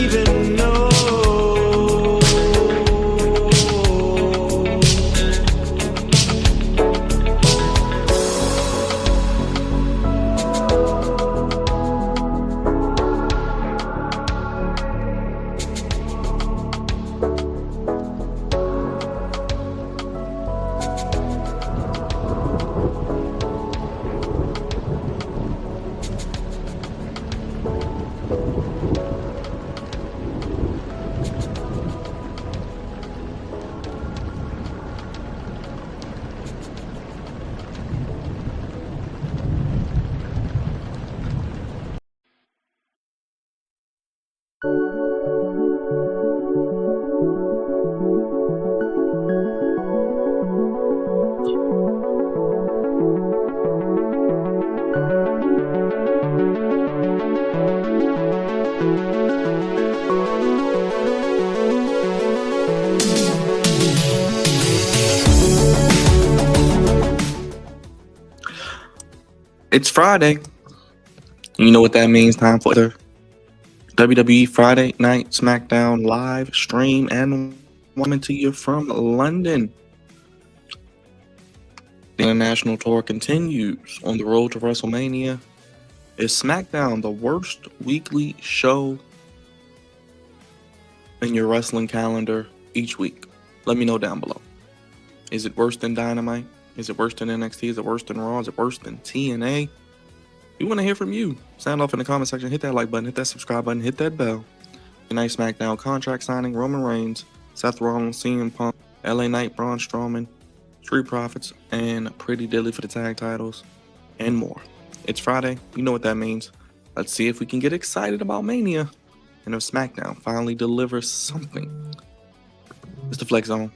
even know. It's Friday. You know what that means. Time for the WWE Friday Night SmackDown live stream, and coming to you from London. The international tour continues on the road to WrestleMania. Is SmackDown the worst weekly show in your wrestling calendar each week? Let me know down below. Is it worse than Dynamite? Is it worse than NXT? Is it worse than Raw? Is it worse than TNA? We want to hear from you. Sound off in the comment section. Hit that like button. Hit that subscribe button. Hit that bell. Tonight SmackDown contract signing: Roman Reigns, Seth Rollins, CM Punk, LA Knight, Braun Strowman, Street Profits, and Pretty Deadly for the tag titles, and more. It's Friday. You know what that means. Let's see if we can get excited about Mania and if SmackDown finally delivers something. It's the Flex Zone.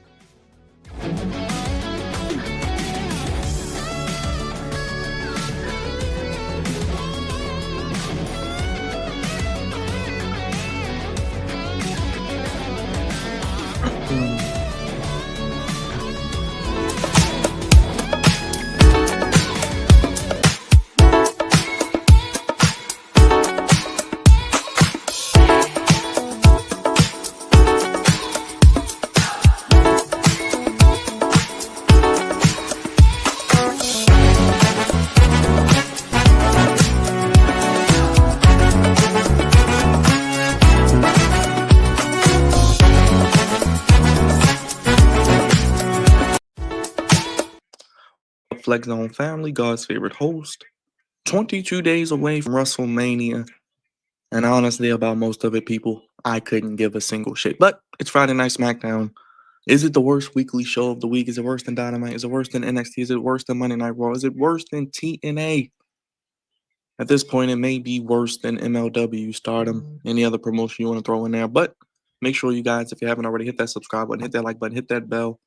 Flex Zone family, God's favorite host. 22 days away from WrestleMania. And honestly, about most of it, people, I couldn't give a single shit. But it's Friday Night SmackDown. Is it the worst weekly show of the week? Is it worse than Dynamite? Is it worse than NXT? Is it worse than Monday Night Raw? Is it worse than TNA? At this point, it may be worse than MLW, Stardom, any other promotion you want to throw in there. But make sure you guys, if you haven't already, hit that subscribe button, hit that like button, hit that bell.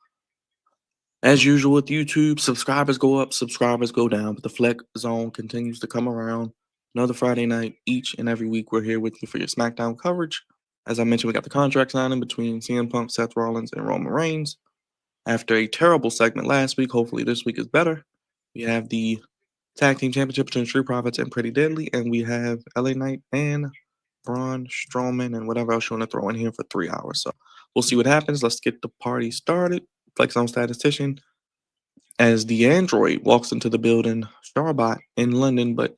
As usual with YouTube, subscribers go up, subscribers go down, but the Flex Zone continues to come around. Another Friday night, each and every week, we're here with you for your SmackDown coverage. As I mentioned, we got the contract signing between CM Punk, Seth Rollins, and Roman Reigns. After a terrible segment last week, hopefully this week is better. We have the Tag Team Championship between Street Profits and Pretty Deadly, and we have LA Knight and Braun Strowman and whatever else you want to throw in here for 3 hours. So we'll see what happens. Let's get the party started. Flex Zone statistician, as the android walks into the building, Starbot in London. But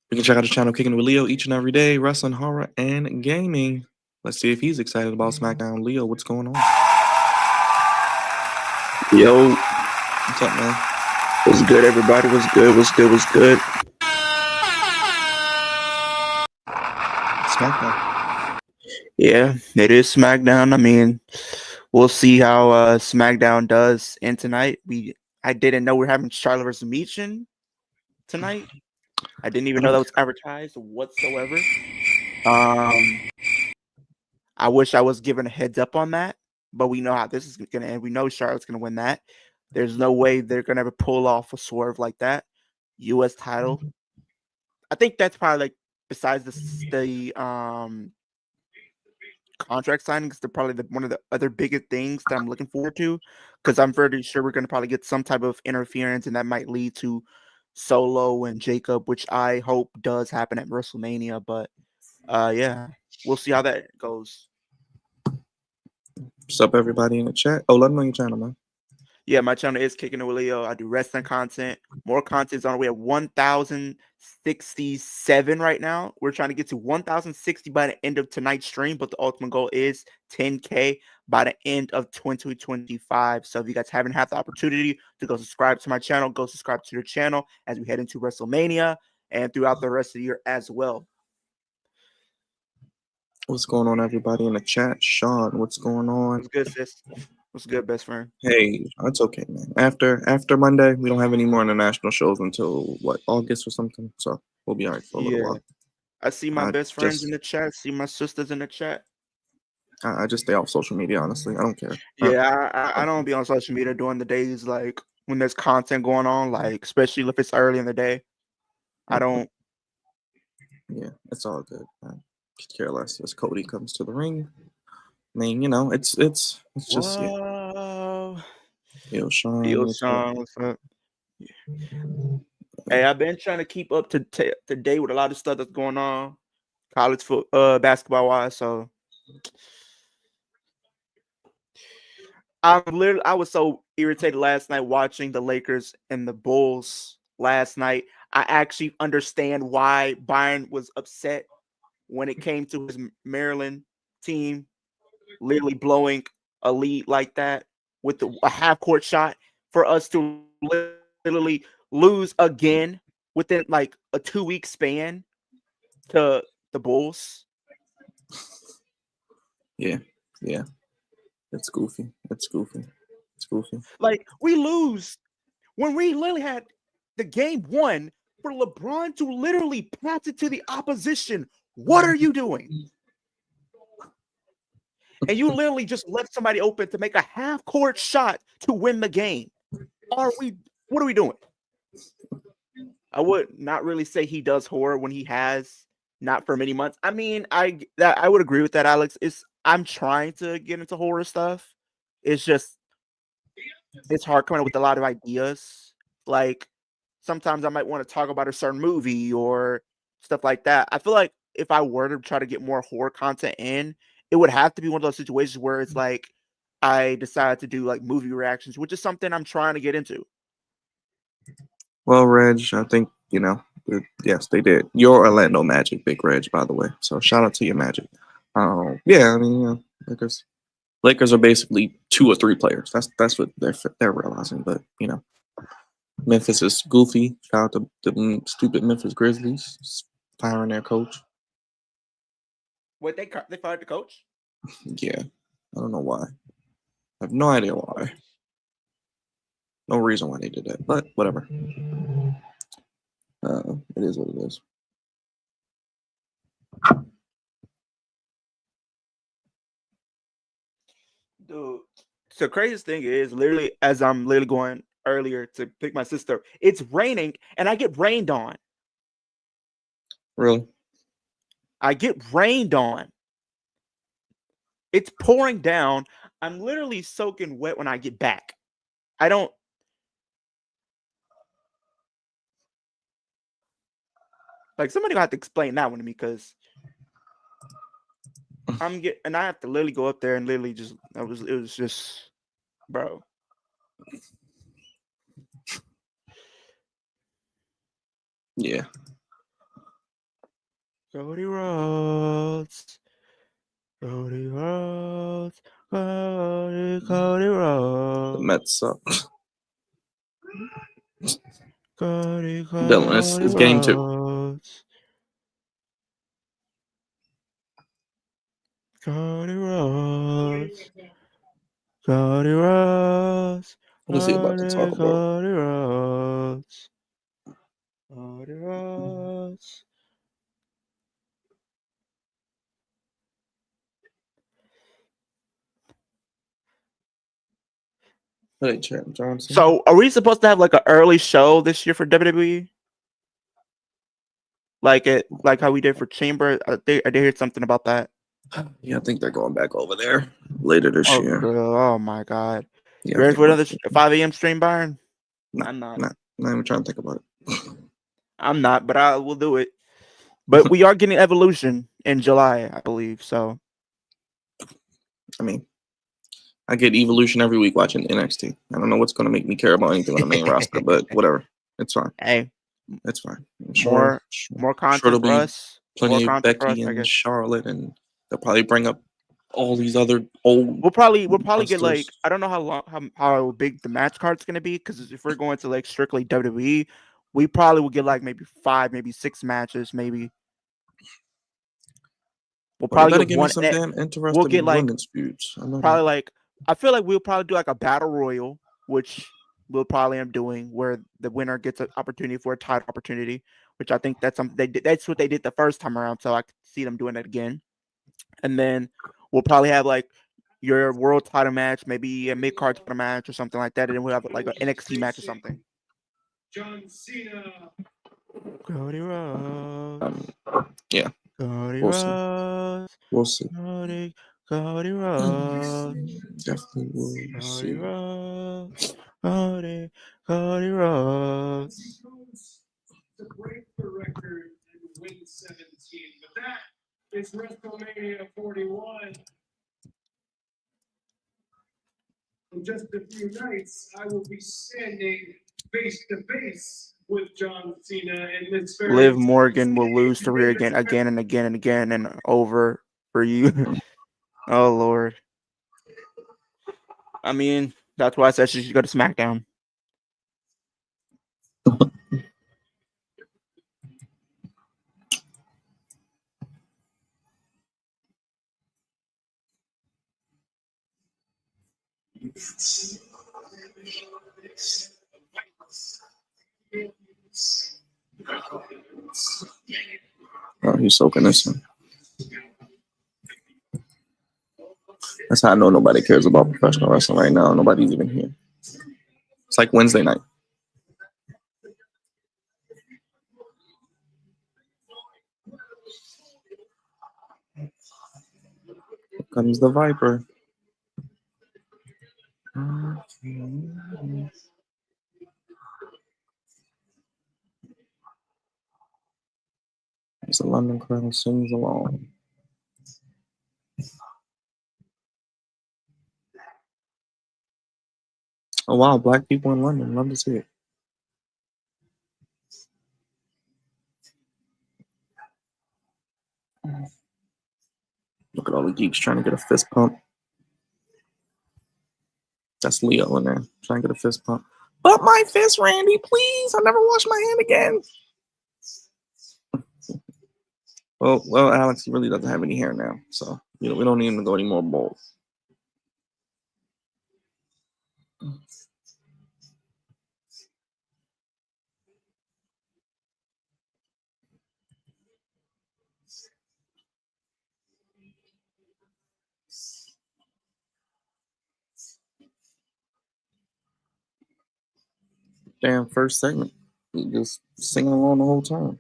we can check out the channel Kicking with Leo each and every day, wrestling, horror, and gaming. Let's see if he's excited about SmackDown. Leo, what's going on? Yo, What's up, man? what's good, everybody? What's good? What's good? What's good? SmackDown. Yeah, it is SmackDown. I mean, we'll see how SmackDown does in tonight. I didn't know we're having Charlotte versus Meechin tonight. I didn't even know that was advertised whatsoever. I wish I was given a heads up on that, but we know how this is going to end. We know Charlotte's going to win that. There's no way they're going to ever pull off a swerve like that. U.S. title. I think that's probably like, besides the contract signings, they're probably one of the other biggest things that I'm looking forward to, because I'm pretty sure we're going to probably get some type of interference, and that might lead to Solo and Jacob, which I hope does happen at WrestleMania. But Yeah, we'll see how that goes. What's up, everybody in the chat? Oh, let me know your channel, man. Yeah, my channel is Kicking It with Leo. I do wrestling content. More content is on the way at 1,067 right now. We're trying to get to 1,060 by the end of tonight's stream, but the ultimate goal is 10K by the end of 2025. So if you guys haven't had the opportunity to go subscribe to my channel, go subscribe to the channel as we head into WrestleMania and throughout the rest of the year as well. What's going on, everybody in the chat? Sean, what's going on? What's good, sis? What's good, best friend? Hey, it's okay, man. After Monday, we don't have any more international shows until what, August or something. So we'll be all right for a little while. I see my best friends in the chat. See my sisters in the chat. I just stay off social media, honestly. I don't care. Yeah, I don't be on social media during the days like when there's content going on, like especially if it's early in the day. I don't. Yeah, it's all good. I could care less as Cody comes to the ring. I mean, you know, it's just Whoa. Yo, Sean, What's up? Hey, I've been trying to keep up to date with a lot of stuff that's going on, college basketball wise. So I was so irritated last night watching the Lakers and the Bulls last night. I actually understand why Byron was upset when it came to his Maryland team literally blowing a lead like that with a half-court shot for us to literally lose again within like a 2-week span to the Bulls. Yeah. It's goofy. Like, we lose when we literally had the game won for LeBron to literally pass it to the opposition. What are you doing? And you literally just left somebody open to make a half-court shot to win the game. What are we doing? I would not really say he does horror when he has not for many months. I mean, I would agree with that, Alex. I'm trying to get into horror stuff. It's just it's hard coming up with a lot of ideas. Like sometimes I might want to talk about a certain movie or stuff like that. I feel like if I were to try to get more horror content in, it would have to be one of those situations where it's like I decided to do like movie reactions, which is something I'm trying to get into. Well, Reg, I think, you know, yes, they did. Your Orlando Magic, Big Reg, by the way. So shout out to your Magic. Yeah, I mean, you know, Lakers are basically 2 or 3 players. That's what they're realizing. But you know, Memphis is goofy. Shout out to the stupid Memphis Grizzlies firing their coach. Wait, they fired the coach? Yeah, I don't know why. I have no idea why. No reason why they did that, but whatever. It is what it is. Dude, so the craziest thing is literally as I'm literally going earlier to pick my sister, it's raining and I get rained on. Really? I get rained on. It's pouring down. I'm literally soaking wet when I get back. I don't. Like somebody gonna have to explain that one to me because and I have to literally go up there and literally just it was just bro. Yeah. Cody Rhodes. Cody Rhodes. Cody Rhodes. The Mets suck. Cody Dylan, it's game 2. Cody Rhodes. Cody Rhodes. What is he about to talk about? Cody Rhodes. Cody Rhodes. Hey, Champ Johnson. So, are we supposed to have like an early show this year for WWE? Like how we did for Chamber? I did hear something about that. Yeah, I think they're going back over there later this year. Oh my god! Yeah, You ready for another 5 a.m. stream, Byron? No, I'm not. Not even trying to think about it. I'm not, but I will do it. But we are getting Evolution in July, I believe. So I mean, I get Evolution every week watching NXT. I don't know what's going to make me care about anything on the main roster, but whatever. It's fine. hey, It's fine. I'm more sure content there'll for be us. More plenty of content for us, Becky I and guess. Charlotte, and they'll probably bring up all these other old. We'll probably get wrestlers. like, I don't know how big the match card's gonna be, because if we're going to like strictly WWE, we probably will get like maybe 5, maybe 6 matches, maybe. We'll Well, they probably better get give me one. some damn We'll interesting get like women's feuds. I know probably that. like, I feel like we'll probably do like a battle royal, which we'll probably end up doing, where the winner gets an opportunity for a title opportunity, which I think that's something they did. That's what they did the first time around, so I could see them doing it again. And then we'll probably have like your world title match, maybe a mid card title match or something like that, and then we'll have like an NXT match or something. John Cena. Cody Rhodes. Yeah. Cody We'll see. Rhodes. We'll see. Cody Rhodes. Definitely will Cody see. Rhodes. Cody Rhodes. To break the record and win 17. But that is WrestleMania 41. In just a few nights, I will be standing face to face with John Cena in this very Liv Morgan will lose to Rhea again and again and again and over for you. Oh Lord. I mean, that's why I said she should go to SmackDown. Oh, he's soaking this one. That's how I know nobody cares about professional wrestling right now. Nobody's even here. It's like Wednesday night. Here comes the Viper. As the London crowd sings along. Oh wow, black people in London. Love to see it. Look at all the geeks trying to get a fist pump. That's Leo in there trying to get a fist pump. But my fist, Randy, please. I'll never wash my hand again. Well, Alex, he really doesn't have any hair now, so we don't need him to go any more bald. Damn, first segment. He just singing along the whole time.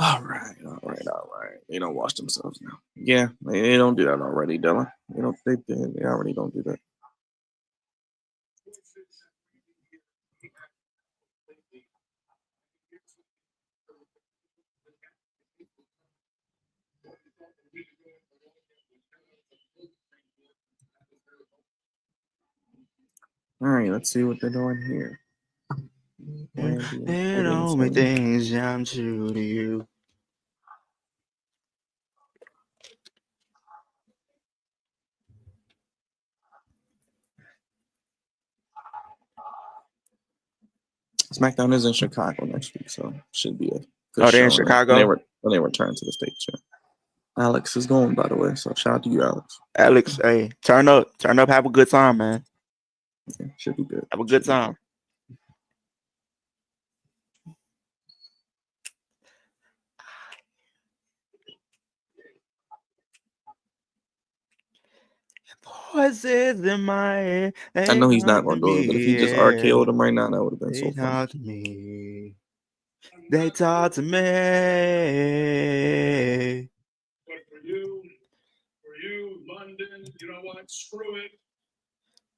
All right. They don't wash themselves now. Yeah, they don't do that already, Della. They already don't do that. All right, let's see what they're doing here. There don't make things I'm true to you. SmackDown is in Chicago next week, so should be a good Oh, they're show in Chicago? when they return to the States. Yeah. Alex is going, by the way, so shout out to you, Alex. Alex, hey, turn up, have a good time, man. Yeah, should be good. Have a good time. Voices in my head. I know he's not going to do it, but if he just RKO'd him right now, that would have been so funny. Not me. They talk to me. But for you, London, you know what? Screw it.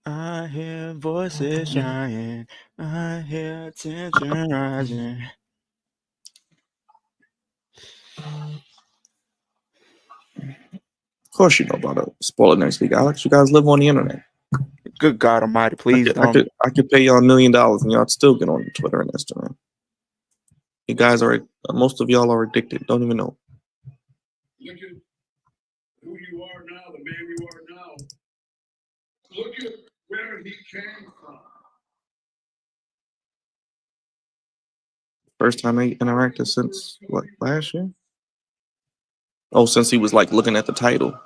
I hear voices giant. I hear tension rising. Of course, you know about it. Spoiler next week, Alex. You guys live on the internet. Good God Almighty, please don't. I could pay y'all $1 million and y'all still get on Twitter and Instagram. You guys are, most of y'all are addicted. Don't even know. Look at who you are now, the man you are now. Look at where he came from. First time they interacted since what, last year? Oh, since he was like looking at the title.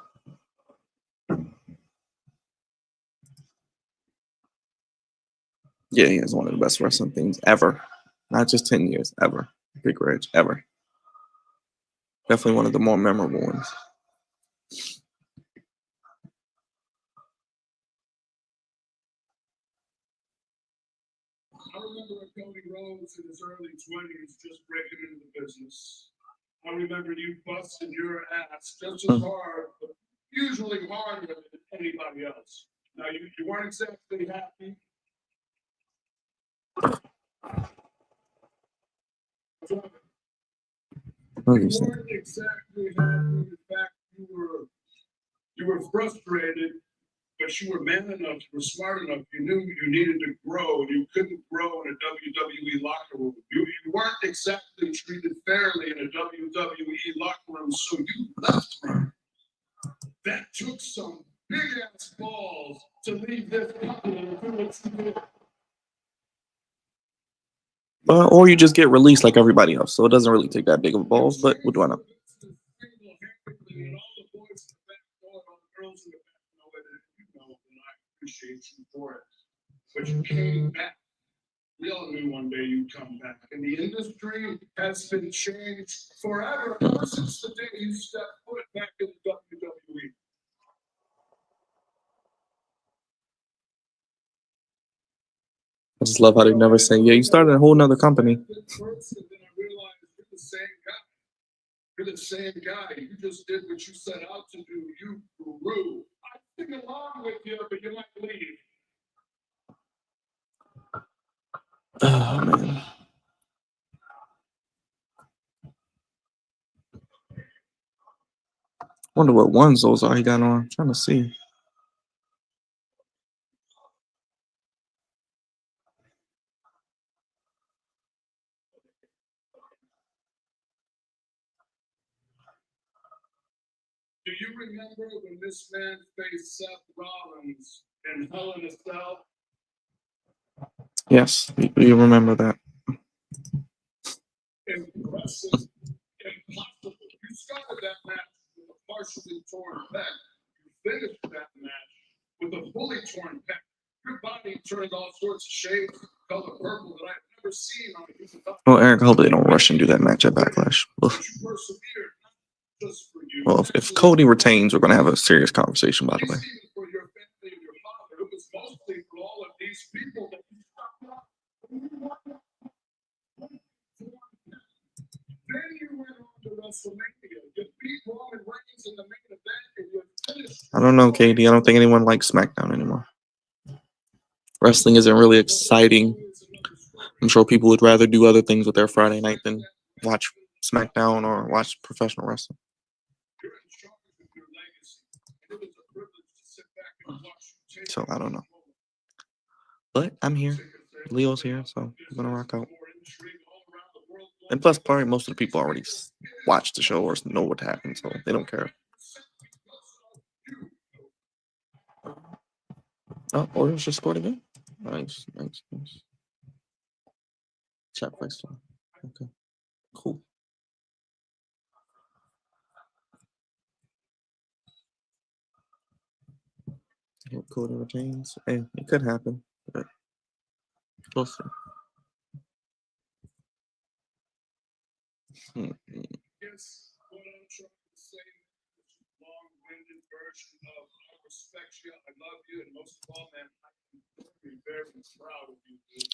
Yeah, he has one of the best wrestling things ever. Not just 10 years, ever. Big Reg, ever. Definitely one of the more memorable ones. I remember Cody Rhodes in his early 20s just breaking into the business. I remember you busting your ass just as hard, but usually harder than anybody else. Now, you weren't exactly happy. You weren't exactly happy. In fact, you were frustrated, but you were man enough, you were smart enough, you knew you needed to grow, and you couldn't grow in a WWE locker room. You weren't exactly treated fairly in a WWE locker room, so you left me. That took some big ass balls to leave this company and do what you did. Or you just get released like everybody else. So it doesn't really take that big of balls, but what do I know? Appreciate you for it. But you came back. We all knew one day you'd come back. And the industry has been changed forever ever since the day you stepped foot back in the WWE. I just love how they never say, yeah, you started a whole nother company. Then I realized you're the same guy. You're the same guy. You just did what you set out to do. You grew. I sing along with you, but you might leave. Oh, man. Wonder what ones those are he got on. I'm trying to see. Do you remember when this man faced Seth Rollins in Hell in a Cell? Yes, you remember that. Impressive, impossible. You started that match with a partially torn pec. You finished that match with a fully torn pec. Your body turned all sorts of shades, color purple that I've never seen on a piece of top. Well, Eric, I hope they don't rush and do that match at Backlash. But you persevered, not just for you. Well, if Cody retains, we're going to have a serious conversation, by the way. For your family and your father, it was mostly for all of these people that you stuck up. Then you went on to WrestleMania. You beat Roman Reigns in the main event, and you finished. I don't know, Katie. I don't think anyone likes SmackDown anymore. Wrestling isn't really exciting. I'm sure people would rather do other things with their Friday night than watch SmackDown or watch professional wrestling. You're in charge of your legacy. And it was a privilege to sit back and watch you take So I don't know. But I'm here. Leo's here, so I'm going to rock out. And plus, probably most of the people already watch the show or know what happened, so they don't care. Oh, Orioles just scored again? Nice. Chat place. Okay, cool. Hope Cody retains. Hey, it could happen, but we'll see. Yes, what I'm trying to say is a long-winded version of I respect you, I love you, and most of all, man, I am very, very proud of you, dude.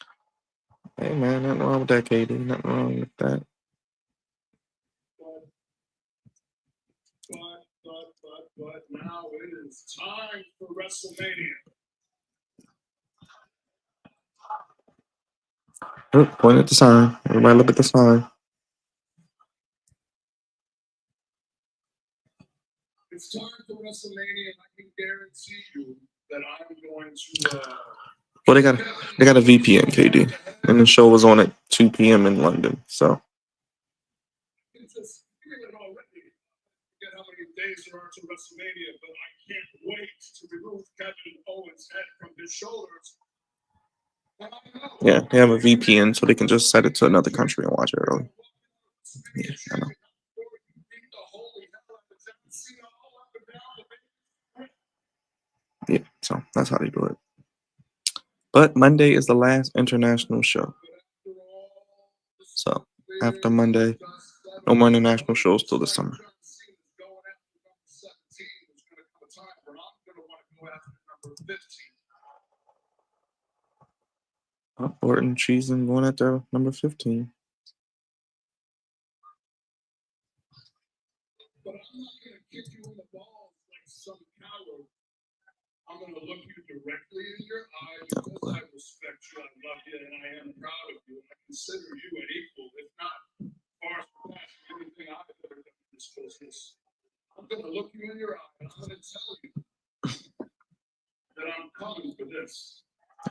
Hey man, nothing wrong with that, KD. Nothing wrong with that. But now it is time for WrestleMania. Oh, point at the sign. Everybody look at the sign. It's time for WrestleMania, and I can guarantee you that I'm going to. Well, they got a VPN, KD, and the show was on at 2 p.m. in London. So Just feel it already. Forget how many days there are to WrestleMania, but I can't wait to remove Kevin Owens' head from his shoulders. yeah, they have a VPN, so they can just set it to another country and watch it early. Yeah, I know. Yeah, so that's how they do it. But Monday is the last international show. So after Monday, no more international shows till the summer. Oh, Orton Cheeseman going at their number 15. But I'm not going to kick you in the balls like some coward. I'm going to look you directly in your eye because I respect you, I love you, and I am proud of you. I consider you an equal, if not far surpassing anything I've ever done in this business. I'm going to look you in your eye and I'm going to tell you that I'm coming for this.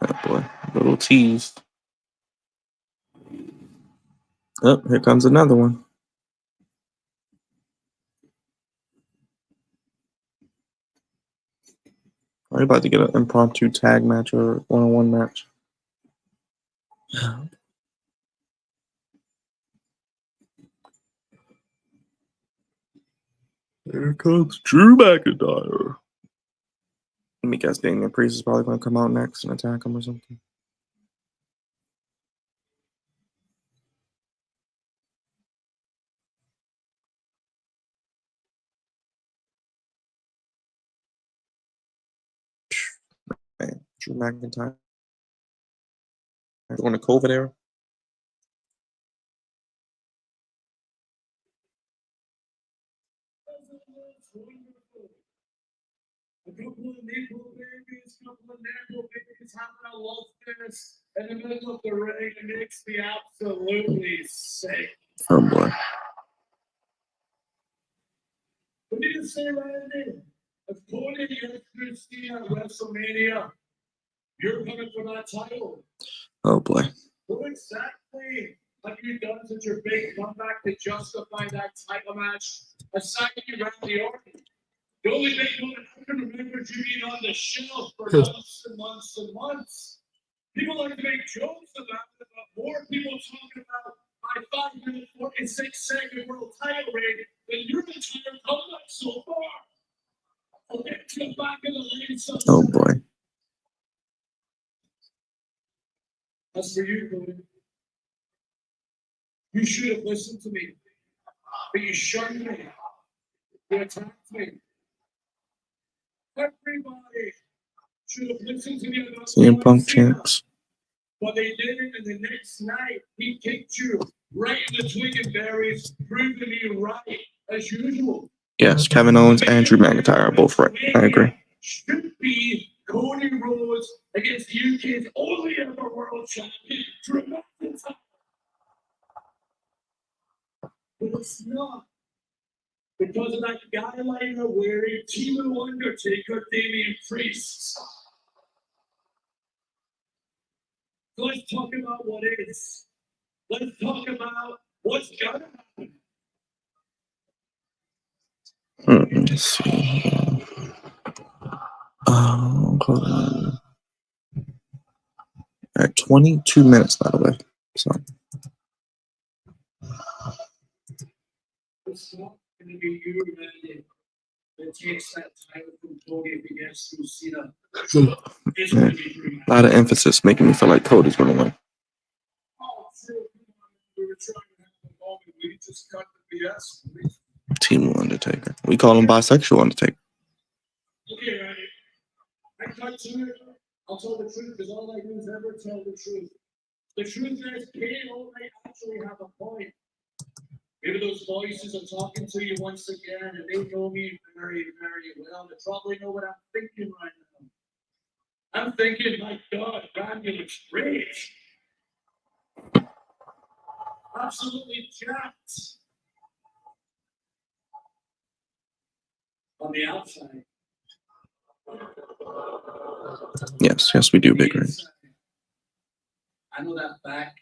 Oh boy, little tease. Oh, here comes another one. Are you about to get an impromptu tag match or one-on-one match? Here comes Drew McIntyre. Let me guess, Damian Priest is probably going to come out next and attack him or something. Man, Drew McIntyre. During the COVID era. A couple of Negro babies, couple of Negro babies having a love fest in the middle of the ring makes me absolutely sick. Oh boy. What did you say right there? According to your Christina at WrestleMania, you're coming for that title. Oh boy. What exactly have you done since your big comeback to justify that title match? Aside from Randy Orton, the only big one I can remember you being on the shelf for months and months and months. People like to make jokes about it, but more people talking about my 5-minute 46-second world title reign than your entire comeback so far. I'll get to the back of the lane sometime. Oh boy. As for you, Cody, you should have listened to me, but you shunned me. You attacked me. Everybody should have listened to me about CM Punk champs. But they didn't, and the next night he kicked you right in the twig berries, proving me right as usual. Yes, Kevin Owens and Drew McIntyre are both right. I agree. Should be Cody Rhodes against the UK's only ever world champion, Drew McIntyre. But it's not. Because of that guy-liner wearing Timo Undertaker, Damian Priest. So let's talk about what is. Let's talk about what's gonna happen. Let's see. At 22 minutes, by the way. So. It's not going to be you, man, that takes that title from Cody if he gets through Cena. It's going to be Drew. A lot of emphasis making me feel like Cody's going to win. Oh, sure. We were trying to have the moment. We just cut the BS. Team Undertaker. We call him bisexual Undertaker. Okay, right. I cut to it. I'll tell the truth because all I do is ever tell the truth. The truth is, KO may actually have a point. Maybe those voices are talking to you once again, and they know me very, very well. They probably know what I'm thinking right now. I'm thinking, my God, Daniel looks great. Absolutely jacked. On the outside. Yes, we do, Big Red. I know that back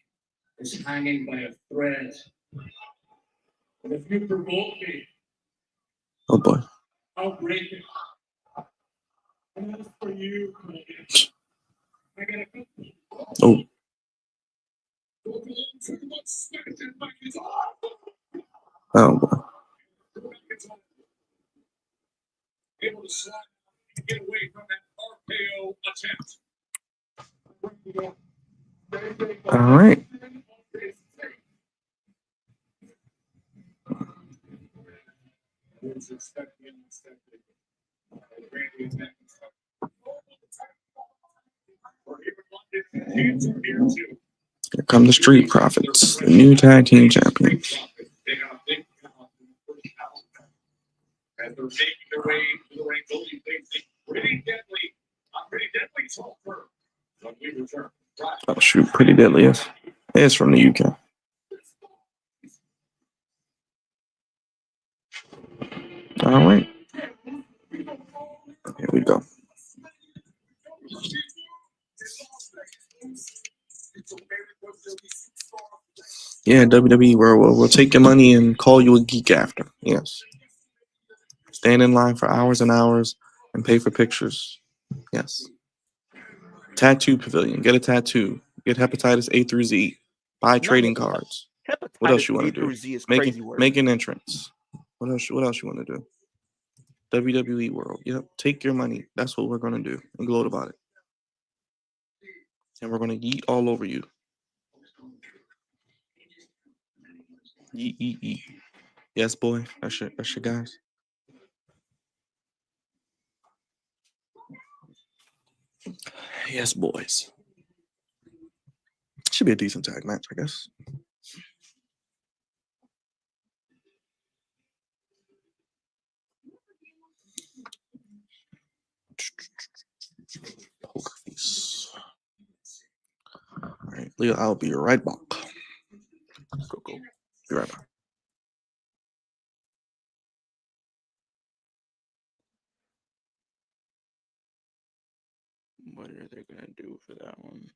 is hanging by a thread. And if you provoke me, Oh boy. I'll break it. And that's for you, I gotta go. Oh. Oh boy. Able to slide and get away from that RKO attempt. All right. Here come the Street Profits, the new tag team champions. As they're making their way to the ring, Goldie thinks it's pretty deadly talk for when we return. Oh shoot, Pretty Deadly is. It's from the UK. All right. Here we go. Yeah, WWE, we'll take your money and call you a geek after. Yes. Stand in line for hours and hours and pay for pictures. Yes. Tattoo pavilion. Get a tattoo. Get hepatitis A through Z. Buy trading cards. What else you want to do? Make an entrance. What else you want to do? WWE World. Yep. Take your money. That's what we're gonna do. And gloat about it. And we're gonna yeet all over you. Yeet, yeet, yeet. Yes, boy. That's your guys. Yes, boys. Should be a decent tag match, I guess. Poker face. All right, Leo, I'll be right back. Go. Be right back. What are they gonna do for that one?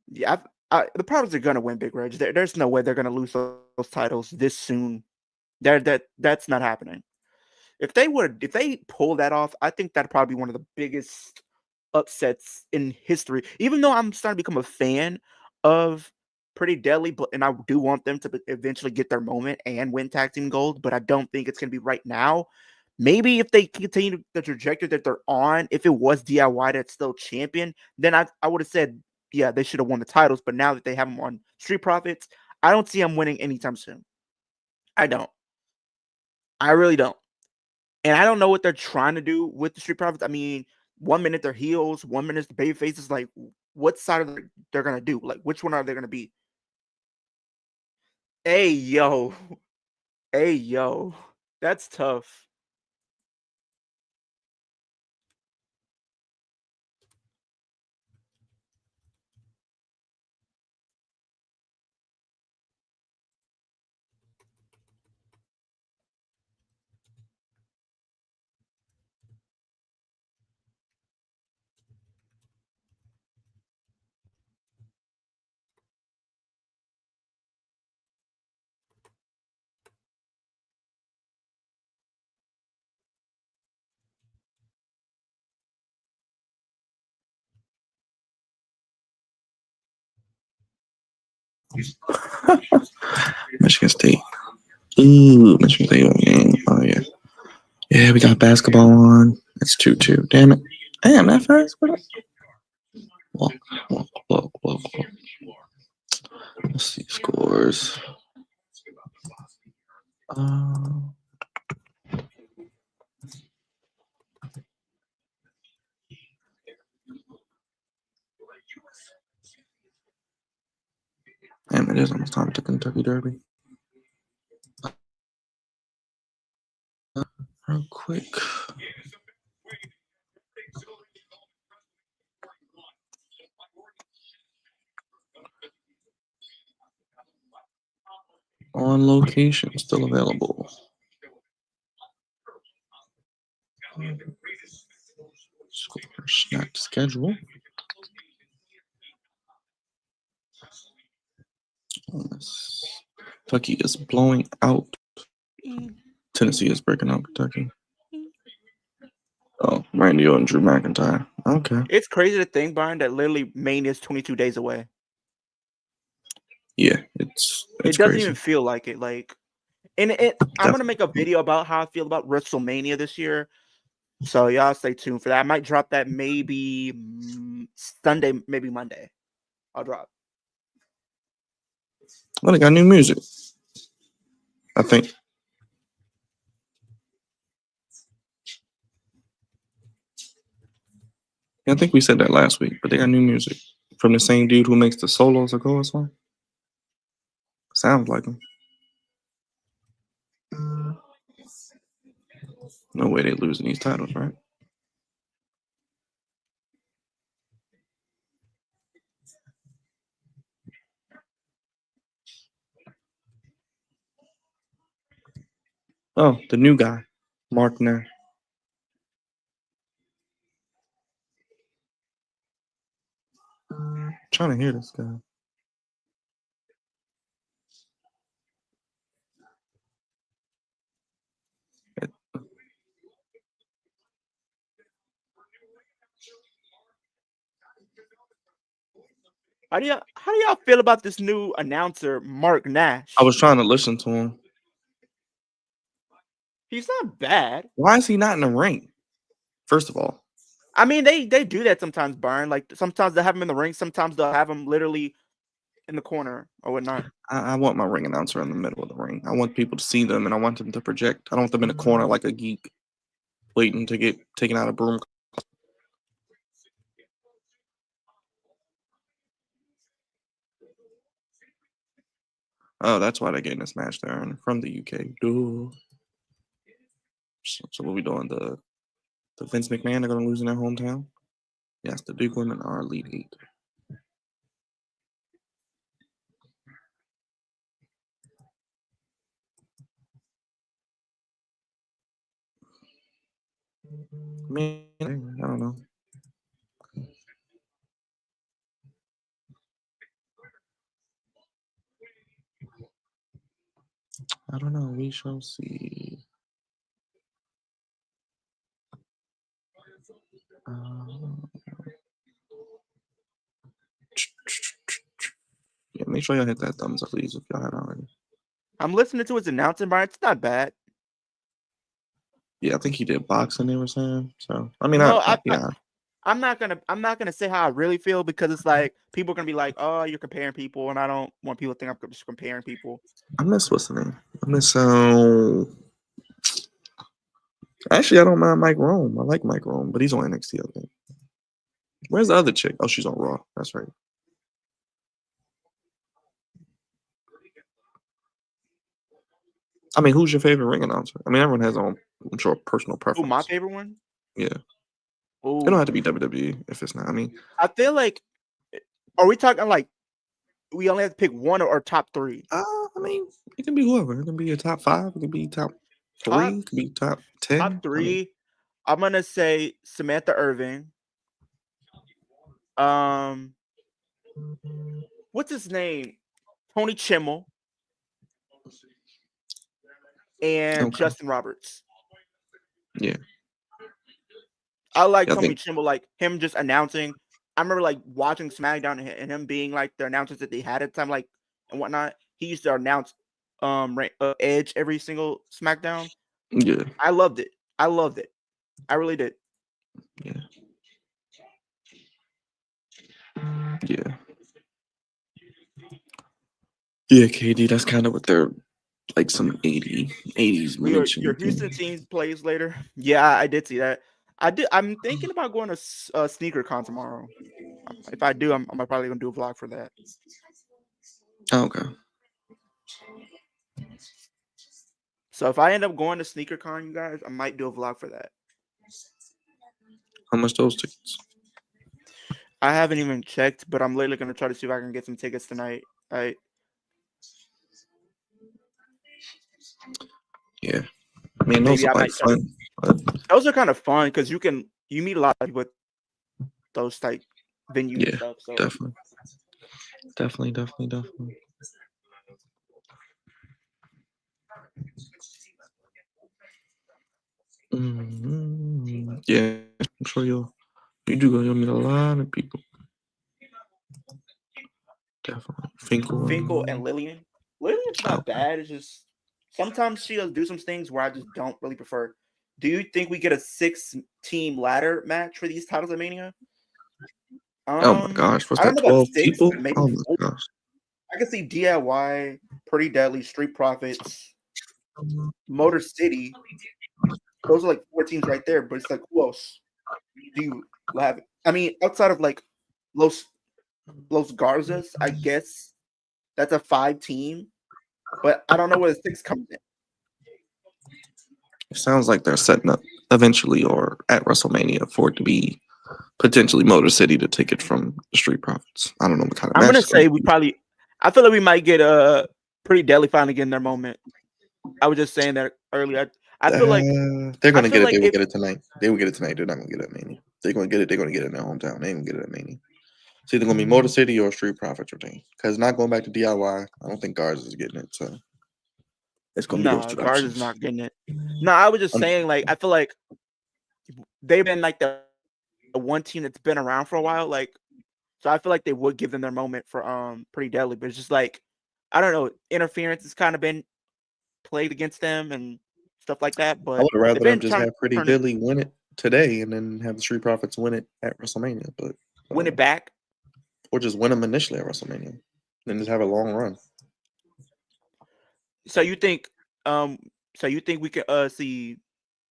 Yeah, the problems are gonna win, Big Reg. There's no way they're gonna lose those titles this soon. That's not happening. If they pull that off, I think that'd probably be one of the biggest upsets in history. Even though I'm starting to become a fan of Pretty Deadly, and I do want them to eventually get their moment and win tag team gold, but I don't think it's gonna be right now. Maybe if they continue the trajectory that they're on, if it was DIY that's still champion, then I would have said, yeah, they should have won the titles. But now that they have them on Street Profits, I don't see them winning anytime soon. I don't. I really don't. And I don't know what they're trying to do with the Street Profits. I mean, 1 minute they're heels, 1 minute the baby faces. Like, what side of they're gonna do? Like, which one are they gonna be? Hey yo, hey yo, that's tough. Michigan State. Ooh, makes me think of a game. Oh yeah. Yeah, we got basketball on. It's 2-2. Damn it. Damn, that fast? Walk, walk, walk, walk, walk. Let's see scores. Damn, it is almost time to Kentucky Derby. Real quick. On location, still available. Scores, not schedule. Kentucky is blowing out. Tennessee is breaking out Kentucky. Oh, Randy Orton, Drew McIntyre. Okay. It's crazy to think, Brian, that literally Mania is 22 days away. Yeah, it's It doesn't crazy. even feel like it. I'm gonna make a video about how I feel about WrestleMania this year. So y'all stay tuned for that. I might drop that maybe Sunday, maybe Monday. I'll drop. Well, they got new music. I think. Yeah, I think we said that last week, but they got new music from the same dude who makes the Solo Sokoa song. Sounds like him. No way they losing these titles, right? Oh, the new guy, Mark Nash. Trying to hear this guy. How do y'all feel about this new announcer, Mark Nash? I was trying to listen to him. He's not bad. Why is he not in the ring? First of all, I mean, they do that sometimes, Byron. Like sometimes they have him in the ring, sometimes they'll have him literally in the corner or whatnot. I want my ring announcer in the middle of the ring. I want people to see them and I want them to project. I don't want them in a corner like a geek waiting to get taken out of broom. Oh, that's why they're getting this match there from the UK. Duh. So what we doing? The Vince McMahon are going to lose in their hometown? Yes, the Duke women are Elite 8. Man, I don't know. I don't know. We shall see. Yeah, make sure y'all hit that thumbs up, please, if y'all haven't already. I'm listening to his announcing, Byron. It's not bad. Yeah, I think he did boxing. They were saying. So I mean, No, yeah. I'm not gonna say how I really feel because it's like people are gonna be like, "Oh, you're comparing people," and I don't want people to think I'm just comparing people. I miss what's the name? I miss Actually, I don't mind Mike Rome. I like Mike Rome, but he's on NXT, I think. Where's the other chick? Oh, she's on Raw. That's right. I mean, who's your favorite ring announcer? I mean, everyone has their own, I'm sure, personal preference. Oh, my favorite one? Yeah. Ooh. It don't have to be WWE if it's not. I mean, I feel like, are we talking like we only have to pick one or top three? I mean, it can be whoever. It can be a top 5. It can be top 3. It can be top 10. Top 3. I'm gonna say Samantha Irving. What's his name? Tony Chimmel and Justin Roberts. Yeah. I like Tony Chimmel, like him just announcing. I remember like watching SmackDown and him being like the announcers that they had at the time, like and whatnot. He used to announce Edge every single SmackDown. Yeah, I loved it. I loved it. I really did. yeah, yeah. Yeah, KD, that's kind of what they're like some 80s Your mentioned. Houston team plays later. Yeah, I did see that. I did. I'm thinking about going to Sneaker Con tomorrow. If I do, I'm probably gonna do a vlog for that. Oh, okay. So if I end up going to Sneaker Con, you guys, I might do a vlog for that. How much those tickets? I haven't even checked, but I'm literally gonna try to see if I can get some tickets tonight. Yeah. I mean, those Maybe are I like might try to. fun. But Those are kind of fun because you meet a lot of people at those type venues and yeah, stuff. So definitely. Definitely. Yeah, I'm sure you'll meet a lot of people. Definitely. Finkel and Lillian. Lillian's not Okay. bad. It's just sometimes she does do some things where I just don't really prefer. Do you think we get a 6-team ladder match for these titles at Mania? Oh my gosh, what's I don't that? know about 12 6, people? but maybe Oh my 4. gosh. I can see DIY, Pretty Deadly, Street Profits, Motor City. Those are like 4 teams right there. But it's like, who else do you have? I mean, outside of like Los Garzas, I guess that's a 5-team. But I don't know where the 6 comes in. It sounds like they're setting up eventually or at WrestleMania for it to be potentially Motor City to take it from the Street Profits. I don't know what kind of I'm match gonna it's going say to we be. probably. I feel like we might get a Pretty Deadly finally getting their moment. I was just saying that earlier. I feel like They're going to get it. They will if get it tonight. They will get it tonight. They're not going to get it at Mania. They're going to get it. They're going to get it in their hometown. They ain't going to get it at Mania. It's either going to be Motor City or Street Profits routine. Because not going back to DIY, I don't think Garza is getting it. So it's going to be those two Guards is options. not getting it. No, I was just saying like I feel like they've been like the one team that's been around for a while. Like, so I feel like they would give them their moment for Pretty Deadly, but it's just like I don't know, interference has kind of been played against them and stuff like that. I But would they've rather them been just trying to have Pretty turn it, Deadly win it today and then have the Street Profits win it at WrestleMania. But win it back. or just win them initially at WrestleMania. Then just have a long run. So you think we could see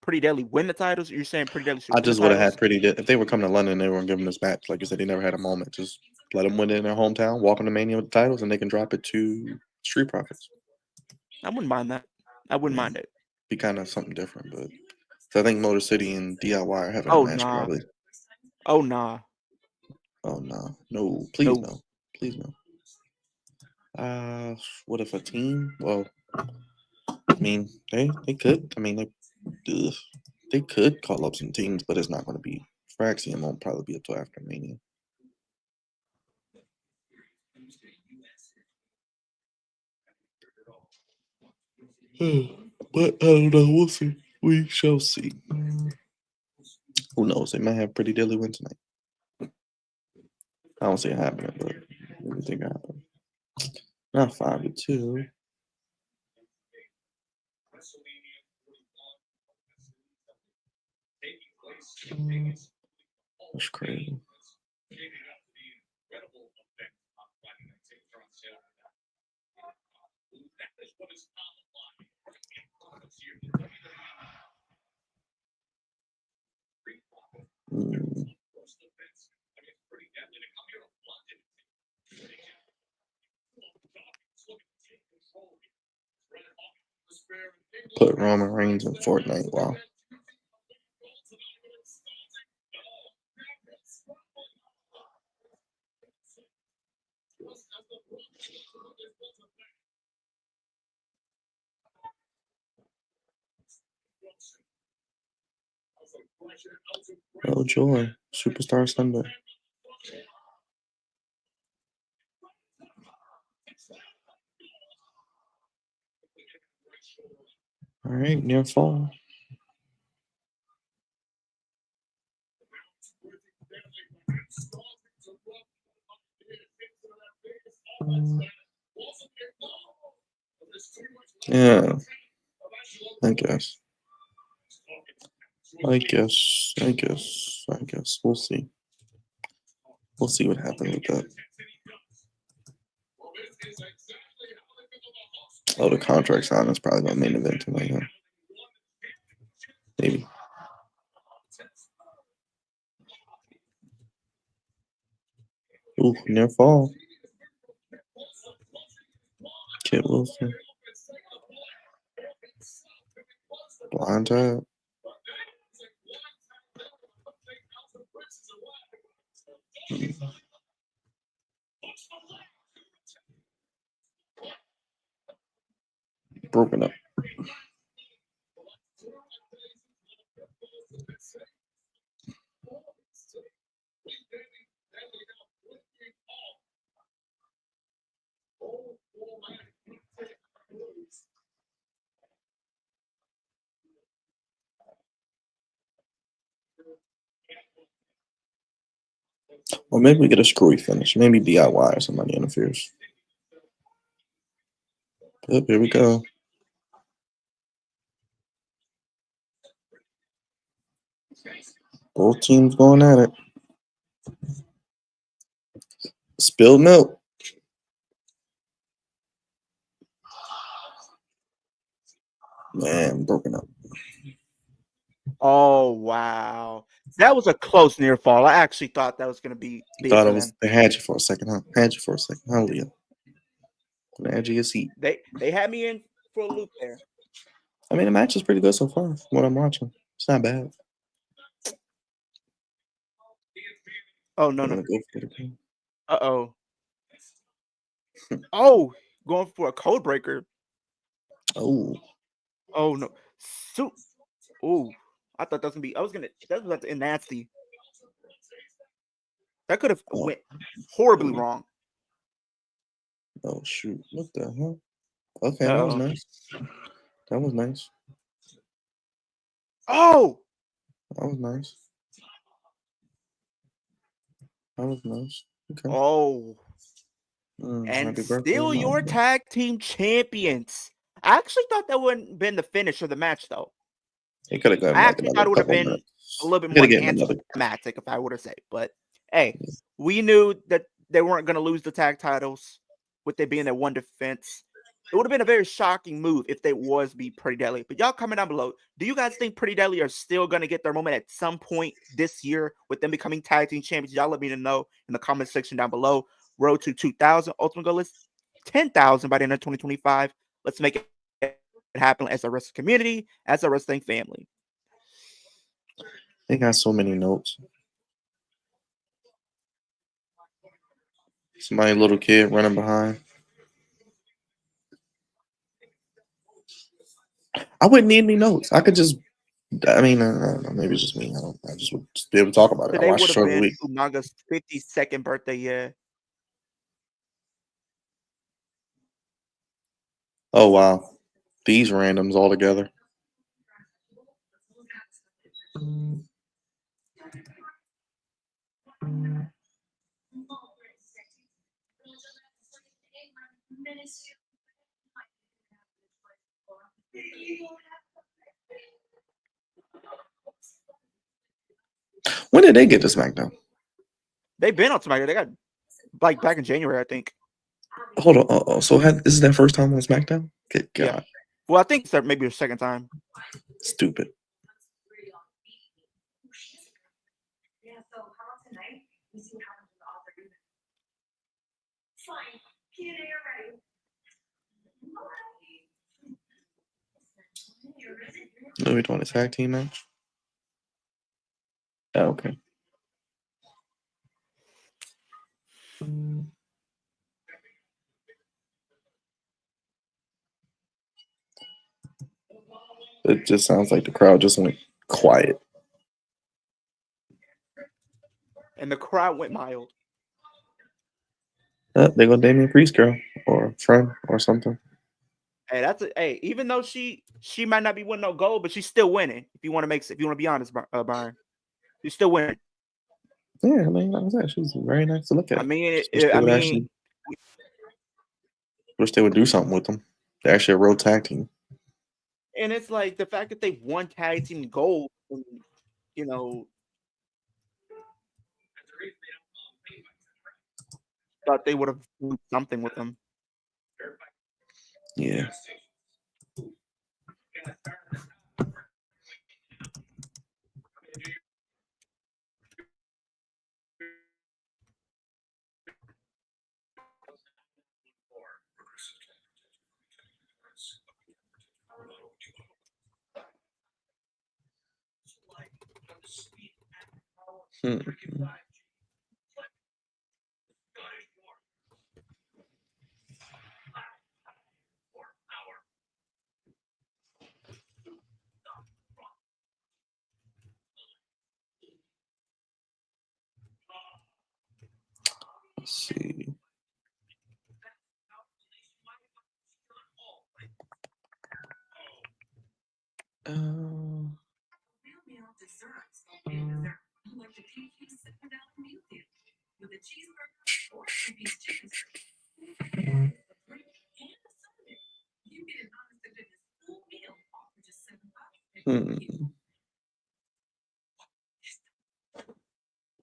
Pretty Deadly win the titles? You're saying Pretty Deadly should I win the just would have titles? had Pretty Deadly. If they were coming to London, they were going to give them this match. Like you said, they never had a moment. Just let them win it in their hometown, walk into Mania with the titles, and they can drop it to Street Profits. I wouldn't mind that. I wouldn't mind it. Be kind of something different. But so I think Motor City and DIY are having a Oh match nah. probably. Oh nah. Oh no. No, please No. no. Please no. What if a team? Well, I mean, they could. I mean, they could call up some teams, but it's not going to be. Fraxium won't probably be until after Mania. But I don't know. We'll see. We shall see. Who knows? They might have Pretty Deadly win tonight. I don't see it happening, but what do you think happen? Not 5-2. That's crazy. Put Roman Reigns in Fortnite. Wow. Oh joy. Superstar Sunday. All right, near fall. Yeah, I guess. I guess. We'll see. We'll see what happens with that. Oh, the contract sign is probably my main event tonight. Huh? Maybe. Ooh, near fall. Kit Wilson. Blind tag. Broken up. Or maybe we get a screwy finish. Maybe DIY or somebody interferes. Yep, here we go. Both teams going at it. Spilled milk. Man, broken up. Oh wow, that was a close near fall. I actually thought that was going to be big Thought for it was. them. They had you for a second, huh? Had you for a second, huh, Leah? On the edge of your seat. They had me in for a loop there. I mean, the match is pretty good so far. From what I'm watching, it's not bad. Oh no I'm no. gonna go for it. Oh. Oh, going for a code breaker. Oh, Oh no. Oh, I thought that was gonna be. I was gonna. That was about to end nasty. That could have oh, went horribly wrong. oh, shoot! What the hell? Okay, that was nice. That was nice. Oh, That was nice. That was nice. Okay. oh, and Happy birthday, still your Mom. tag team champions. I actually thought that wouldn't been the finish of the match, though. He could have gotten I like actually thought another it would have couple been minutes. a little bit He more could have gotten another. anticlimactic if I were to say. But hey, we knew that they weren't going to lose the tag titles with it being their one defense. It would have been a very shocking move if they was be Pretty Deadly. But y'all comment down below. Do you guys think Pretty Deadly are still going to get their moment at some point this year with them becoming tag team champions? Y'all let me know in the comment section down below. Road to 2,000. Ultimate goal is 10,000 by the end of 2025. Let's make it happen as a wrestling community, as a wrestling family. They got so many notes. Somebody, little kid running behind. I wouldn't need any notes. I could just. I mean, I don't know. Maybe it's just me. I just would just be able to talk about it. I Today watched would the have show every been week. Umaga's 52nd birthday year. Oh wow, these randoms all together. When did they get to SmackDown? They've been on SmackDown. They got like back in January, I think. Hold on. So this is their first time on SmackDown? Good God. Yeah. Well, I think it's maybe their second time. Stupid. Are we doing a tag team match? Oh, okay. It just sounds like the crowd just went quiet. And the crowd went mild. They go Damian Priest girl or friend or something. Hey, even though she might not be winning no gold, but she's still winning. If you want to be honest, Byron, she's still winning. Yeah, I mean, like I said, she's very nice to look at. I mean, wish they would do something with them. They're actually a real tag team. And it's like the fact that they won tag team gold, and, you know, thought they would have done something with them. Yeah. Hmm. Let's see.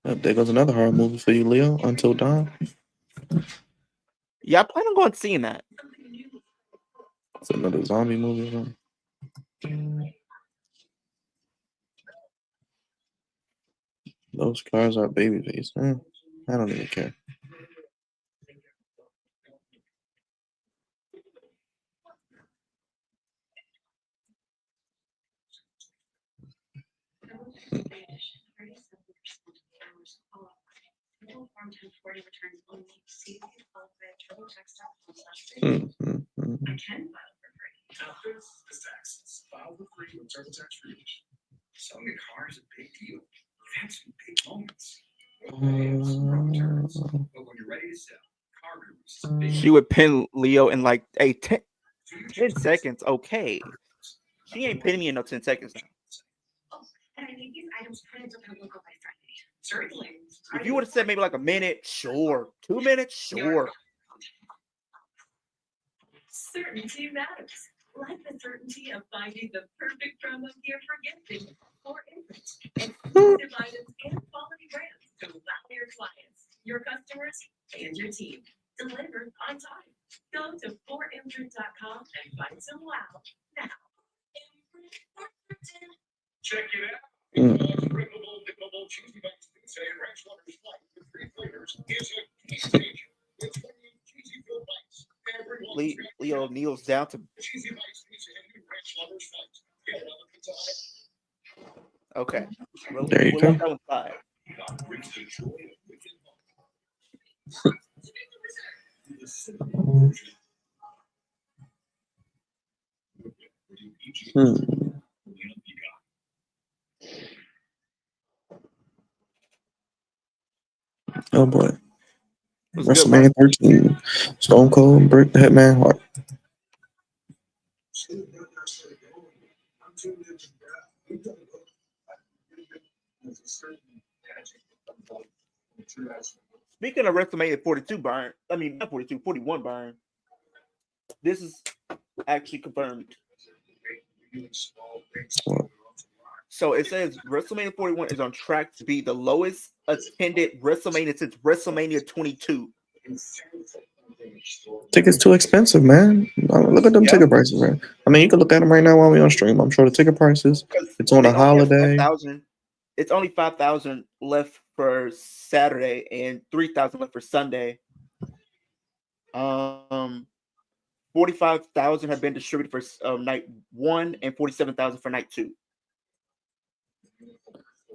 There goes another horror movie for you, Leo. Until Dawn. Yeah, I plan on going seeing that. It's another zombie movie. Huh? Those cars are babyface. I don't even care. Selling a car is a big deal. You've had some big moments. But when you're ready to sell, car groups is a big She would pin Leo in like 10 seconds. Okay. She ain't pinning me in no 10 seconds now. And I need these items printed up and local by Friday. Certainly. If you would have said maybe like a minute, sure. 2 minutes, sure. Certainty matters. Like the certainty of finding the perfect promo gear for gifting or infants. Exclusive items and quality brands to wow your clients, your customers, and your team. Delivered on time. Go to 4imprint.com and find some wow now. Check it out. Drinkable cheesy bites pizza and ranch lovers like with 3 flavors is a game changer. With 28 cheesy filled bites. Everyone's Leo kneels down to. cheesy bites pizza and new ranch lovers fight. Get another pizza. Okay. There you we'll go. let that one slide. Oh boy. It was good, WrestleMania 13. Stone Cold, Bret the Hitman Hart. Speaking of WrestleMania 42 burn, I mean not 42, 41 burn. This is actually confirmed. What? So it says WrestleMania 41 is on track to be the lowest attended WrestleMania since WrestleMania 22. Tickets too expensive, man. Look at them ticket prices, man. I mean, you can look at them right now while we're on stream. I'm sure the ticket prices. It's on a holiday. It's only 5,000 left for Saturday and 3,000 left for Sunday. 45,000 have been distributed for night 1 and 47,000 for night 2.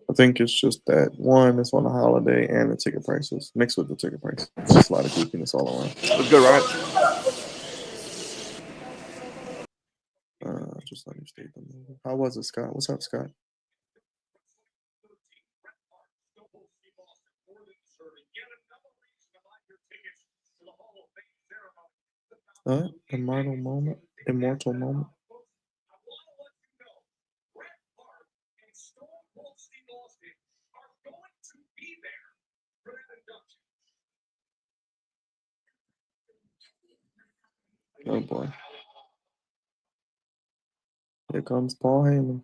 I think it's just that one is on a holiday and the ticket prices mixed with the ticket price. It's just a lot of goofiness all around. It was good, right? Just let me state the movie. How was it, Scott? What's up, Scott? Immortal moment. Oh boy. Here comes Paul Heyman.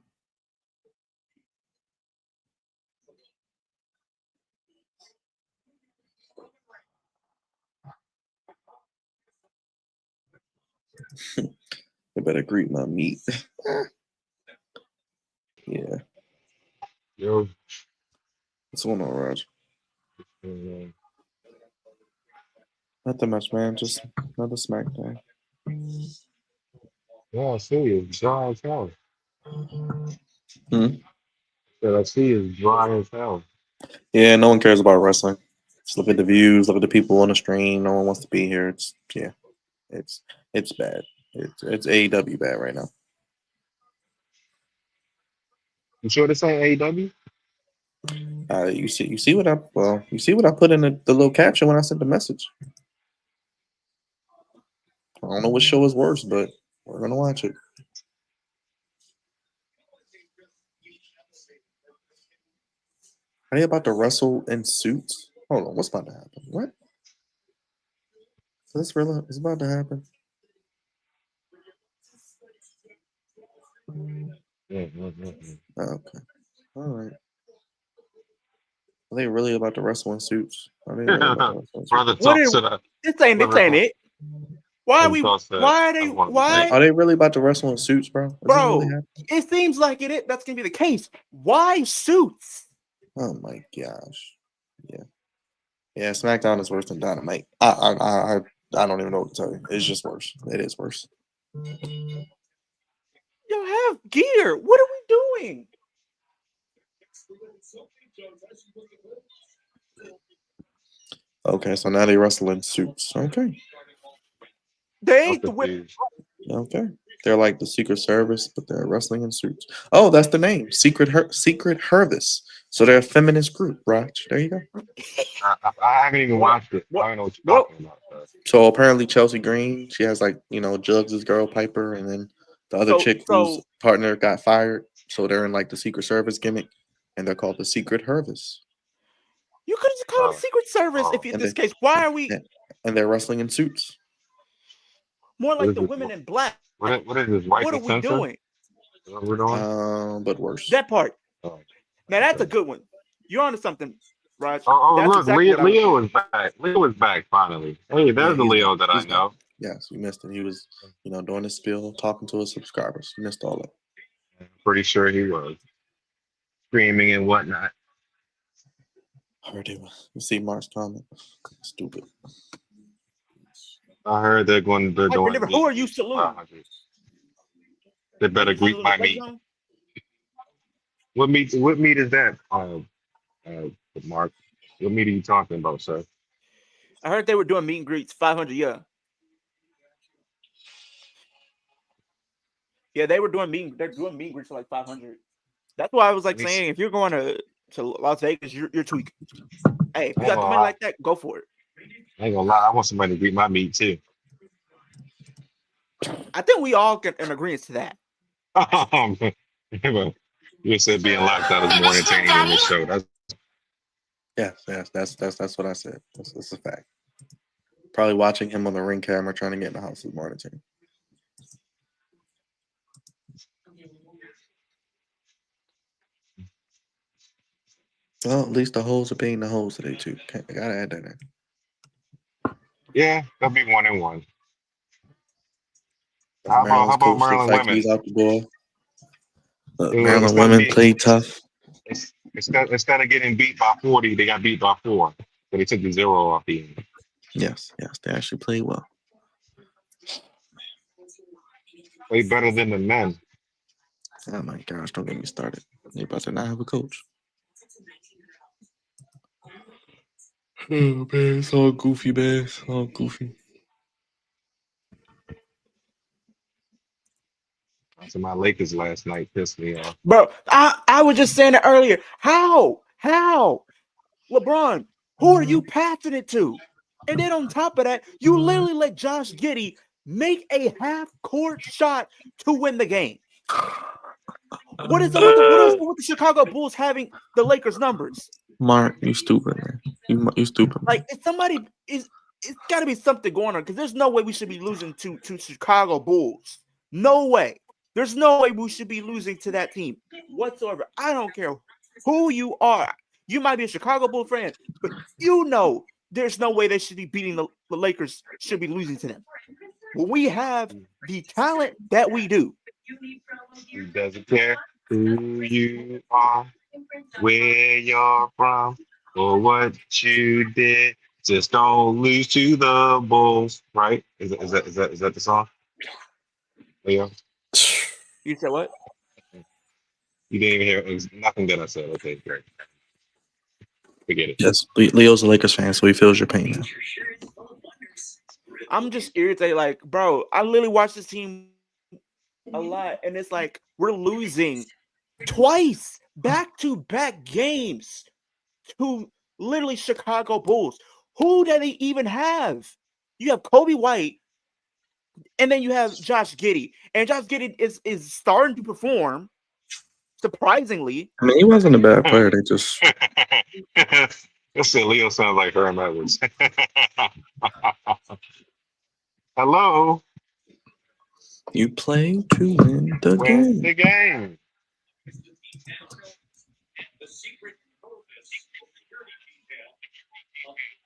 You better greet my meat. Yeah. Yo. What's going on, Raj? Mhm. Nothing much, man. Just another SmackDown. Yeah, I see you. Dry as hell. Hmm? Said I see you dry as hell. Yeah, no one cares about wrestling. Just look at the views, look at the people on the stream. No one wants to be here. It's bad. It's AEW bad right now. You sure this ain't AEW? You see what I put in the little caption when I sent the message. I don't know which show is worse, but we're gonna watch it. Are they about to wrestle in suits? Hold on, what's about to happen? What? Is this really? It's about to happen? Oh, okay. All right. Are they really about to wrestle in suits? Are they really about to wrestle in suits? Brother What talks is to the this? Ain't it? Why are we? talks to Why are they? I want to Why, Are they really about to wrestle in suits, bro? Is this really bro? happening? It seems like it is. That's gonna be the case. Why suits? Oh my gosh. Yeah, SmackDown is worse than Dynamite. I don't even know what to tell you. It's just worse. It is worse. You have gear. What are we doing? Okay, so now they wrestle in suits. Okay. They I'm ain't the women. confused. Okay. They're like the Secret Service, but they're wrestling in suits. Oh, that's the name. Secret Hervis. So they're a feminist group, Raj. There you go. I haven't even watched it. I don't know what you're What? talking about. So apparently Chelsea Green, she has like, Jugs' girl Piper, and then the other chick whose partner got fired. So they're in like the Secret Service gimmick, and they're called the Secret Hervis. You could just call it Secret Service if in And this they- case. Why are we And they're wrestling in suits. more What like is the this? women in black? What is this? White What are we Censor? doing? What we're doing? But worse. That part. Oh, Now that's a okay. good one. You're onto something, Raj. Oh, That's look, exactly what I was Leo thinking. is back. Leo is back finally. Hey, there's the he's Leo back. that I He's back. know. Yes, we missed him. He was, doing his spiel, talking to his subscribers. We missed all that. Pretty sure he was screaming and whatnot. I heard him. You see Mark's comment? Stupid. I heard they're doing Who are you meet saluting? 500. They better greet my meat. Zone? What meat? What meat is that? Mark. What meat are you talking about, sir? I heard they were doing meet and greets. 500, yeah. Yeah, they were doing they're doing meet and greets for like 500. That's why I was like saying, if you're going to Las Vegas, you're tweaking. Hey, if you got the money like that, go for it. I ain't gonna lie, I want somebody to greet my meat too. I think we all get an agreement to that. You said being locked out is more entertaining than this show. That's what I said. That's a fact. Probably watching him on the ring camera trying to get in the house is more entertaining. Well, at least the hoes are being the hoes today too. I gotta add that in. Yeah, they'll be 1-1. How Maryland's about coach looks Maryland like women? he's out the door. It's Maryland women played tough. Instead of getting beat by 40, they got beat by 4. So they took the 0 off the end. Yes, they actually played well. Way better than the men. Oh my gosh, don't get me started. They about to not have a coach. Oh man, it's all goofy, man. It's all goofy. So my Lakers last night pissed me off. Bro, I was just saying it earlier. How? LeBron, who are you passing it to? And then on top of that, you literally let Josh Giddey make a half-court shot to win the game. What is up with the Chicago Bulls having the Lakers numbers? Mark, you stupid, man. You stupid. Like, it's got to be something going on because there's no way we should be losing to Chicago Bulls. No way. There's no way we should be losing to that team whatsoever. I don't care who you are. You might be a Chicago Bull fan, but you know there's no way they should be beating the Lakers, should be losing to them. When we have the talent that we do. He doesn't care who you are, where you're from, or what you did. Just don't lose to the Bulls, right? Is that the song? Leo? You said what? You didn't even hear it was nothing that I said. Okay, great. Forget it. Yes, Leo's a Lakers fan, so he feels your pain now. I'm just irritated. Like, bro, I literally watch this team a lot, and it's like we're losing twice back-to-back games to literally Chicago Bulls. Who do they even have? You have Kobe White, and then you have Josh Giddey. And Josh Giddey is starting to perform, surprisingly. I mean, he wasn't a bad player. They just This said Leo sounds like Herm Edwards. Hello, you play to win the where's game. the game?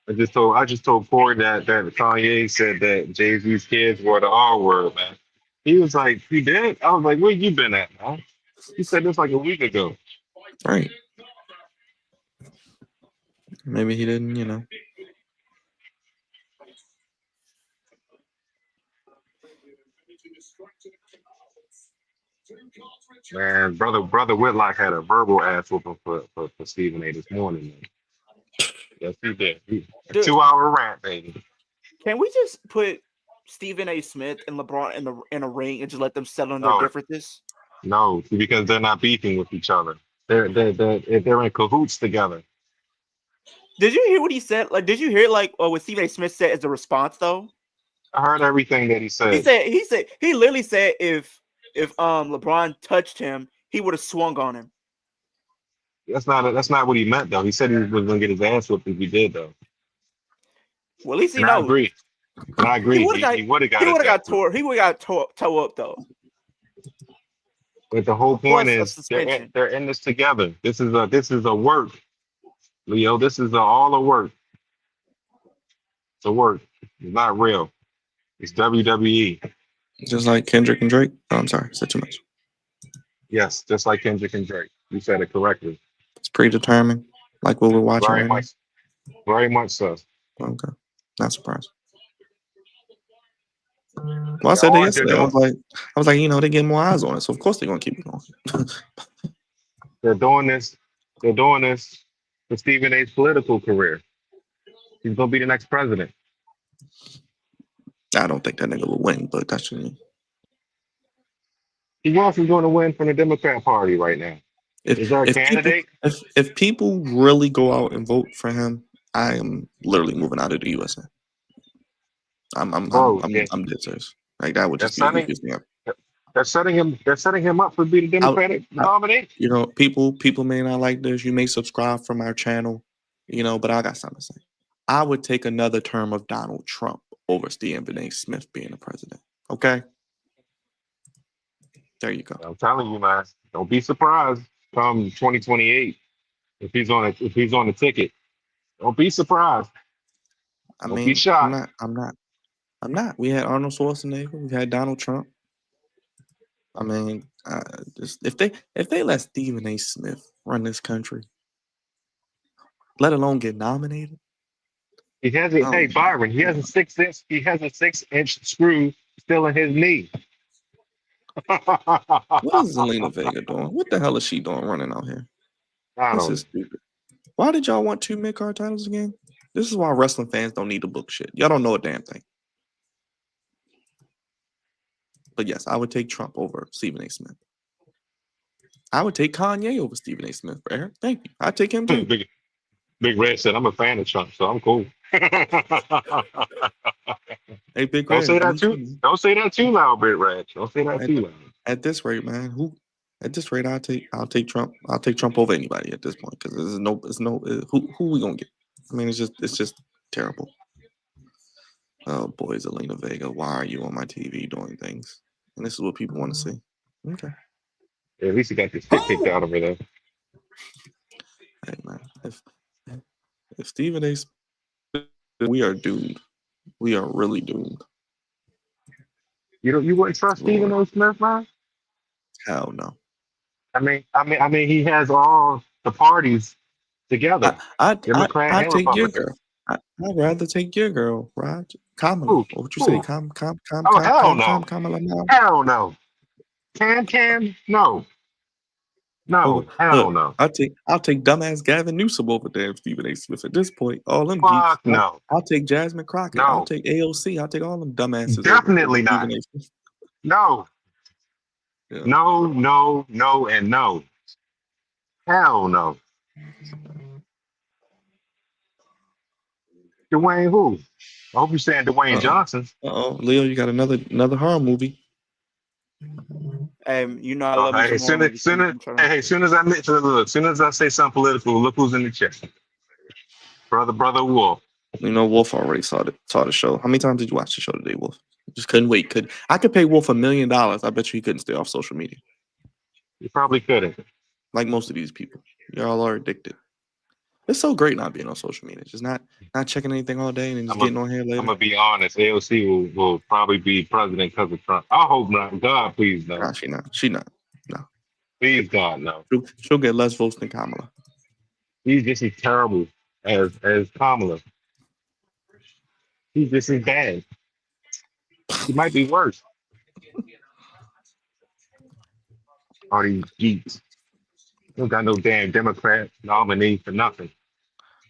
I just told Corey that Kanye said that Jay-Z's kids were the R word, man. He was like, he did? I was like, where you been at, man? He said this like a week ago. Right. Maybe he didn't, you know. Man, brother Whitlock had a verbal ass whooping for Stephen A this morning, man. Yes, he did. A Dude. 2-hour rant, baby. Can we just put Stephen A. Smith and LeBron in a ring and just let them settle on their No. differences? No, because they're not beefing with each other. They're in cahoots together. Did you hear what he said? Like, did you hear like what Stephen A. Smith said as a response though? I heard everything that he said. He literally said if LeBron touched him, he would have swung on him. That's not what he meant though. He said he was gonna get his ass whooped if he did though. Well, at least he And I knows. agree. And I agree. He would have got toe up though. But the whole Plus point a is suspension. they're in this together. This is a work, Leo. This is all a work. It's a work. It's not real. It's WWE. Just like Kendrick and Drake. Oh, I'm sorry. Said too much. Yes, just like Kendrick and Drake. You said it correctly. It's predetermined, like what we're watching Very right much. Very much so. now. Okay. Not surprised. Well, I said that yesterday. I was like, you know, they get more eyes on it, so of course they're gonna keep it going. They're doing this for Stephen A's political career. He's gonna be the next president. I don't think that nigga will win, but that's just me. Who else is going to win from the Democrat Party right now? Is there a candidate? If people really go out and vote for him, I am literally moving out of the USA. I'm dead serious. Like that would just be the easiest thing ever. They're setting him up to be the Democratic nominee. You know, people may not like this. You may subscribe from our channel, you know, but I got something to say. I would take another term of Donald Trump over Stephen A. Smith being the president. Okay? There you go. I'm telling you, man. Don't be surprised come 2028 if he's on the ticket. Don't be surprised. Don't be shocked. I'm not. We had Arnold Schwarzenegger. We had Donald Trump. I mean, if they let Stephen A. Smith run this country, let alone get nominated. He has a hey Byron. He has a 6-inch. He has a 6-inch screw still in his knee. What is Zelina Vega doing? What the hell is she doing running out here? This is stupid. Why did y'all want 2 mid-card titles again? This is why wrestling fans don't need to book shit. Y'all don't know a damn thing. But yes, I would take Trump over Stephen A. Smith. I would take Kanye over Stephen A. Smith, Eric. Thank you. I'd take him too. Big Red said, I'm a fan of Trump, so I'm cool. Hey, Big Red. Don't say that too loud, Big Red. Don't say that too loud. At this rate, man, I'll take Trump. I'll take Trump over anybody at this point because who we gonna get? I mean, it's just terrible. Oh boy, Zelina Vega, why are you on my TV doing things? And this is what people want to see. Okay. At least he got the shit kicked out of her though. Hey man, if Stephen A. Smith, we are doomed. We are really doomed. You wouldn't trust Stephen Lord, A. Smith, man? hell no. I mean, he has all the parties together, Democrat I and take your Republican. girl. I'd rather take your girl, right? Kamala. Who? What would you say? Who? Oh, hell no. Kamala now. Hell no. Can? No. Oh, No. Hell look, no. I'll take dumbass Gavin Newsom over there, Stephen A. Smith. At this point, all them geeks. Fuck no. I'll take Jasmine Crockett. I'll No. take AOC. I'll take all them dumbasses over Definitely not. Stephen A. Smith. No. Yeah. No, and no. Hell no. Dwayne who? I hope you're saying Dwayne Johnson. Leo, you got another horror movie. You know I love me Hey, some horror movies. soon as I say something political, look who's in the chat. Brother Wolf. You know, Wolf already saw the show. How many times did you watch the show today, Wolf? Just couldn't wait. I could pay Wolf $1 million. I bet you he couldn't stay off social media. You probably couldn't. Like most of these people, y'all are addicted. It's so great not being on social media. Just not checking anything all day and then just getting on here later. I'm gonna be honest. AOC will probably be president because of Trump. I hope not. God, please no. Nah, she not. No. Please God no. She'll get less votes than Kamala. He's just as terrible as Kamala. He's just as bad. He might be worse. All these geeks. Don't got no damn Democrat nominee for nothing.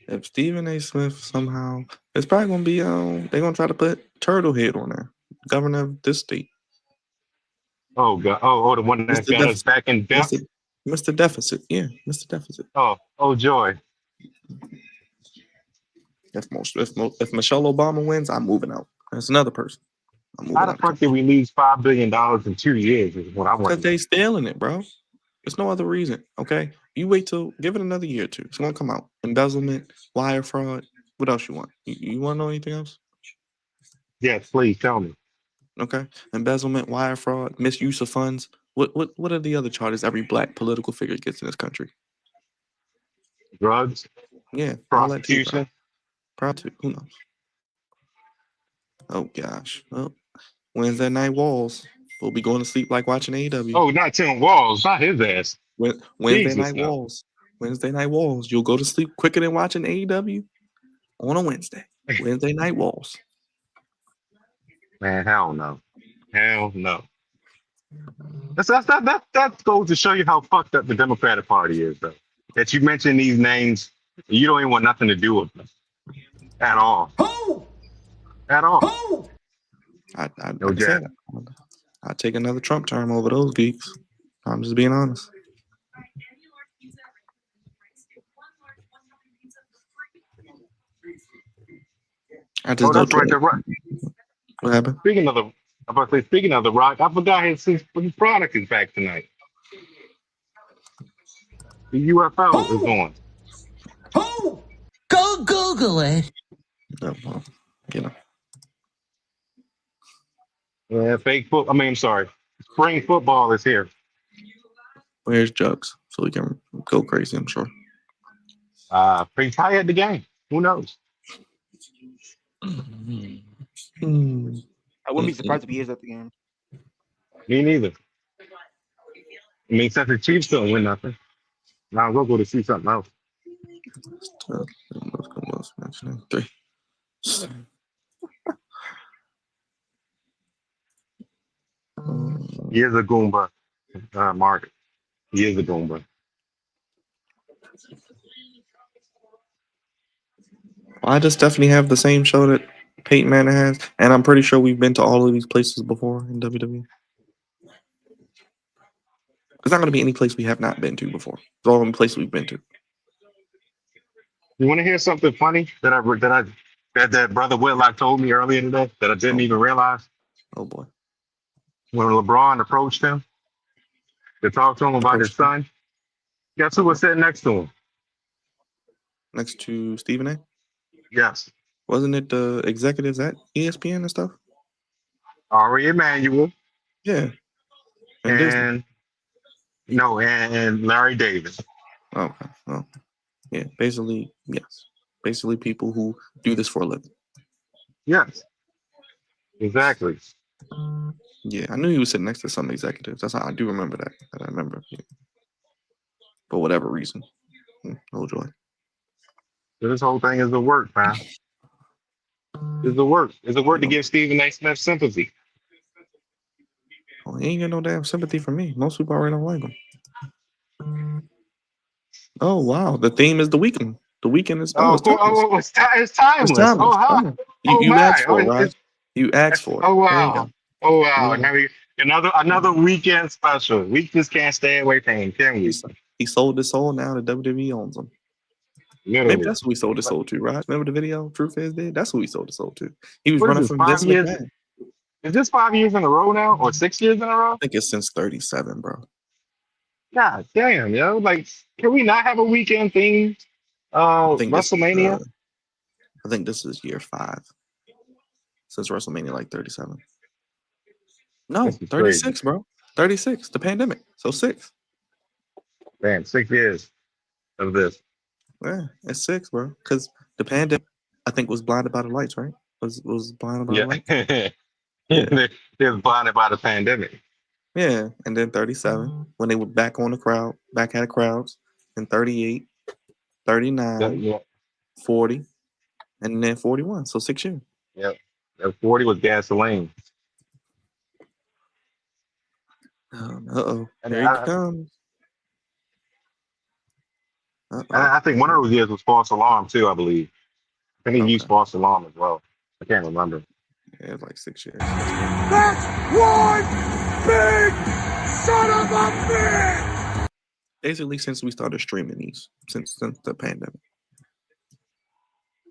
If Stephen A. Smith somehow, it's probably gonna be they're gonna try to put Turtlehead on there, governor of this state. Oh God! Oh, the one that got us back in debt. Mr. Deficit, yeah, Mr. Deficit. Oh, joy. If Michelle Obama wins, I'm moving out. That's another person. I'm moving How the out. fuck did we lose $5 billion in 2 years? Is what I want. Because they stealing it, bro. There's no other reason. Okay, you wait till give it another year or two. It's gonna come out. Embezzlement, wire fraud. What else you want? You want to know anything else? Yes, please tell me. Okay, embezzlement, wire fraud, misuse of funds. What are the other charges every black political figure gets in this country? Drugs, Yeah, prostitution. Prostitute. Who knows? Oh gosh. Well, Wednesday night walls. We'll be going to sleep like watching AEW. Oh, not Tim Walls, not his ass. Wednesday night walls. Wednesday night walls. You'll go to sleep quicker than watching AEW on a Wednesday. Wednesday night walls. Man, hell no. Hell no. That goes to show you how fucked up the Democratic Party is, though. That you mention these names, you don't even want nothing to do with them. At all. Who? At all. Who? No Jack. I'd take another Trump term over those geeks. I'm just being honest. That's right. The Rock. What happened? Speaking of the Rock, I forgot his product is back tonight. The UFO is on. Who? Go Google it. No, well, you know. Yeah, I'm sorry. Spring football is here. Where's Jugs? So we can go crazy, I'm sure. Pretty tight at the game. Who knows? I wouldn't be surprised if he is at the game. Me neither. I mean, since the Chiefs don't win nothing, now we'll go to see something else. 3. He is a Goomba, Mark. He is a Goomba. Why does Stephanie have the same show that Peyton Manning has? And I'm pretty sure we've been to all of these places before in WWE. There's not going to be any place we have not been to before. It's all the places we've been to. You want to hear something funny that Brother Whitlock told me earlier today that I didn't even realize? Oh boy. When LeBron approached him to talk to him about his son, guess who was sitting next to him? Next to Stephen A? Yes. Wasn't it the executives at ESPN and stuff? Ari Emanuel. Yeah. And Disney. and no, and Larry David. Okay. Well, yeah. Basically, yes. Basically, people who do this for a living. Yes, exactly. Yeah, I knew he was sitting next to some executives. That's how I do remember that. I remember. Yeah. For whatever reason. No joy. So this whole thing is the work, man. It's the work. It's the work to give Stephen A. Smith sympathy. Oh, he ain't got no damn sympathy for me. Most people already don't like him. Oh wow, the theme is the weekend. The weekend is Oh, it's timeless. it's timeless. It's timeless. Oh, hi. Timeless. Oh, You asked my. for it, right? You asked for it. Oh, There you wow. go. Oh, wow. Yeah. Now another weekend special. We just can't stay away from him, can we? He sold his soul. Now the WWE owns him. Literally. Maybe that's who he sold his soul to, right? Remember the video Truth is did? That's who he sold his soul to. He was What is running this, from 5 Vince years? McMahon. Is this 5 years in a row now, or 6 years in a row? I think it's since 37, bro. God damn, yo! Like, can we not have a weekend theme? I think WrestleMania. I think this is year 5 since WrestleMania, like 37. No, This is 36, crazy. bro. 36. The pandemic. So 6. Damn, 6 years of this. Yeah, it's 6, bro. Because the pandemic, I think, was blinded by the lights, right? Was blinded by the lights. Yeah, they're blinded by the pandemic. Yeah, and then 37 when they were back on the crowd, back at the crowds, and 38, 39, Yeah, 40, and then 41. So 6 years. yeah. That 40 was gasoline. Uh-oh. And Here he comes. I think one of those years was false alarm too, I believe. I think he used false alarm as well. I can't remember. Yeah, it's like 6 years. That's one big son of a bitch! Basically, since we started streaming these, since the pandemic.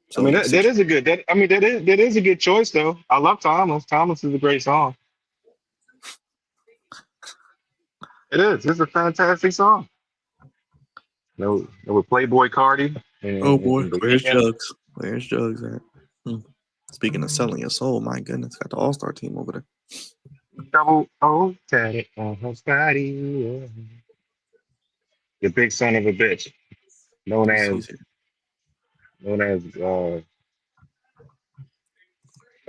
So, I mean, that is a good. That is a good choice though. I love Thomas. Thomas is a great song. It is. It's a fantastic song. No, with Playboy Cardi. Oh boy, and The where's Weeknd. Jugs? Where's Jugs at? Speaking of selling your soul, my goodness, got the All-Star team over there. Double O tatted on her body. Yeah. The big son of a bitch, known as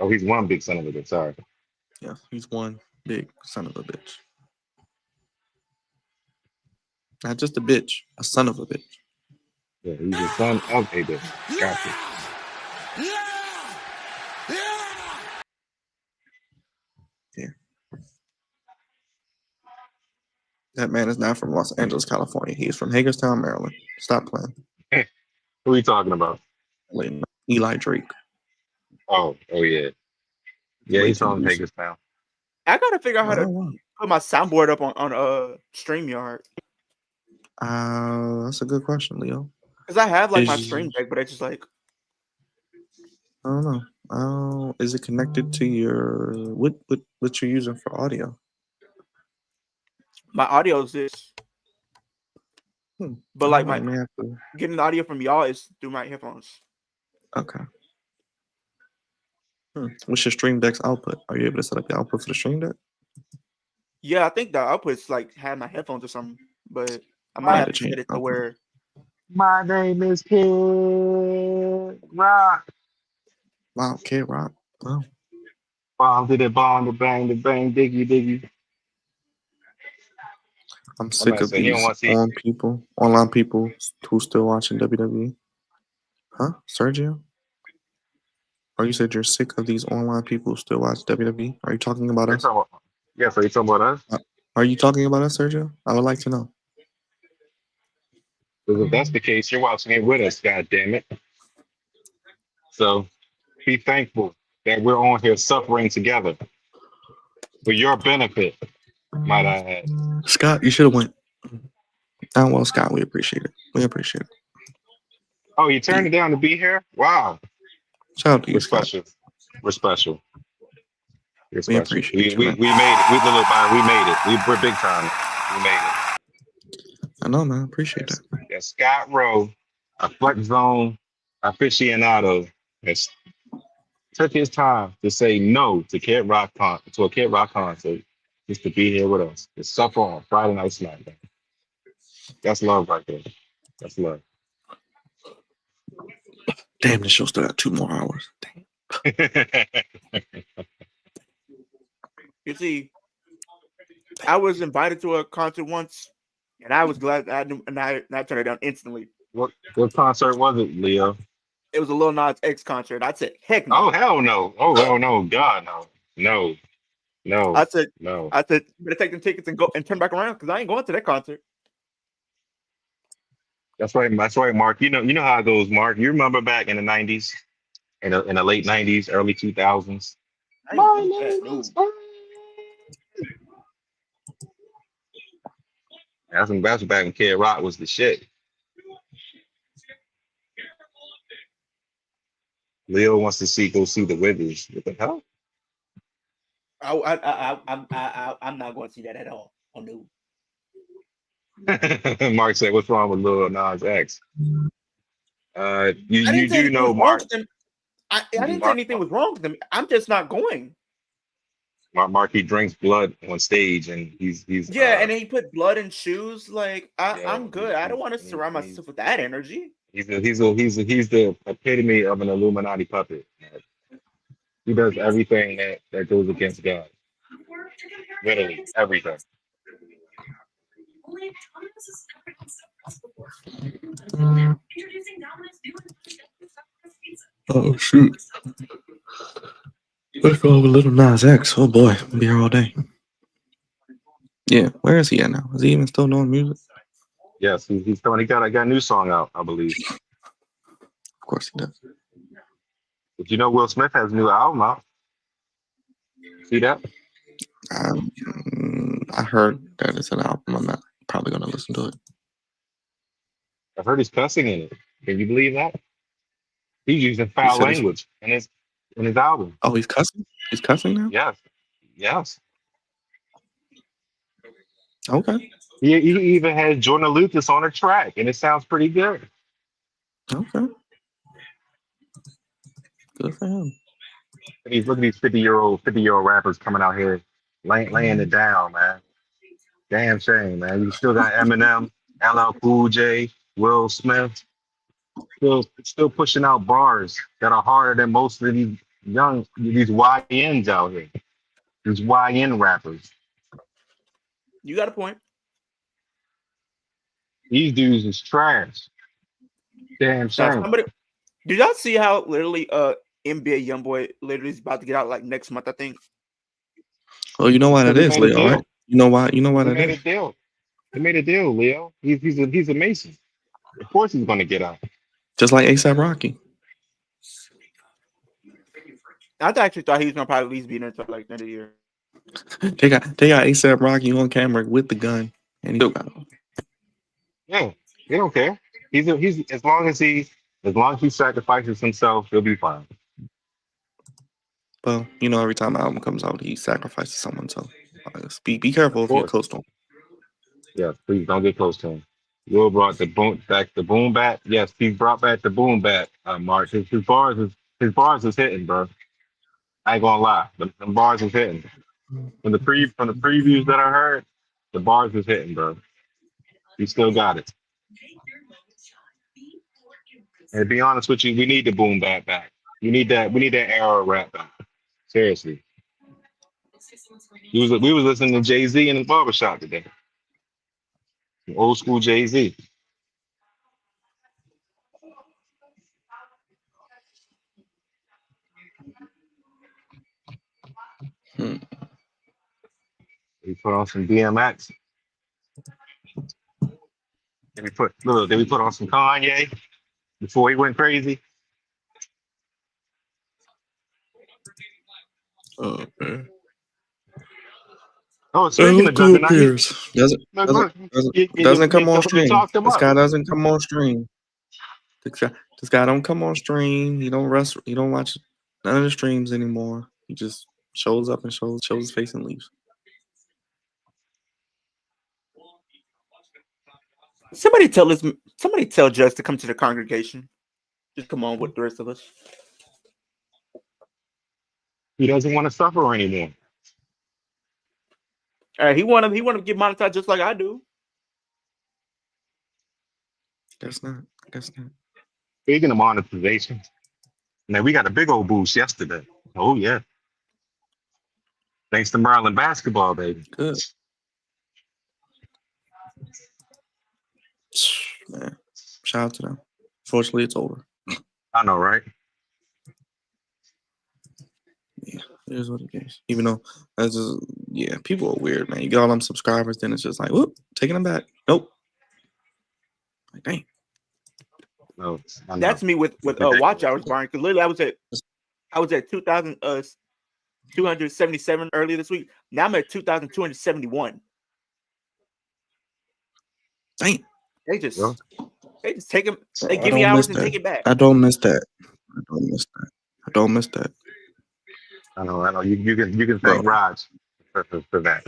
he's one big son of a bitch. Sorry. Yeah, he's one big son of a bitch. Not just a bitch, a son of a bitch. Yeah, he's the son of a bitch. Gotcha. Yeah. That man is not from Los Angeles, California. He is from Hagerstown, Maryland. Stop playing. Who are you talking about? Eli Drake. Oh yeah. Yeah, he's from Hagerstown. I gotta figure out how to put my soundboard up on StreamYard. That's a good question, Leo. Because I have like my stream deck, but I just like I don't know. Is it connected to your what you're using for audio? my audio is this. But like getting the audio from y'all is through my headphones. Okay. What's your stream deck's output? Are you able to set up the output for the stream deck? Yeah, I think the output's like have my headphones or something, but I might have to set it to where. My name is Kid Rock. Wow, Kid Rock. Wow. Bomb to the bomb, the bang, diggy. I'm sick of these online people who still watching WWE. Huh, Sergio? Or you said you're sick of these online people who still watch WWE? Are you talking about us? Yes, are you talking about us? Are you talking about us, Sergio? I would like to know. Because if that's the case, you're watching it with us, God damn it. So be thankful that we're on here suffering together for your benefit, might I add. Scott, you should have went. Oh, well, Scott, we appreciate it. We appreciate it. Oh, you turned it down to be here? Wow. Shout out to you, We're special. We're special. We're special. We appreciate we you, made it. We made it. We're big time. We made it. I know, man. I appreciate that. Yeah, Scott Rowe, a Flex Zone aficionado, has took his time to say no to a Kid Rock concert just to be here with us. To suffer on Friday Night SmackDown. That's love right there. That's love. Damn, this show still got 2 more hours. Damn. You see, I was invited to a concert once, and I was glad I turned it down instantly. what concert was it, Leo? It was a Lil Nas X concert. I said, heck no. Oh hell no! Oh hell no! God no! No! I said, No! you better take them tickets and go and turn back around because I ain't going to that concert. That's right. That's right, Mark. You know how it goes, Mark. You remember back in the '90s, in the late '90s, early 2000s. I ain't doing that, no. That's back when Kid Rock was the shit. Leo wants to go see the Withers. What the hell? I'm not going to see that at all. Oh no. Mark said, "What's wrong with Lil Nas X?" I You didn't say do anything know, was wrong Mark. with them. I didn't say anything was wrong with them. I'm just not going. Mark, he drinks blood on stage, and he's Yeah, and then he put blood in shoes. Like yeah, I'm good. I don't want to surround myself with that energy. he's the epitome of an Illuminati puppet. He does everything that goes against God. Literally everything. Only Domino's has never done stuff before. Introducing Domino's new pizza. Oh shoot. Let's go over Little Nas X. Oh boy, I'll be here all day. Yeah, where is he at now? Is he even still doing music? Yes, he's coming. He got a new song out, I believe. Of course he does. But you know, Will Smith has a new album out. See that? I heard that it's an album. I'm not probably gonna listen to it. I heard he's cussing in it. Can you believe that? He's using You foul said it's, language in his album. oh, he's cussing? He's cussing now? Yes. Okay. He even has Jordan Lucas on a track, and it sounds pretty good. Okay. Good for him. Look at these 50-year-old rappers coming out here laying it down, man. Damn shame, man. You still got Eminem, LL Cool J, Will Smith, still pushing out bars that are harder than most of these YNs out here. These YN rappers. You got a point. These dudes is trash. Damn Now, shame. did y'all see how literally NBA YoungBoy literally is about to get out like next month? I think. Well, you know why that He is, made a Leo, deal. right? You know why He that made a is? deal. He made a deal, Leo. He's a Mason. Of course he's going to get out. Just like ASAP Rocky. I actually thought he was gonna probably at least be there until like the end of the year. They got ASAP Rocky on camera with the gun, and he still got him. Yeah, they don't care. He's as long as he sacrifices himself, he'll be fine. Well, you know, every time an album comes out, he sacrifices someone. So be careful if you're close to him. Yeah, please don't get close to him. Will brought the boom back. Yes, he brought back the boom back. Mark, his bars is hitting, bro. I ain't gonna lie, the bars is hitting. From the previews that I heard, the bars is hitting, bro. He still got it. And to be honest with you, we need the boom back. We need that era rap back. Seriously. We was listening to Jay-Z in his barbershop today. Old school Jay-Z. We put on some DMX. Then we put on some Kanye before he went crazy. Okay. Oh, speaking of Cool Juggernaut, Pierce doesn't come on stream. This guy doesn't come on stream. This guy don't come on stream. He don't watch none of the streams anymore. He just shows up and shows his face and leaves. Somebody tell Judge to come to the congregation. Just come on with the rest of us. He doesn't want to suffer anymore. He want to get monetized just like I do. Guess not. Guess not. Speaking of monetization, man, we got a big old boost yesterday. Oh yeah, thanks to Maryland basketball, baby. Good. Man, shout out to them. Fortunately, it's over. I know, right? Yeah, it is what it is. Even though that's just, yeah, people are weird, man. You get all them subscribers, then it's just like, whoop, taking them back. Nope. Like, dang. No, I know. That's me with Ridiculous. watch hours, Brian. Because literally, I was at 2,277 earlier this week. Now I'm at 2,271. Dang. They just Well, take them. They I give me don't hours miss and take that. it back. I don't miss that. I don't miss that. I don't miss that. I know. You can Bro. thank Raj for that.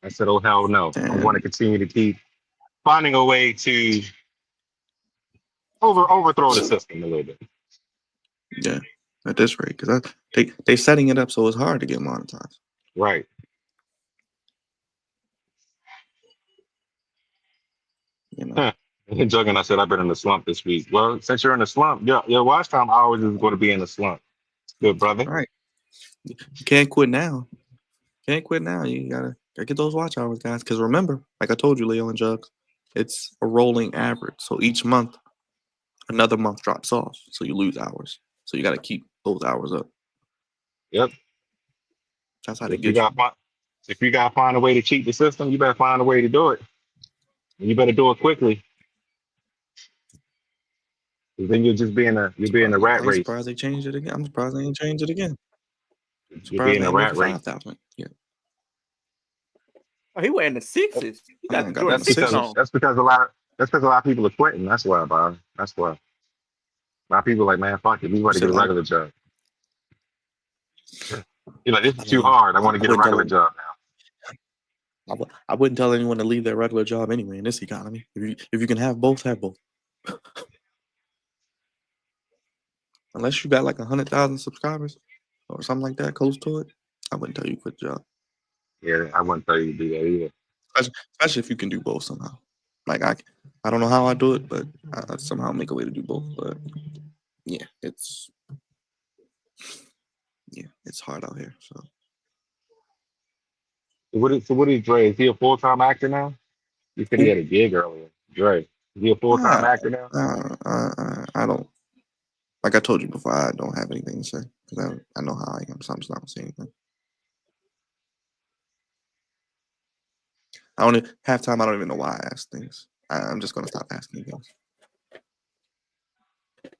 I said, oh hell no. I Damn. want to continue to keep finding a way to overthrow the system a little bit. Yeah, at this rate, because they setting it up so it's hard to get monetized. Right. You know, Huh. And Juggernaut said, I've been in a slump this week. Well, since you're in a slump, your watch time hours is going to be in a slump. Good, brother. all right. You can't quit now. Can't quit now. You gotta get those watch hours, guys. Because remember, like I told you, Leo and Jugs, it's a rolling average. So each month, another month drops off. So you lose hours. So you got to keep those hours up. Yep. That's how they If you get you. got to find a way to cheat the system, you better find a way to do it. And you better do it quickly. Because then you'll just be in a rat I'm race. surprised they changed it again. I'm surprised they ain't changed it again. You'll be Surprised in they a ain't rat go for race. 5,000. Yeah. Oh, he went in the sixes. He got the Got Jordan in the 6 sixes. on. That's because a lot of people are quitting. That's why, Bob. That's why. A lot of people are like, man, fuck it. We want to said get a a lot regular job. You're like, this I is too mean, hard. I want to I get a wouldn't tell regular them. job now. I wouldn't tell anyone to leave their regular job anyway in this economy. If you can have both, have both. Unless you got like 100,000 subscribers or something like that, close to it, I wouldn't tell you to quit the job. Yeah, I wouldn't tell you to do that either. Especially if you can do both somehow. Like I don't know how I do it, but I somehow make a way to do both. But yeah, it's hard out here. So So what is Dre? Is he a full-time actor now? You said he who? had a gig earlier. Dre, is he a full-time actor now? I don't. Like I told you before, I don't have anything to say because I know how I am. So I'm just not gonna say anything. Half time I don't even know why I ask things. I'm just gonna stop asking things.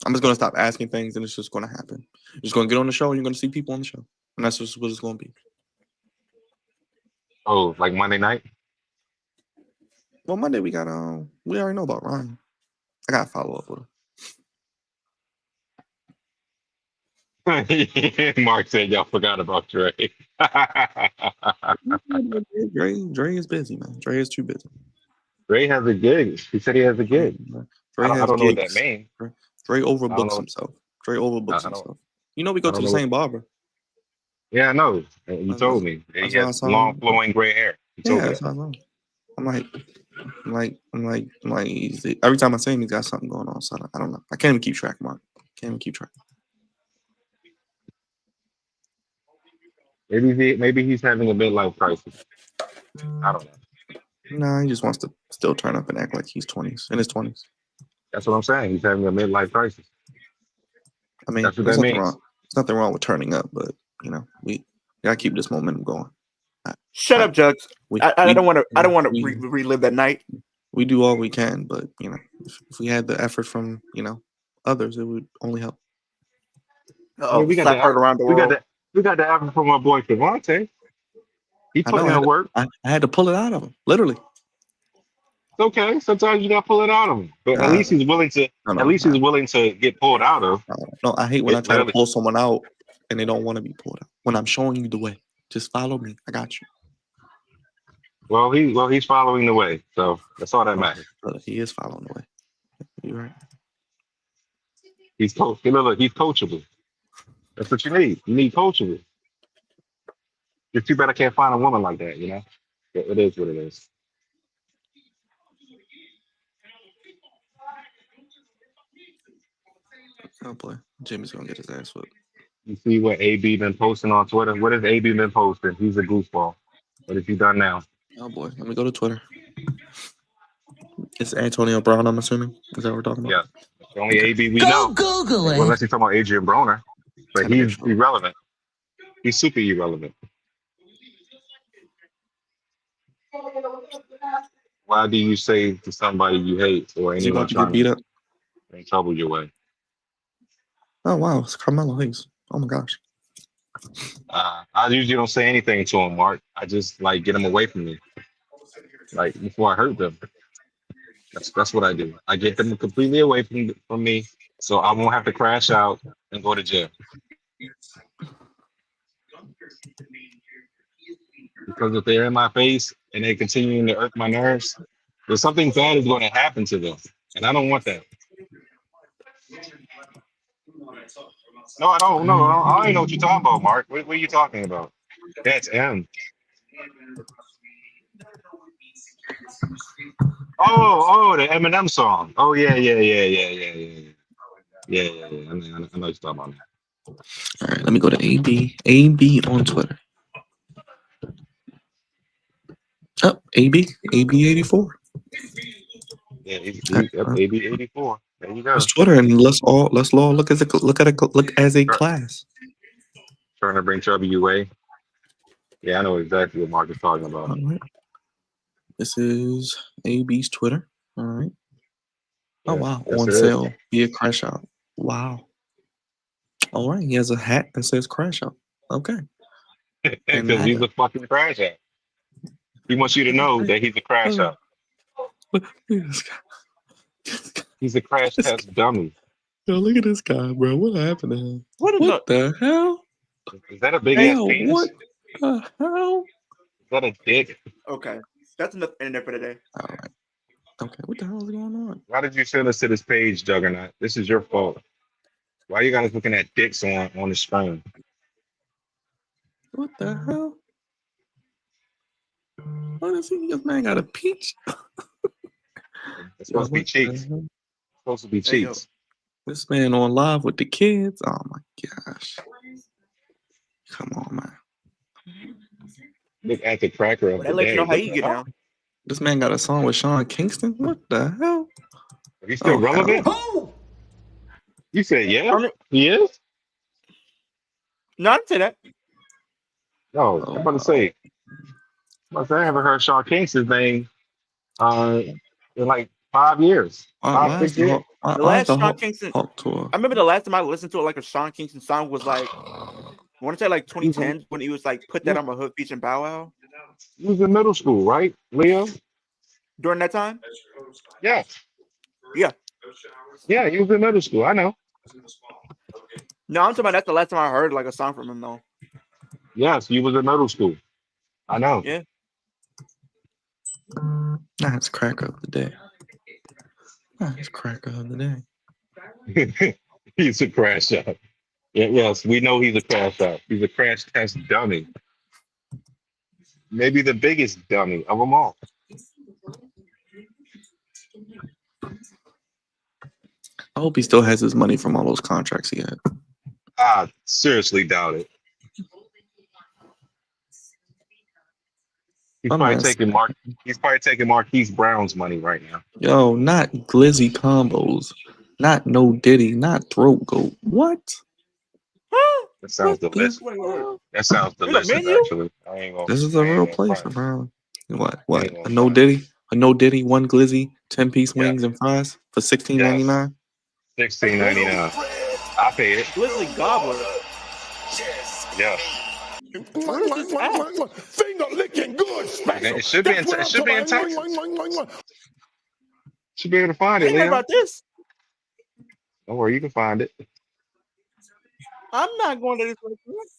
I'm just gonna stop asking things, and it's just gonna happen. You're just gonna get on the show, and you're gonna see people on the show, and that's just what it's gonna be. Oh, like Monday night? Well, Monday we already know about Ryan. I gotta follow up with Mark said y'all forgot about Dre. him. Dre is busy, man. Dre is too busy. Dre has a gig. He said he has a gig. Dre I has don't know what that gigs. means. Dre I don't overbooks know. himself. Dre overbooks I don't. himself. You know we go I to don't the know. same barber. Yeah, I know. You told me. He That's why I has saw long him. flowing gray hair. You Yeah, told me that's that. why I saw him. I'm like, every time I see him, he's got something going on. So I don't know. I can't even keep track, Mark. Can't even keep track. Maybe he's having a midlife crisis. I don't know. No, he just wants to still turn up and act like he's in his 20s. That's what I'm saying. He's having a midlife crisis. I mean, That's what there's that nothing means. wrong. There's nothing wrong with turning up, but we gotta keep this momentum going. Shut up, Jugs. I don't want to. I don't want to we- relive that night. We do all we can, but if we had the effort from others, it would only help. I mean, we got Slap heard around the world. we got the effort from our boy Devontae. He I put know. in work. I had to pull it out of him, literally. It's okay. Sometimes you got to pull it out of him, but at least he's willing to. No, At least he's willing to get pulled out of. no. I hate when I try to Literally. pull someone out and they don't want to be pulled out. When I'm showing you the way, just follow me. I got you. Well, he's following the way, so that's all that matters. He is following the way. You're right. He's he's coachable. That's what you need. You need coachable. It's too bad I can't find a woman like that. You know, it is what it is. Oh boy, Jimmy's gonna get his ass whipped. You see what AB been posting on Twitter? What has AB been posting? He's a goofball. What has he done now? Oh boy, let me go to Twitter. It's Antonio Brown, I'm assuming. Is that what we're talking about? Yeah, it's the only Okay. AB we Go know. Google Well, it. unless you're talking about Adrian Broner, but Had to make he's sure. irrelevant. He's super irrelevant. Why do you say to somebody you hate or Is he anyone about to get trying beat to up? bring trouble your way? Oh wow, it's Carmelo Hayes. Oh my gosh. I usually don't say anything to him, Mark. I just like get him away from me, like before I hurt them. That's what I do. I get them completely away from me, so I won't have to crash out and go to jail. Because if they're in my face and they continuing to irk my nerves, there's something bad is going to happen to them, and I don't want that. No, I don't. No, I don't even know what you're talking about, Mark. What are you talking about? That's M. Oh, the Eminem song. Oh yeah. I know you're talking about that. All right, let me go to AB. AB on Twitter. Oh, AB84. Yeah, All yep, right, AB 84. There you that's go. Twitter, and let's all look as a Try- class. Trying to bring trouble your way. Yeah, I know exactly what Mark is talking about. All right, this is AB's Twitter. All right. Oh Yeah, wow, yes on it is. sale via Crash Out. Wow. All right, he has a hat that says Crash Out. Okay, and Because he's MAGA. a fucking crash out. He wants you to know that he's a crash Oh, out. look at this guy. This guy- He's a crash this guy. test dummy. Yo, look at this guy, bro. What happened to him? What in What the hell? Is that a big Hey, ass Yo, penis? what the hell? Is that a dick? Okay, that's enough in there for today. All right. Okay, what the hell is going on? Why did you send us to this page, Juggernaut? This is your fault. Why you guys looking at dicks on the screen? What the hell? What is he? This man got a peach. It's Yo, supposed to be what the cheeks. hell? Supposed to be Hey, yo. cheeks. This man on live with the kids. Oh my gosh. Come on, man. Look at the cracker of That the lets you day. know how What you the get hell? down. This man got a song with Sean Kingston. What the hell? Are you still Oh, relevant? Oh, You said yeah? I mean, He is? no, I didn't say that. No, Oh, I'm about to say, I haven't heard Sean Kingston's name in like 5 years. Five, why is 6 the years. Hulk? Why, The why is last the Sean Hulk, Kingston, Hulk tour? I remember the last time I listened to like a Sean Kingston song was like, I want to say like He was, 2010 when he was like put that on my hood featuring Bow Wow. he was in middle school, right, Leo? During that time, Yeah. yeah. Yeah, he was in middle school. I know. No, I'm talking about that's the last time I heard like a song from him though. Yes, he was in middle school. I know. Yeah. That's cracker of the day. That's cracker of the day. He's a crash out. Yeah, yes, we know he's a crash out. He's a crash test dummy. Maybe the biggest dummy of them all. I hope he still has his money from all those contracts he had. I seriously doubt it. He's My probably man taking said, He's probably taking Marquise Brown's money right now. yo, not glizzy combos, not no Diddy, not throat goat. What? That sounds What the delicious. hell? That sounds There's a delicious, menu? actually. This is a I ain't real gonna place, front. bro. What? I ain't What? gonna A no front. Diddy? A no Diddy? One glizzy? 10-piece Yeah. wings and fries for Yes. $16.99? $16.99. I pay it. Glizzy Gobbler. Yeah. Where is this at? Finger licking good special. It should be in That's what I'm Texas. talking about. Should be able to find I it, ain't heard Leo. about this. Don't worry, you can find it. I'm not going to this restaurant.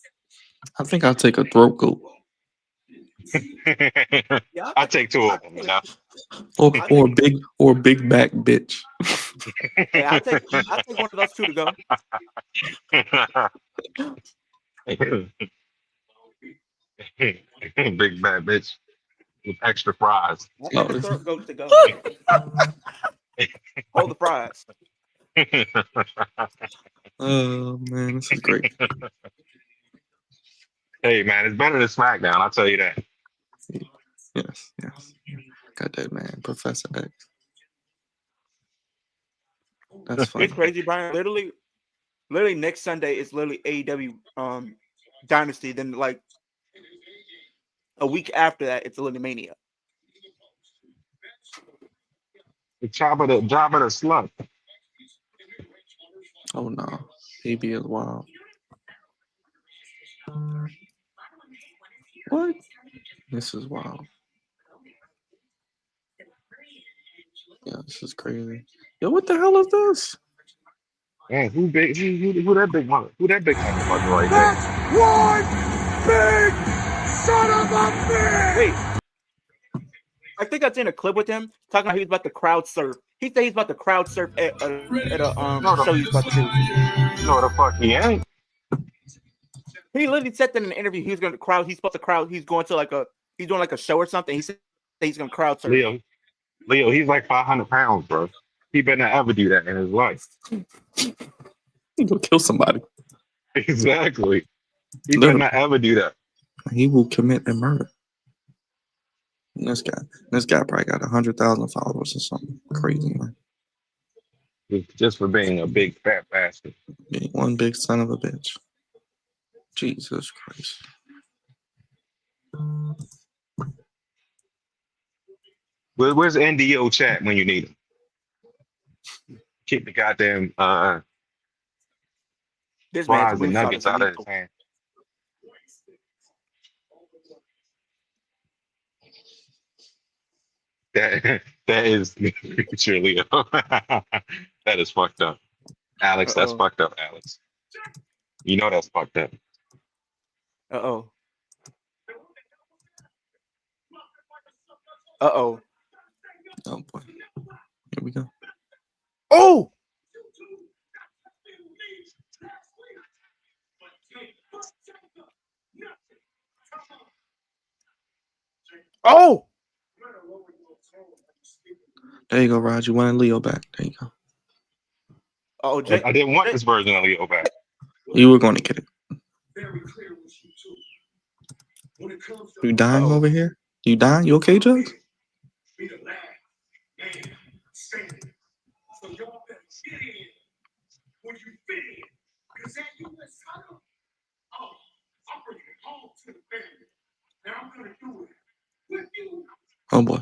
I think I'll take a throat goat. Yeah, I take two of them, you know. Or big back bitch. Hey, I take one of those two to go. Big bad bitch with extra fries. That extra syrup goes to go. Hold the fries. Oh man, this is great. Hey man, it's better than SmackDown. I'll tell you that. Yes. Got that man, Professor X. That's funny. It's crazy, Brian. Literally next Sunday is literally AEW Dynasty. Then like a week after that, it's literally Mania. The job of the slut. Oh no, AB is wild. What? This is wild. Yeah, this is crazy. Yo, what the hell is this? Man, who that big mother? Who that big motherfucker right there? One big son of a bitch! Wait, I think I've seen a clip with him talking about he was about to crowd surf. He said he's about to crowd surf at a show he's about to do. No, the fuck he ain't. He literally said that in an interview. He was going to crowd. He's supposed to crowd. He's going to he's doing like a show or something. He said he's going to crowd surf. Leo, he's like 500 pounds, bro. He better not ever do that in his life. He will kill somebody. Exactly. He better not ever do that. He will commit a murder. And this guy probably got 100,000 followers or something crazy, man. Just for being a big fat bastard. Being one big son of a bitch. Jesus Christ. Where's NDO chat when you need him? Keep the goddamn This fries man's and nuggets out of his hand. That is future Leo. That is fucked up. Alex, that's fucked up, Alex. You know that's fucked up. Oh boy. Here we go. Oh! Oh! There you go, Raj. You wanted Leo back. There you go. Oh, I didn't want this version of Leo back. You were going to get it. You dying over here? You dying? You okay, Jugs? Oh boy.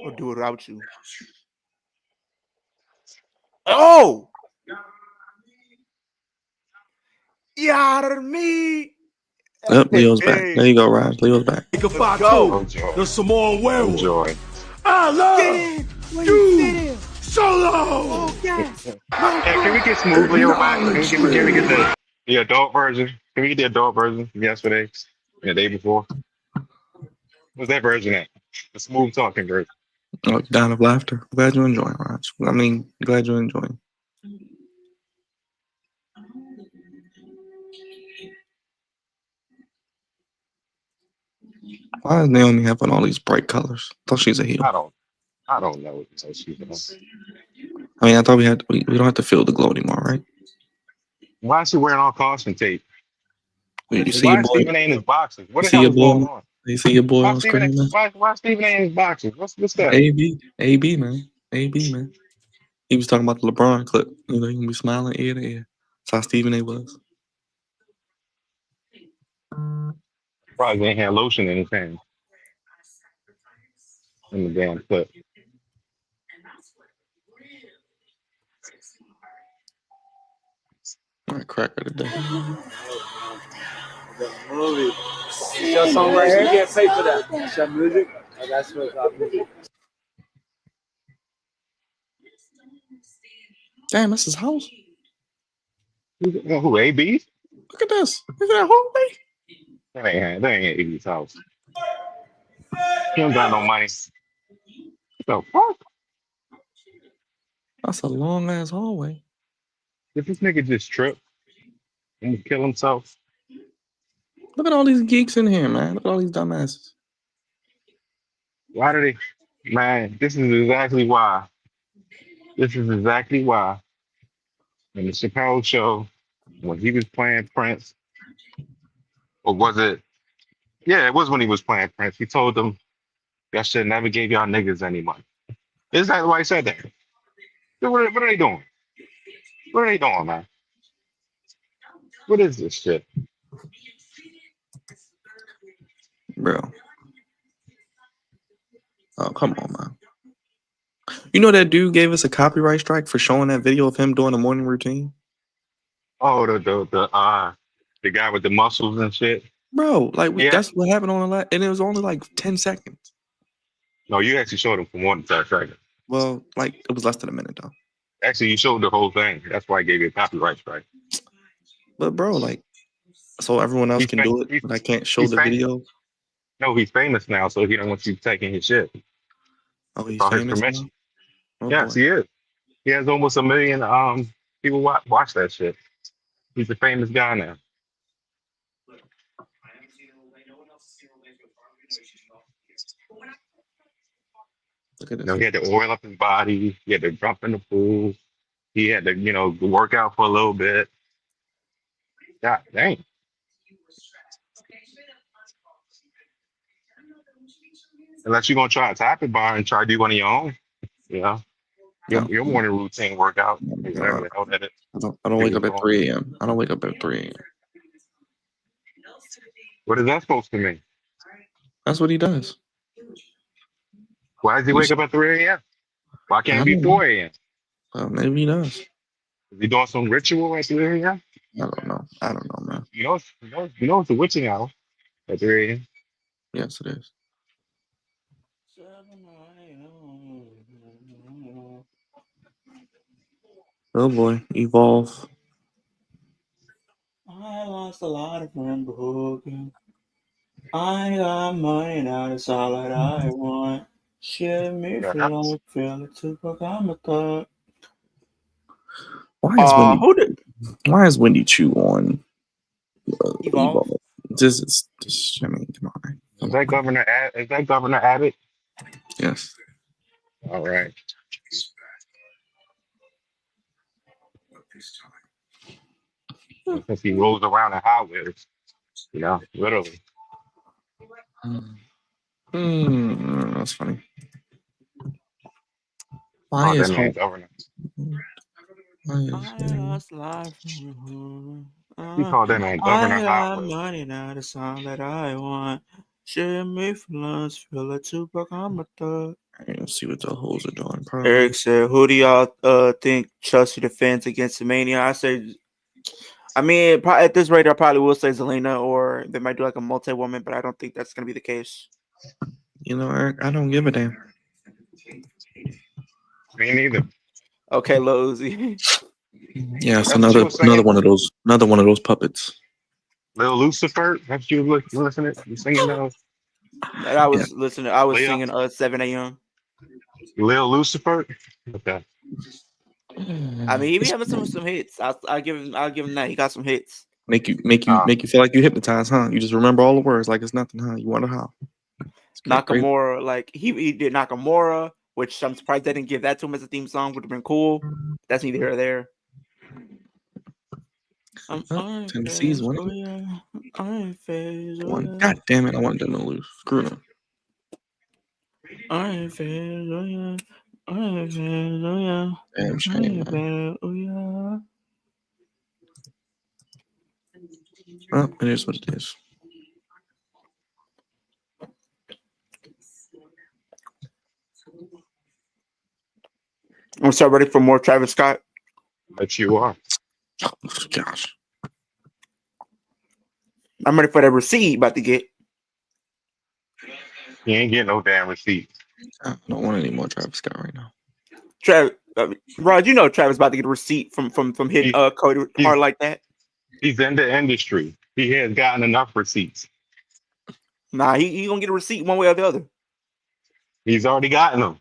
I'll do it without you. Oh! Yeah, me. Yep, Leo's back. There you go, Raj. Leo's back. Oh, joy. The Samoan werewolf. Enjoy. I love you solo. Oh, yes. Hey, can we get Smooth Leo back? Can we get the adult version? Can we get the adult version from yesterday and the day before? What's that version at? The smooth talking version. Oh, down of laughter. Glad you're enjoying, Raj. I mean, glad you're enjoying. Why does Naomi have on all these bright colors? I thought she's a heel. I don't know. So she's I mean, I thought we don't have to feel the glow anymore, right? Why is she wearing all caution tape? You see why your is boy? Stephen A in his boxes? What the See hell your is going boy? on? You see your boy Why on Stephen screen, man? why Stephen A in his boxes? What's that? AB, man. AB, man. He was talking about the LeBron clip. You know, he can be smiling ear to ear. That's how Stephen A was. Probably ain't had lotion in his hand. In the damn clip. All right, crack of the day. Movie. It's your song right here. You get paid for that. It's your music. That's what's our music. Damn, that's his house. Who, AB? Look at this. Look at that hallway. That ain't AB's house. He don't got no money. What the fuck? That's a long ass hallway. Did this nigga just trip and kill himself? Look at all these geeks in here, man. Look at all these dumbasses. Why do they? Man, this is exactly why. This is exactly why. In the Chappelle show, when he was playing Prince, or was it? Yeah, it was when he was playing Prince. He told them, "Y'all should never gave y'all niggas any money." Exactly why he said that. What are they doing? What are they doing, man? What is this shit? Bro. Oh, come on, man. You know that dude gave us a copyright strike for showing that video of him doing a morning routine? Oh, the guy with the muscles and shit. Bro, like Yeah. that's what happened on the last, and it was only like 10 seconds. No, you actually showed him for more than 10 seconds. Well, like it was less than a minute though. Actually, you showed the whole thing. That's why I gave you a copyright strike. But bro, like, so everyone else can do it, but I can't show the video. No, he's famous now, so he don't want you taking his shit. Oh, he's Without his famous permission. now? Oh, Yes, boy. he is. He has almost 1 million people watch that shit. He's a famous guy now. Look at You this. know, he had to oil up his body. He had to jump in the pool. He had to, work out for a little bit. God dang. Unless you're gonna try a tapping bar and try to do one of your own, you know, your morning routine workout, or whatever the hell that is. I don't wake up at 3 a.m. I don't wake up at 3 a.m. What is that supposed to mean? That's what he does. Why does he wake up at 3 a.m.? Why can't it be 4 a.m.? Maybe he does. Is he doing some ritual at 3 a.m.? I don't know. I don't know, man. You know it's a witching hour at 3 a.m. Yes, it is. Oh boy, evolve. I lost a lot of friends, I got money now, that's all that I want. Shit me Yeah, feel like feel it too, but I'm a thug. Why is Wendy Chu on Evolve? Evolve? This I mean, come on. Man. is that Governor Abbott? Yes. All right. Since he rolls around in high wheels, literally. That's funny. Oh, that man Governor. I lost life. He called that man Governor I Hot got Wheels. money now, that's all that I want. Share me for lunch, feel it too, but I'm a thug. Let's see what the hoes are doing. Eric said, "Who do y'all think Chelsea defends against Mania?" I say, at this rate, I probably will say Zelina, or they might do like a multi-woman, but I don't think that's gonna be the case. You know, Eric, I don't give a damn. Me neither. Okay, Lil Uzi. Yes, That's what you were saying. another one of those puppets. Lil Lucifer. That's you listening. You singing those? I was listening. I was Lil? singing 7 a.m. Lil Lucifer. Okay. I mean, he be having some hits. I'll give him that. He got some hits. Make you feel like you hypnotized, huh? You just remember all the words like it's nothing, huh? You wonder how. Nakamura, like he did Nakamura, which I'm surprised they didn't give that to him as a theme song. Would have been cool. That's neither here or there. Tennessee's winning. God damn it! I wanted them to lose. Screw them. Damn shame, man. Oh, it is what it is. I'm so ready for more Travis Scott. But you are. Oh, gosh. I'm ready for that receipt about to get. He ain't getting no damn receipt. I don't want any more Travis Scott right now. Travis, Rod, you know Travis about to get a receipt from hitting Cody hard like that. He's in the industry. He has gotten enough receipts. Nah, he gonna get a receipt one way or the other. He's already gotten them.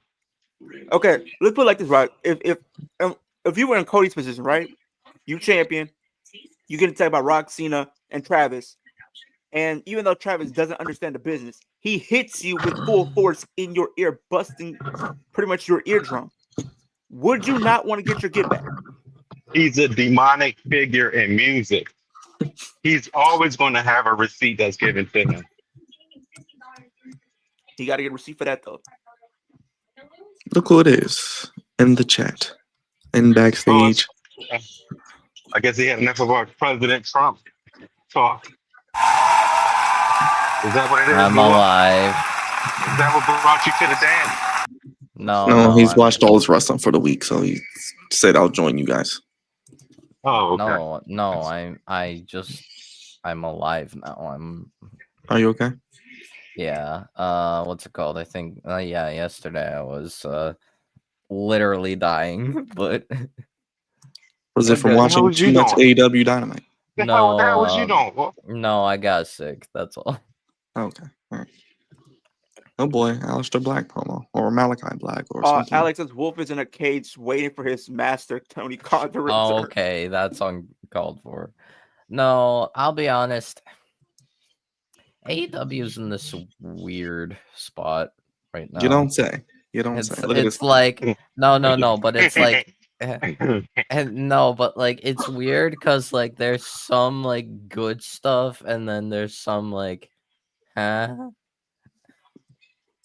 Okay, let's put it like this, Rod. If you were in Cody's position, right? You champion, you get to talk about Rock, Cena, and Travis. And even though Travis doesn't understand the business, he hits you with full force in your ear, busting pretty much your eardrum. Would you not want to get your get back? He's a demonic figure in music. He's always going to have a receipt that's given to him. He got to get a receipt for that though. Look who it is in the chat and backstage. I guess he had enough of our President Trump talk. Is that what it is? I'm Lua? alive. Is that what brought you to the dance? No, he's I'm- watched all his wrestling for the week, so he said, "I'll join you guys." Oh, okay. No, I'm alive now. Are you okay? Yeah. What's it called? I think yesterday I was literally dying, but Was it from the hell watching was you too much doing? AEW Dynamite? The hell was you doing? Well, no, I got sick. That's all. Okay. All right. Oh boy, Aleister Black promo or Malachi Black or something. Alex's Wolf is in a cage waiting for his master Tony Khan to return. Oh, okay, that's uncalled for. No, I'll be honest. AEW's in this weird spot right now. You don't say. You don't It's say. Look at it's this. like no, but it's like and no, but like it's weird because like there's some like good stuff and then there's some like huh.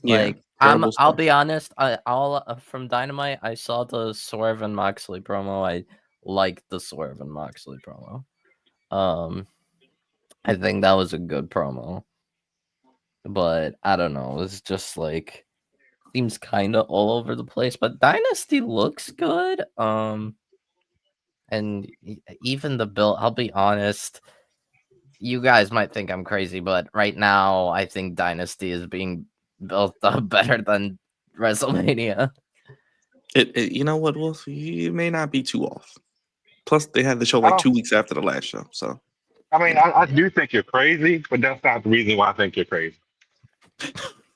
Yeah, Like terrible I'll stuff. be honest. I'll from Dynamite. I saw the Swerve and Moxley promo. I liked the Swerve and Moxley promo. I think that was a good promo, but I don't know. It's just like seems kind of all over the place. But Dynasty looks good. And even the build. I'll be honest. You guys might think I'm crazy, but right now I think Dynasty is being built up better than WrestleMania. You know what, Wolf? You may not be too off. Plus, they had the show like 2 weeks after the last show, so. I mean, I do think you're crazy, but that's not the reason why I think you're crazy.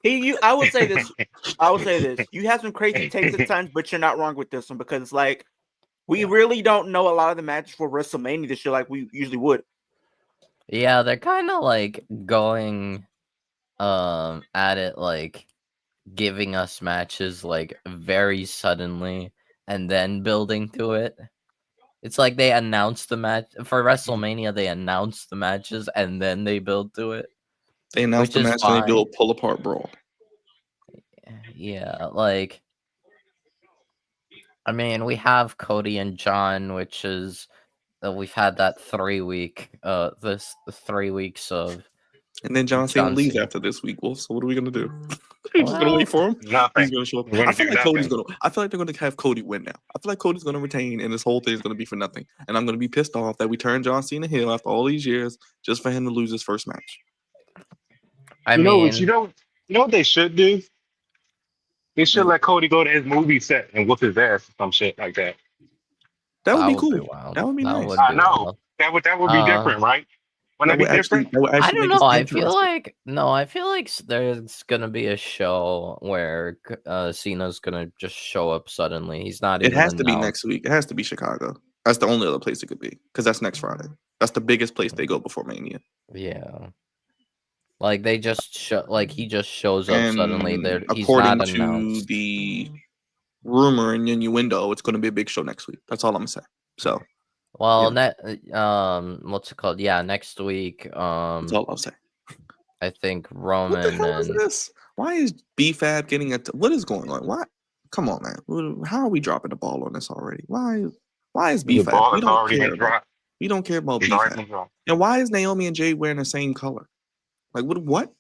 I would say this. I would say this. You have some crazy takes at times, but you're not wrong with this one because it's like we really don't know a lot of the matches for WrestleMania this year like we usually would. Yeah, they're kind of like going at it like giving us matches like very suddenly and then building to it. It's like they announced the match for WrestleMania. They announced the matches and then they build to it. They announced the match and they do a pull apart brawl. Yeah, like I mean, we have Cody and John, which is we've had that 3 week this 3 weeks of and then John Cena leaves after this week, Wolf. So what are we gonna do? We're just gonna wait for him. Nothing. He's gonna show up. I feel like Cody's gonna. I feel like they're gonna have Cody win now. I feel like Cody's gonna retain, and this whole thing is gonna be for nothing. And I'm gonna be pissed off that we turned John Cena heel after all these years just for him to lose his first match. You know what they should do? They should let Cody go to his movie set and whoop his ass or some shit like that. That would be cool. That would be nice. I know. That would be different, right? Wouldn't that be different? I don't know. I feel like there's gonna be a show where Cena's gonna just show up suddenly. He's not. It has to be next week. It has to be Chicago. That's the only other place it could be because that's next Friday. That's the biggest place they go before Mania. Yeah. Like they just he just shows up suddenly. He's according not to announced. the rumor and innuendo, it's going to be a big show next week. That's all I'm gonna say. So, well, what's it called? Yeah, next week. That's all I'll say. I think Roman. What the hell is this? Why is BFAB getting what is going on? Why? Come on, man. How are we dropping the ball on this already? Why is BFAB? We don't care. We don't care about BFAB. And why is Naomi and Jade wearing the same color? Like what?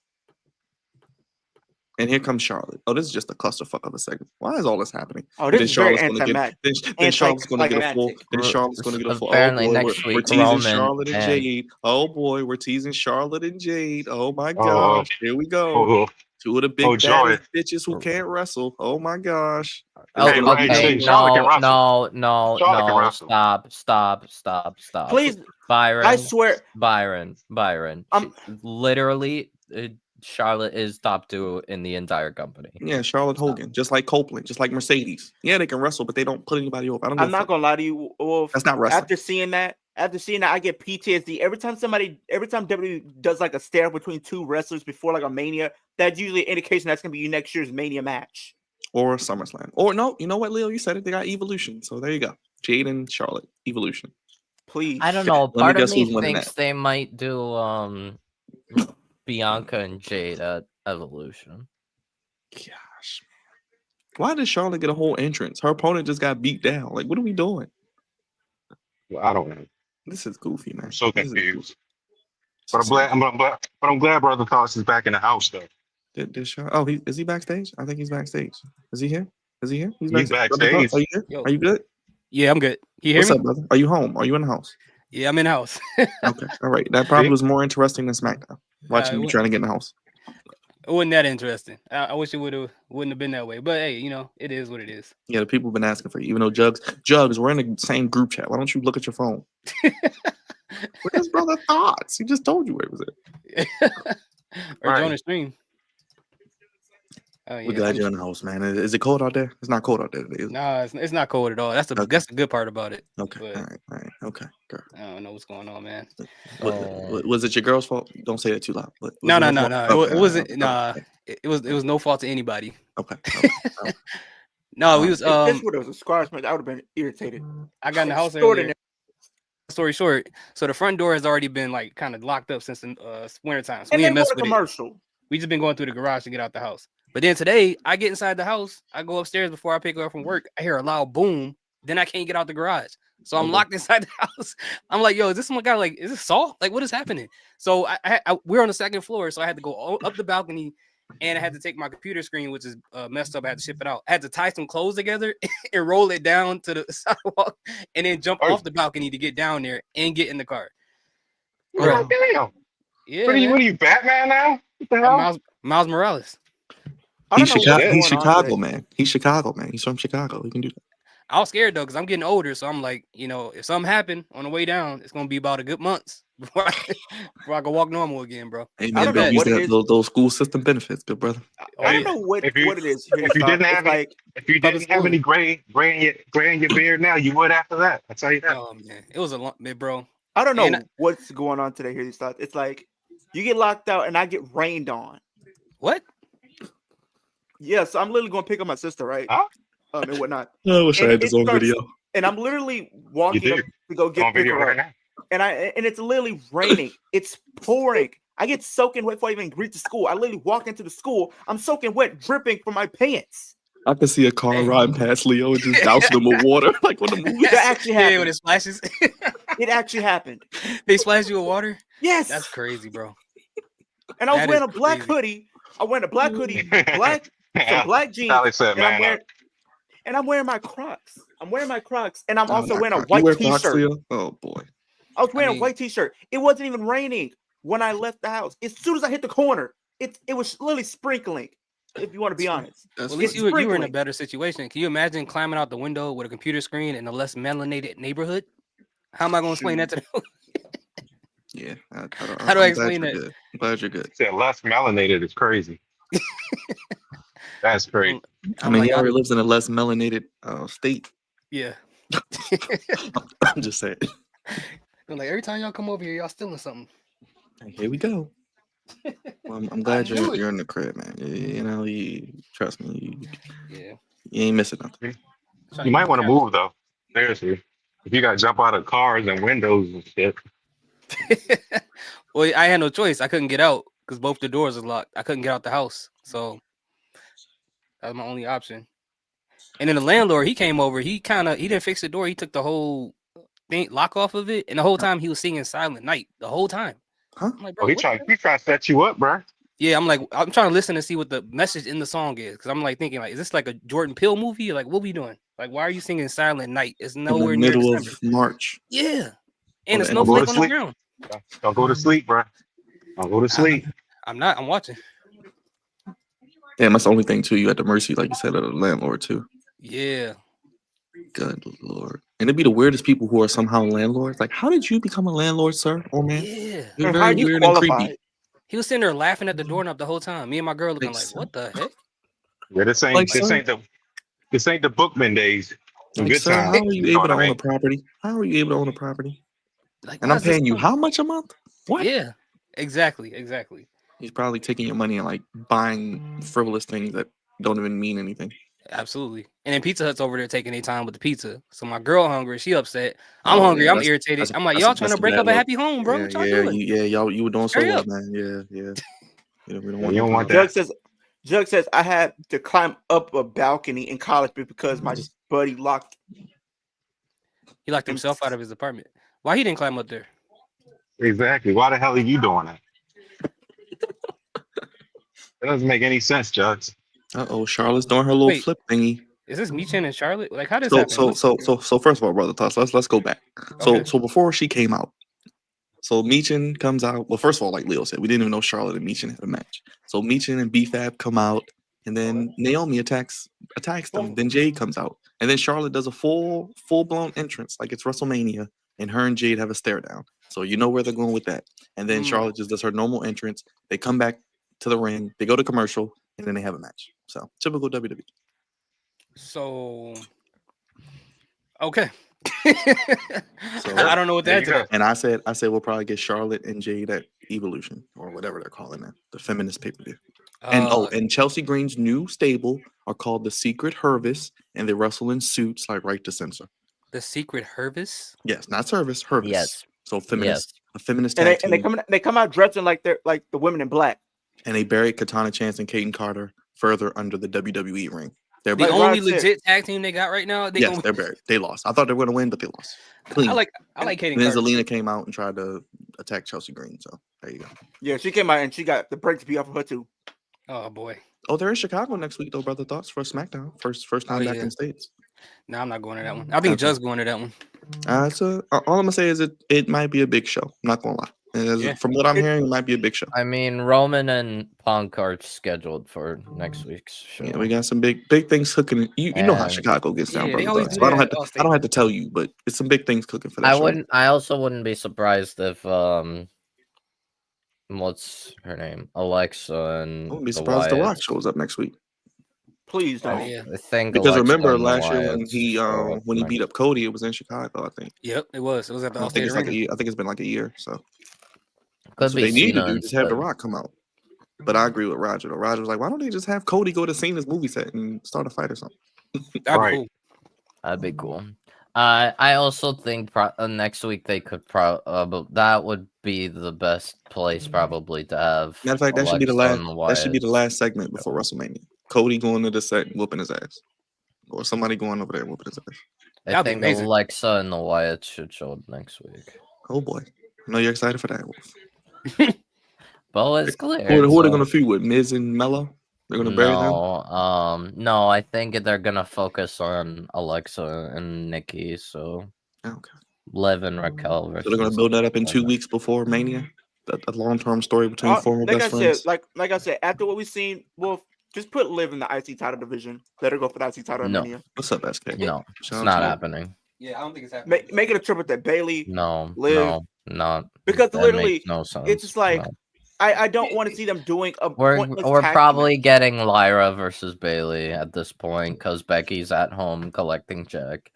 And here comes Charlotte. Oh, this is just a clusterfuck of a segment. Why is all this happening? Oh, this is very anti-Mac. Then Charlotte's going to get a full. Then Charlotte's going to get a full. Apparently, oh boy, next week we're teasing Roman Charlotte and Jade. Oh boy, we're teasing Charlotte and Jade. Oh my gosh, here we go. Two of the big baddest bitches who can't wrestle. Oh my gosh. Oh, okay. No. Stop. Please, Byron. I swear, Byron. Literally, Charlotte is top 2 in the entire company. Yeah, Charlotte Hogan, just like Copeland, just like Mercedes. Yeah, they can wrestle, but they don't put anybody over. I'm not gonna lie to you, Wolf. That's not wrestling. After seeing that, After seeing that, I get PTSD every time WWE does like a stare between two wrestlers before like a Mania. That's usually an indication that's gonna be next year's Mania match or SummerSlam. Or no, you know what, Leo? You said it. They got Evolution. So there you go. Jade and Charlotte. Evolution. Please. I don't know. Let me Part of guess me who's winning thinks that. they might do Bianca and Jade at Evolution. Gosh, man. Why did Charlotte get a whole entrance? Her opponent just got beat down. Like, what are we doing? Well, I don't know. This is goofy, man. I'm so This is confused. goofy. But I'm glad Brother Toss is back in the house though. Oh, is he backstage? I think he's backstage. Is he here? Is he here? He's backstage. Brother Toss, backstage. are you here? Yo. Are you good? Yeah, I'm good. You hear What's me? up, brother? Are you home? Are you in the house? Yeah, I'm in the house. Okay. All right. That probably was more interesting than SmackDown. Watching you it trying to get in the house. wasn't that interesting. I wish it wouldn't have been that way. But hey, it is what it is. Yeah, the people have been asking for you. Even though Jugs, we're in the same group chat. Why don't you look at your phone? Where's Brother Thoughts? He just told you where it was at. Or Right. join the stream. Oh, We're glad you're in the house, man. Is it cold out there? It's not cold out there today, is it? No, it's not cold at all. That's Okay. that's the good part about it. Okay. But All right. Okay. Girl. I don't know what's going on, man. Was it your girl's fault? Don't say that too loud. But No. her fault? It wasn't. Okay. Nah, it was no fault to anybody. Okay. No, we was If this would have was a squash match, I would have been irritated. I got in the house Stored in earlier. Story short, so the front door has already been like kind of locked up since the winter time. So And we then ain't go messed to with it. commercial. We just been going through the garage to get out the house. But then today, I get inside the house. I go upstairs before I pick her up from work. I hear a loud boom. Then I can't get out the garage. So I'm locked inside the house. I'm like, yo, is this some guy? Like, is this Saul? Like, what is happening? So we're on the second floor. So I had to go up the balcony and I had to take my computer screen, which is messed up. I had to ship it out. I had to tie some clothes together and roll it down to the sidewalk and then jump off the balcony to get down there and get in the car. Oh, damn. Yeah. What are you, Batman now? What the hell? Miles Morales. He's I don't know what's going on Chicago, today. man. He's Chicago, man. He's from Chicago. He can do that. I was scared though, because I'm getting older. So I'm like, if something happened on the way down, it's gonna be about a good month before I can walk normal again, bro. Hey, I man, don't know use what it is. those school system benefits, good brother. I don't know what If it is. If you didn't have any, if you didn't have any gray in your beard now, you would after that. I tell you that. Oh man, it was a long, man, bro. I don't know And what's going on today. Here, these thoughts. It's like you get locked out and I get rained on. What? Yeah, so I'm literally going to pick up my sister, right? Huh? And whatnot. I wish I And had this it on starts- video. And I'm literally You walking up do. to go get On video pick her right up. now. And it's literally raining. It's pouring. I get soaking wet before I even reach the school. I literally walk into the school. I'm soaking wet, dripping from my pants. I can see a car riding past Leo and just dousing them with water, like on the movie. That actually Yeah, when happened. it splashes, It actually happened. they splash you with water. Yes. That's crazy, bro. And I was that wearing is a black crazy. hoodie. I wearing a black hoodie, some black jeans, Alex said, and I'm man, wearing I'm wearing my Crocs. And I'm also Oh, wearing a you white wear Crocs, t-shirt. Leo? Oh boy. I was wearing mean- a white t-shirt. It wasn't even raining when I left the house. As soon as I hit the corner, it was literally sprinkling. If you want to be honest, That's Well, at least It's you were in a sprinkling. better situation. Can you imagine climbing out the window with a computer screen in a less melanated neighborhood? How am I going to explain that to them? yeah. How do I explain that? that? Good. I'm glad you're good. said less melanated is crazy. That's crazy. I mean, like, he already lives in a less melanated state. Yeah. I'm just saying. I'm like, every time y'all come over here, y'all stealing something. Here we go. Well, I'm glad you're in the crib, man. You trust me. Yeah. You ain't missing nothing. You might want to move though. Seriously. If you got to jump out of cars and windows and shit. Well, I had no choice. I couldn't get out because both the doors are locked. I couldn't get out the house. So that was my only option. And then the landlord, he came over. He didn't fix the door. He took the whole lock off of it. And the whole time he was singing Silent Night. The whole time. Huh? I'm like, bro, Oh, he what trying the- to set you up, bro. Yeah, I'm trying to listen to see what the message in the song is. Because I'm like thinking, like, is this like a Jordan Peele movie? Like, what we doing? Like, why are you singing Silent Night? It's In nowhere the near middle December. of March. Yeah. And a And go snowflake to on the sleep. ground. Don't go to sleep, bro. Don't go to sleep. I'm not. I'm watching. Damn, that's the only thing too. You at the mercy, like you said, of the landlord too. Yeah. Good lord. And it'd be the weirdest people who are somehow landlords. Like, how did you become a landlord, sir? Oh man. Yeah. You're How very you weird and qualified? creepy. He was sitting there laughing at the doorknob the whole time. Me and my girl looking Makes like, what the heck? Yeah, this ain't Like, this sir- ain't the Bookman days. Like, Good sir, time. how are you You know able what to I own a mean? property? How are you able to own a property? Like, And why I'm is this paying you so- how much a month? What? Yeah, exactly. He's probably taking your money and like buying frivolous things that don't even mean anything. Absolutely. And then Pizza Hut's over there taking their time with the pizza. So my girl hungry, she upset. I'm Oh, hungry, yeah, I'm that's- irritated. that's- I'm like, that's- y'all trying that's to a break bad up a look. happy home, bro. Yeah, What y'all yeah, doing? y'all you were doing Hurry solo, up. man. Yeah. We don't Yeah, want you don't want that. that. Jug says I had to climb up a balcony in college because my buddy locked. He locked himself out of his apartment. Why he didn't climb up there? Exactly. Why the hell are you doing that? It doesn't make any sense, Jugs. Charlotte's doing her little Wait. flip thingy. Is this Michin and Charlotte? Like, how does So happen? so first of all, brother thoughts. Let's go back. Okay. So before she came out, so Michin comes out. Well, first of all, like Leo said, we didn't even know Charlotte and Michin had a match. So Michin and BFAB come out, and then Naomi attacks them. Then Jade comes out, and then Charlotte does a full blown entrance like it's WrestleMania, and her and Jade have a stare down. So you know where they're going with that. And then Charlotte just does her normal entrance. They come back to the ring. They go to commercial, and then they have a match. So typical WWE. So okay. So I don't know what to there add you to go. that. And I said we'll probably get Charlotte and Jade at Evolution or whatever they're calling it, the feminist pay per view. And Chelsea Green's new stable are called the Secret Hervis, and they wrestle in suits like Right to Censor. The Secret Hervis? Yes, not service, Hervis. Yes. So feminist, a feminist And tag they team. they come out dressing like they're like the women in black. And they buried Katana Chance and Kaden Carter further under the WWE ring. They're The Like buried. only Rod said. legit tag team they got right now. Yes, they're buried. They lost. I thought they were going to win, but they lost. Clean. I like Kaden And then Carter. Zelina came out and tried to attack Chelsea Green. So there you go. Yeah, she came out and she got the brakes beat off of her too. Oh boy. Oh, they're in Chicago next week, though, brother. Thoughts for SmackDown? First time back yeah. in the States. No, I'm not going to that one. I think Okay. Jud's going to that one. All I'm gonna say is it might be a big show. I'm not gonna lie. Yeah. From what I'm hearing, it might be a big show. I mean, Roman and Punk are scheduled for next week's show. Yeah, we got some big things cooking. You know how And- Chicago gets down, Yeah, they brother. always Thoughts. do So I don't that have at to. Allstate. I don't have to tell you, but it's some big things cooking for that show. I also wouldn't be surprised if what's her name? Alexa and I wouldn't be the surprised if The Rock Wyatts. shows up next week. Please don't. Yeah. I think Because Alexa remember and the last year when Wyatts he show up when he next- beat up Cody, it was in Chicago. I think. Yep, it was. It was at the I think Allstate it's like Arena. a year. I think it's been like a year. So Could so be they need to Cena do just have The instead. Rock come out. But I agree with Roger. Though Roger was like, why don't they just have Cody go to Cena's movie set and start a fight or something? That'd be Right. cool. That'd be cool. I also think next week they could but that would be the best place probably to have. Matter of fact, that should be the Alexa last. and the That should be the Wyatts. last segment before WrestleMania. Cody going to the set, whooping his ass, or somebody going over there whooping his ass. I That'd be think amazing. Alexa and the Wyatts should show up next week. Oh boy, I know you're excited for that. Wolf. But it's clear. Who are they so- going to feud with? Miz and Mello? They're going to bury them. No, I think they're gonna focus on Alexa and Nikki. So Okay. Liv and Raquel. So they're versus going to build that up in 2 Alexa. weeks before Mania. A long-term story between former Like I best said, friends. like I said, after what we've seen, Wolf, just put Liv in the IC title division. Let her go for the IC title at No. Mania. What's up, SK? No, it's Shout out not to you. happening. Yeah, I don't think it's happening. Make it a triple that Bailey. No, Liv. no, not Because that literally, makes no sense. it's just like no. I don't want to see them doing a We're pointless we're tag team probably match. getting Lyra versus Bailey at this point because Becky's at home collecting check.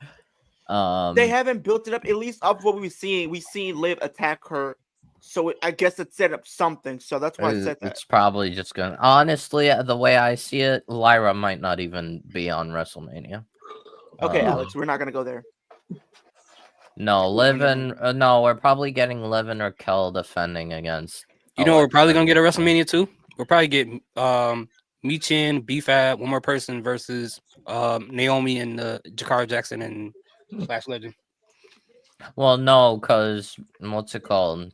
They haven't built it up. At least of what we've seen Liv attack her. So I guess it set up something. So that's why I said that. It's probably just gonna. Honestly, the way I see it, Lyra might not even be on WrestleMania. Okay, Um, Alex, we're not gonna go there. No, Liv and no, we're probably getting Liv and Raquel defending against. You know, we're probably Alexa gonna get a and Nikki. WrestleMania too. We'll probably get Michin, BFAB, one more person versus Naomi and Jakara Jackson and Flash Legend. Well, no, because what's it called?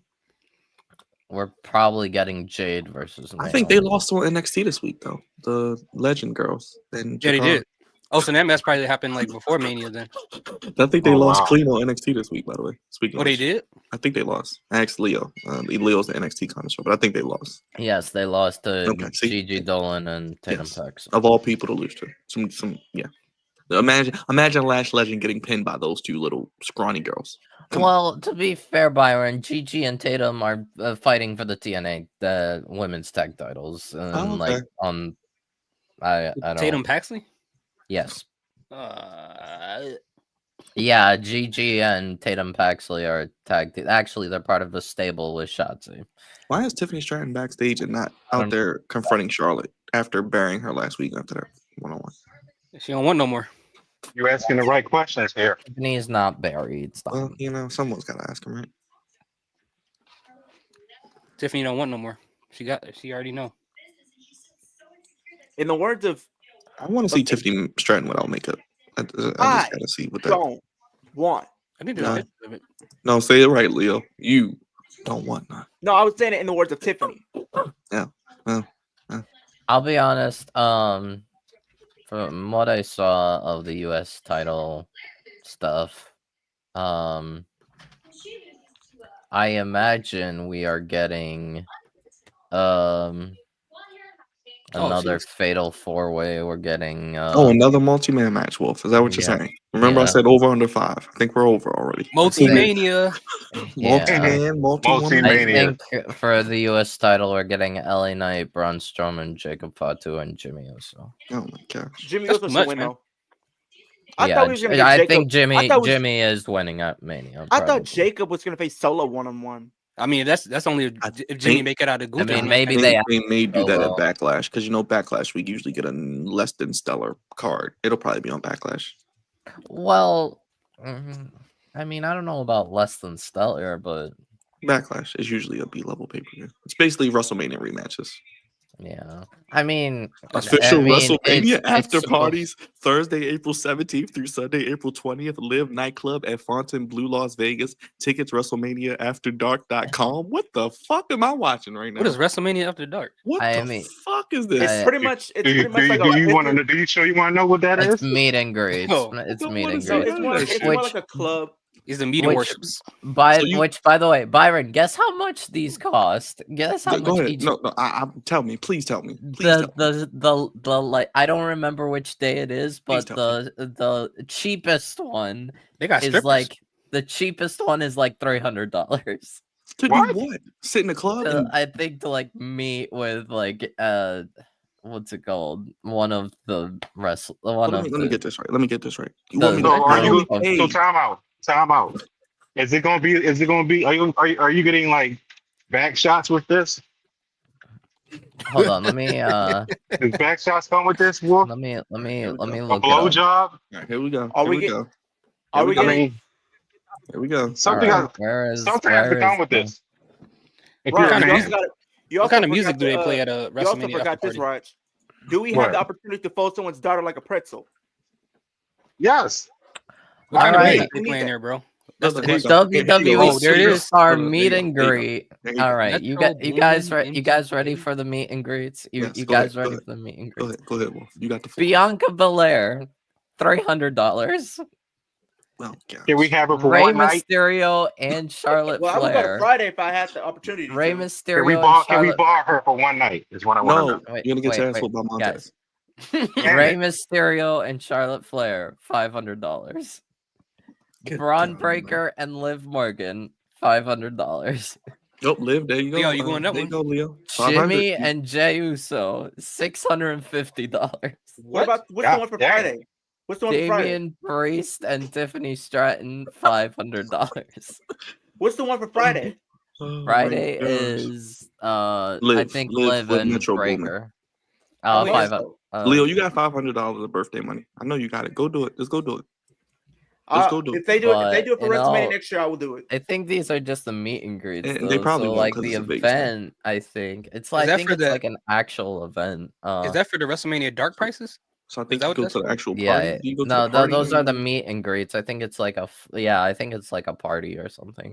We're probably getting Jade versus. I think they Naomi. lost on NXT this week, though. The Legend Girls. And Yeah, they Jakara. did. Oh, so that match probably happened like before Mania then. I think they Oh, lost wow. clean on NXT this week, by the way. Speaking Oh, of they which. did? I think they lost. I asked Leo. Leo's the NXT connoisseur, but I think they lost. Yes, they lost to Okay, see? Gigi Dolan and Tatum Yes. Paxson. Of all people to lose to. Yeah. Imagine Lash Legend getting pinned by those two little scrawny girls. Come on. Well, to be fair, Byron, Gigi and Tatum are fighting for the TNA, the women's tag titles, and Oh, okay. like on. I don't. Tatum Paxley? Yes. Yeah, Gigi and Tatum Paxley are actually, they're part of the stable with Shotzi. Why is Tiffany Stratton backstage and not I out don't- there confronting Charlotte after burying her last week after that one-on-one? She don't want no more. You're asking the right questions here. Tiffany's not buried. Stop. Well, you know, someone's got to ask him, right? Tiffany don't want no more. She already know. In the words of I want to see Okay. Tiffany Stratton without makeup. I just I got to see what that. don't want. I think there's Nah. pictures of it. No, say it right, Leo. You don't want none. No, I was saying it in the words of Tiffany. I'll be honest. From what I saw of the U.S. title stuff, I imagine we are getting another jeez. fatal 4-way. We're getting Another multi-man match, Wolf. Is that what you're yeah. saying? Remember I Yeah. said over under 5. I think we're over already. Multi-mania. Multi-man, multi-woman. I Mania. think for the U.S. title, we're getting LA Knight, Braun Strowman, Jacob Fatu, and Jimmy Uso. Oh my gosh. Jimmy That's Uso too should much, win man. though. I Yeah, thought we was gonna get I Jacob. think I thought we- Jimmy is winning at Mania. I thought probably. Jacob was gonna face Solo 1-on-1. I mean, that's only if Jimmy make it out of I Gunther. mean, maybe I they. think they may do that at Solo. Backlash because you know Backlash we usually get a less than stellar card. It'll probably be on Backlash. Well, I mean, I don't know about less than stellar, but Backlash is usually a B-level pay-per-view. It's basically WrestleMania rematches. yeah. I mean, Official WrestleMania it's after supposed- parties Thursday, April 17th through Sunday, April 20th. Live nightclub at Fontainebleau, Las Vegas. Tickets WrestleManiaAfterDark.com. What the fuck am I watching right now? What is WrestleMania After Dark? What I the mean, fuck is It's this? pretty much. It's Do you, pretty much like do you a. want to? Do you sure you want to know what that It's is? meet and greets. Oh. It's What meet and is No, that? greets. it's more. It's more Which- like a club. Is the meeting Which- worships? Which, by the way, Byron, guess how much these cost? Guess how Go much ahead. each. No, tell me. Please tell me. Please tell me. The like, I don't remember which day it is, Please but tell the cheapest one They got is strippers. like the cheapest one is like $300. To What? do what? Sit in the club and I think to like meet with like what's it called? One of the let me get this right. Let me get this right. You the- want me to So are you? only Oh, pay? So time out. Time out. Is it gonna be? Is it gonna be? Are you getting like back shots with this? hold on, let me Does back shots come with this, Wolf? let me Here we look go. it A up. blow job? All right, here we go. Are Here we we get- go. Are we I getting? mean, Here we go. something Alright, else. where is Something has to where come is with the- this. If Raj, you're a kind of you man. also got. You What also kind of forgot music do they to, play at a You also WrestleMania after forgot this, party? Raj. Do we What? have the opportunity to fold someone's daughter like a pretzel? Yes. What kind of Alright. music they playing there, bro? That's the Here you question. go. Here you go. WWE Oh, there it is. Superstar There you meet go. and There you go. greet. There you go. All right, Metro you guys Boomin, you guys ready MTV? for the meet and greets? You Yes, you go ahead, guys go ready ahead. for the meet and Go greets? ahead. Go ahead, Wolf. You got the floor. Bianca Belair, $300. Well, gosh. Can we have it for Rey one night? Mysterio and Charlotte Well, I would go to Flair. Friday if I had the opportunity. Rey to. Can we Mysterio and bar? Can we Charlotte. bar her for one night? Is what I want to No, know. Wait, you're gonna get your ass wait, whooped by Montez. guys. Damn Rey it. Mysterio and Charlotte Flair, $500. Get Braun down, Breaker and Liv Morgan, $500. Oh, Liv. There you go. Leo, you going that there you one? go, Leo. 500. Jimmy and Jey Uso, $650. What about what's God the one for damn. Friday? What's the one for Friday? Damian Priest and Tiffany Stratton, $500. What's the one for Friday? Oh, my Friday gosh. is I Liv, think Liv Liv with and Metro Boomin. Breaker. How many is 500. Leo, you got $500 of birthday money. I know you got it. Go do it. Just go do it. Go do it. If they do it, if they do it But, for you WrestleMania know, next year, I will do it. I think these are just the meet and greets. And Though. they probably so, won't like 'cause the it's a Vegas thing. event, I think it's Is like I that think for it's the- like an actual event. Is that for the WrestleMania dark prices? So I think that you what go that's to the for? actual party. Yeah, Do you go to no, the party? those are the meet and greets. I think it's like I think it's like a party or something.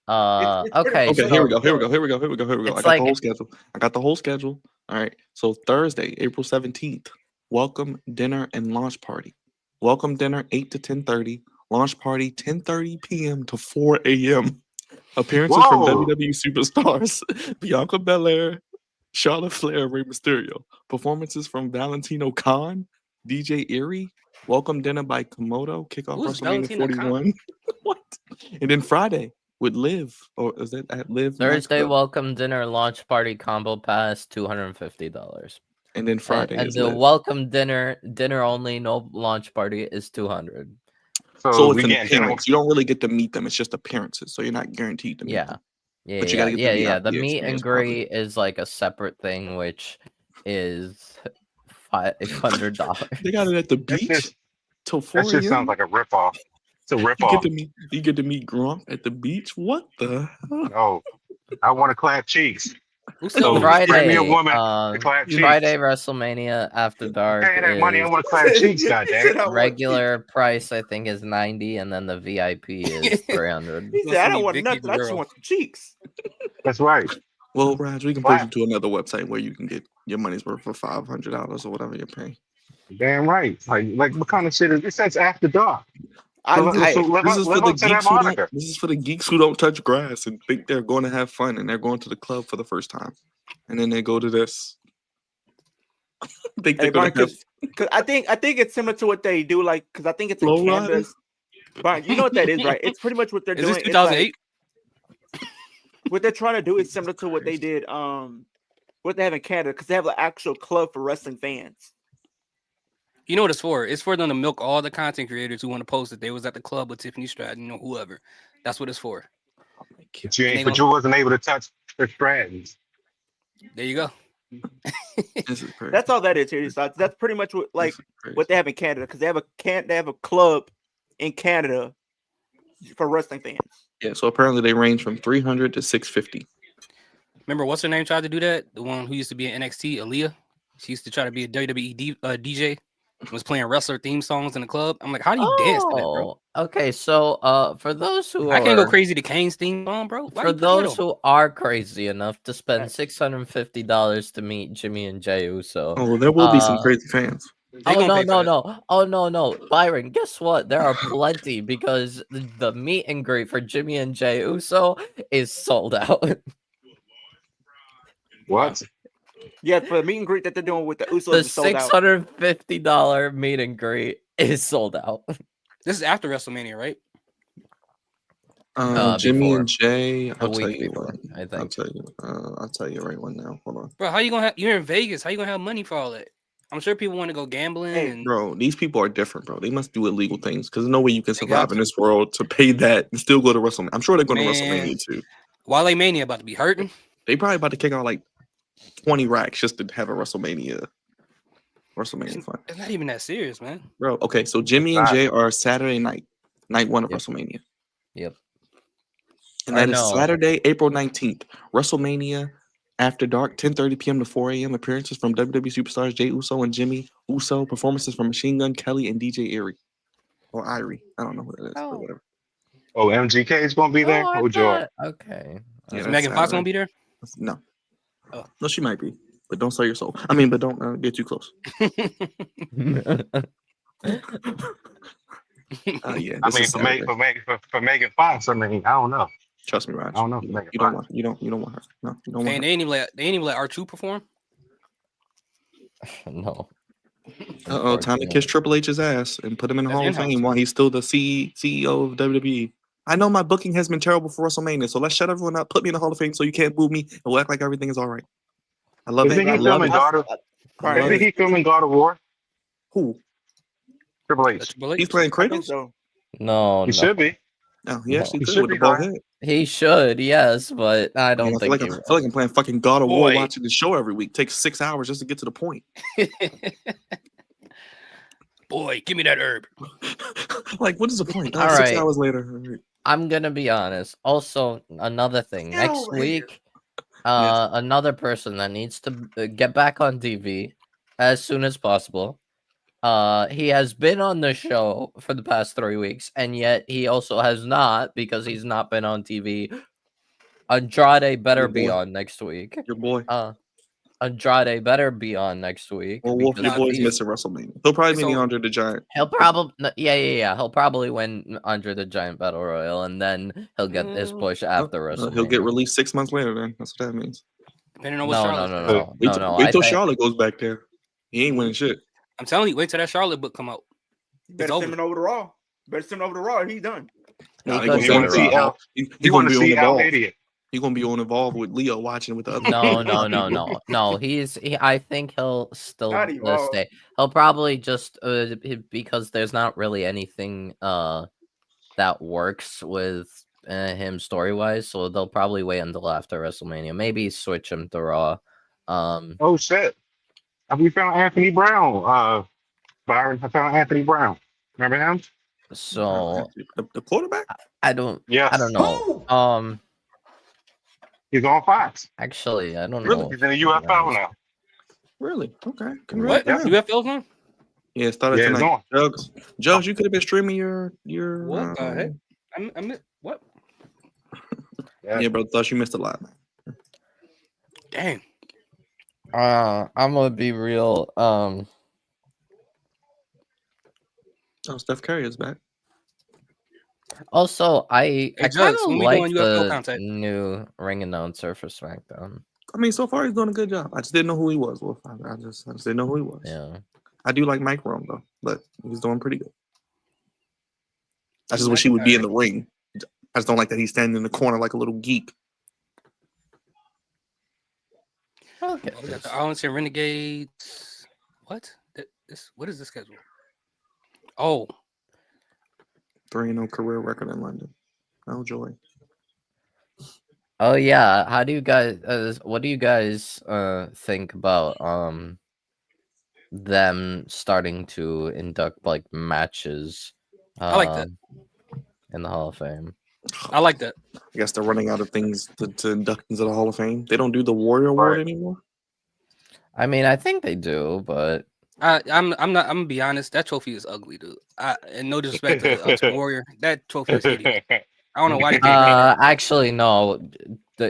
It's pretty Okay, much Okay, so- here we go. Here we go. Here we go. Here we go. Here we go. I It's got the like- whole schedule. I got the whole schedule. All right. So Thursday, April 17th, welcome dinner and launch party. Welcome dinner 8 to 10:30. Launch party 10:30 p.m. to 4 a.m. Appearances from Whoa. WWE superstars Bianca Belair, Charlotte Flair, Rey Mysterio. Performances from Valentino Khan, DJ Erie. Welcome dinner by Komodo. Kickoff Who's WrestleMania Valentino Khan? 41. What? And then Friday with Liv, or is that at Liv? Thursday Nightclub? welcome dinner launch party combo pass, $250. And then Friday and is the Liv. welcome dinner only, no launch party is $200. So we it's an getting general. appearance. You don't really get to meet them. It's just appearances. So you're not guaranteed to meet Yeah. them. Yeah, But you yeah, gotta get yeah, the yeah. VIP The meet and experience, probably. greet is like a separate thing, which is $500. They got it at the That's beach just till that 4 just sounds a.m. like a ripoff. It's a You ripoff. get to meet Grump at the beach. What the hell? No, I want to clap cheeks. Who's So selling bring me a Friday, woman to clap cheeks. Friday WrestleMania After Dark Pay that money. I is want to clap cheeks. Goddamn it. regular price. I think is 90, and then the VIP is 300. He said, I don't want Vicky nothing. I just girl. want some cheeks. That's right. Well, Raj, we can push you Clap. to another website where you can get your money's worth for $500 or whatever you're paying. Damn right. Like what kind of shit is this? Says After Dark. So This live is up for the to that geeks who don't. moniker. This is for the geeks who don't touch grass and think they're going to have fun and they're going to the club for the first time, and then they go to this. Think they're Hey, going Brian, to have because I think it's similar to what they do, like, because I think it's in Flow Canada. riders? Brian, you know what that is, right? It's pretty much what they're Is doing. this It's like- 2008? what they're trying to do is similar to what they did, what they have in Canada, because they have an actual club for wrestling fans. You know what it's for? It's for them to milk all the content creators who want to post that they was at the club with Tiffany Stratton, whoever. That's what it's for. But you wasn't able to touch the Strattons. There you go. This is crazy. That's all that is here. So that's pretty much what This is crazy. what they have in Canada, because they have a club in Canada for wrestling fans. Yeah, so apparently they range from 300 to 650. Remember what's her name tried to do that? The one who used to be in NXT, Aaliyah. She used to try to be a WWE DJ. Was playing wrestler theme songs in the club. I'm like, how do you dance to that, bro? Okay. So, for those who I can't go crazy to Kane's theme song, bro. Why For you put that those on? who are crazy enough to spend Right. $650 to meet Jimmy and Jey Uso. Oh, well, there will be some crazy fans. They Oh gonna no pay for no that. no! Oh no, Byron. Guess what? There are plenty because the meet and greet for Jimmy and Jey Uso is sold out. What? Yeah, for the meet and greet that they're doing with the Usos The is sold out. $650 meet and greet is sold out. This is after WrestleMania, right? Jimmy Before. and Jay. A I'll tell week you. before, I I'll think. tell you. I'll tell you right one now. Hold on, Bro, how you gonna have? You're in Vegas. How you gonna have money for all that? I'm sure people want to go gambling Hey, and bro. These people are different, bro. They must do illegal things because there's no way you can They got survive in this world to pay that and still go to WrestleMania. I'm sure they're going to Man. WrestleMania too. Wale Mania about to be hurting. They probably about to kick out like 20 racks just to have a WrestleMania fun, It's not even that serious, man. bro. Okay, so Jimmy and Jay are Saturday night one of Yep. WrestleMania. Yep. And I that is know. Saturday, April 19th. WrestleMania After Dark, 10:30 p.m. to 4 a.m. Appearances from WWE superstars Jey Uso and Jimmy Uso. Performances from Machine Gun Kelly and DJ Erie. Or Irie. I don't know who that is, Oh. but whatever. Oh, MGK is gonna be there. I Oh, joy. thought- Okay. Yeah, Is that's Megan Fox Saturday. gonna be there? No. Oh. No, she might be. But don't sell your soul. I mean, but don't get too close. Yeah, I this mean, is Saturday. for Megan Fox. I mean, I don't know. Trust me, Raj. I don't know. You Megan don't Fox. want. You don't want her. No, you don't want And her. they ain't even let R2 perform. No. Time to kiss Triple H's ass and put him in the That's Hall of in-house. Fame while he's still the CEO of WWE. I know my booking has been terrible for WrestleMania, so let's shut everyone up. Put me in the Hall of Fame so you can't boo me and we'll act like everything is all right. I love it. Isn't I he love filming it. God of? I love Isn't it. he filming God of War? Who? Triple That's H. Triple H. He's playing I think Kratos? so. No, He no. should be. No, he No. actually He could should with be the bald fine. head. He should, yes, but I I don't feel think like he I feel like I'm playing fucking God of War Boy. watching the show every week. Takes 6 hours just to get to the point. Boy, give me that herb. Like, what is the point? All 6 right. hours later. I'm gonna be honest. Also, another thing. Get Next over here. week, Yes. another person that needs to get back on TV as soon as possible. He has been on the show for the past 3 weeks, and yet he also has not because he's not been on TV. Andrade better Your be boy. on next week. Your boy. Andrade better be on next week. Well, Wolf, because your boy's he's- missing WrestleMania. He'll probably be So- the Andre the Giant. He'll probably yeah. He'll probably win Andre the Giant Battle Royal, and then he'll get his push after WrestleMania. He'll get released 6 months later. Then that's what that means. Depending on what No, Charlotte's no, doing. no, no, no. Wait I till think- Charlotte goes back there. He ain't winning shit. I'm telling you, wait till that Charlotte book come out. Better over. send him over to Raw. Better send him over to Raw. He's done. Nah, He he goes gonna to be on wanna the see ball. Al- He You gonna want be to on see the Al ball. Idiot? You're gonna be on involved with Leo watching with the other. No. I think he'll still Not Evolve. stay. He'll probably just because there's not really anything that works with him story wise, so they'll probably wait until after WrestleMania. Maybe switch him to Raw. Oh shit! We found Anthony Brown. Byron, I found Anthony Brown. Remember him? So the quarterback. I don't know. He's on Fox. Actually, I don't Really? know. He's in the UFL now. Really? Okay. What? Congrats. Yeah. UFL's on? Yeah, it started Yeah, it's tonight. on. Jugs, you could have been streaming your. What the heck? I'm what? Yeah, bro. Thought you missed a lot. Damn. I'm gonna be real. Oh, Steph Curry is back. Also, I kind Jugs, of when we like doing UFL the content? new ring announcer for SmackDown. I mean, so far he's doing a good job. I just didn't know who he was. Wolf. I just didn't know who he was. Yeah. I do like Mike Rome though, but he's doing pretty good. I just wish he would be in the ring. I just don't like that he's standing in the corner like a little geek. Okay. We got the Arlington Renegades. What? What is the schedule? Oh, 3-0 career record in London. Oh joy. Oh yeah. How do you guys? What do you guys think about them starting to induct like matches? I like that. In the Hall of Fame. I like that. I guess they're running out of things to induct into the Hall of Fame. They don't do the Warrior Award anymore. I mean, I think they do, but I'm not. I'm gonna be honest. That trophy is ugly, dude. And no disrespect to Ultimate Warrior, that trophy is hideous. I don't know why they did that. Actually, no.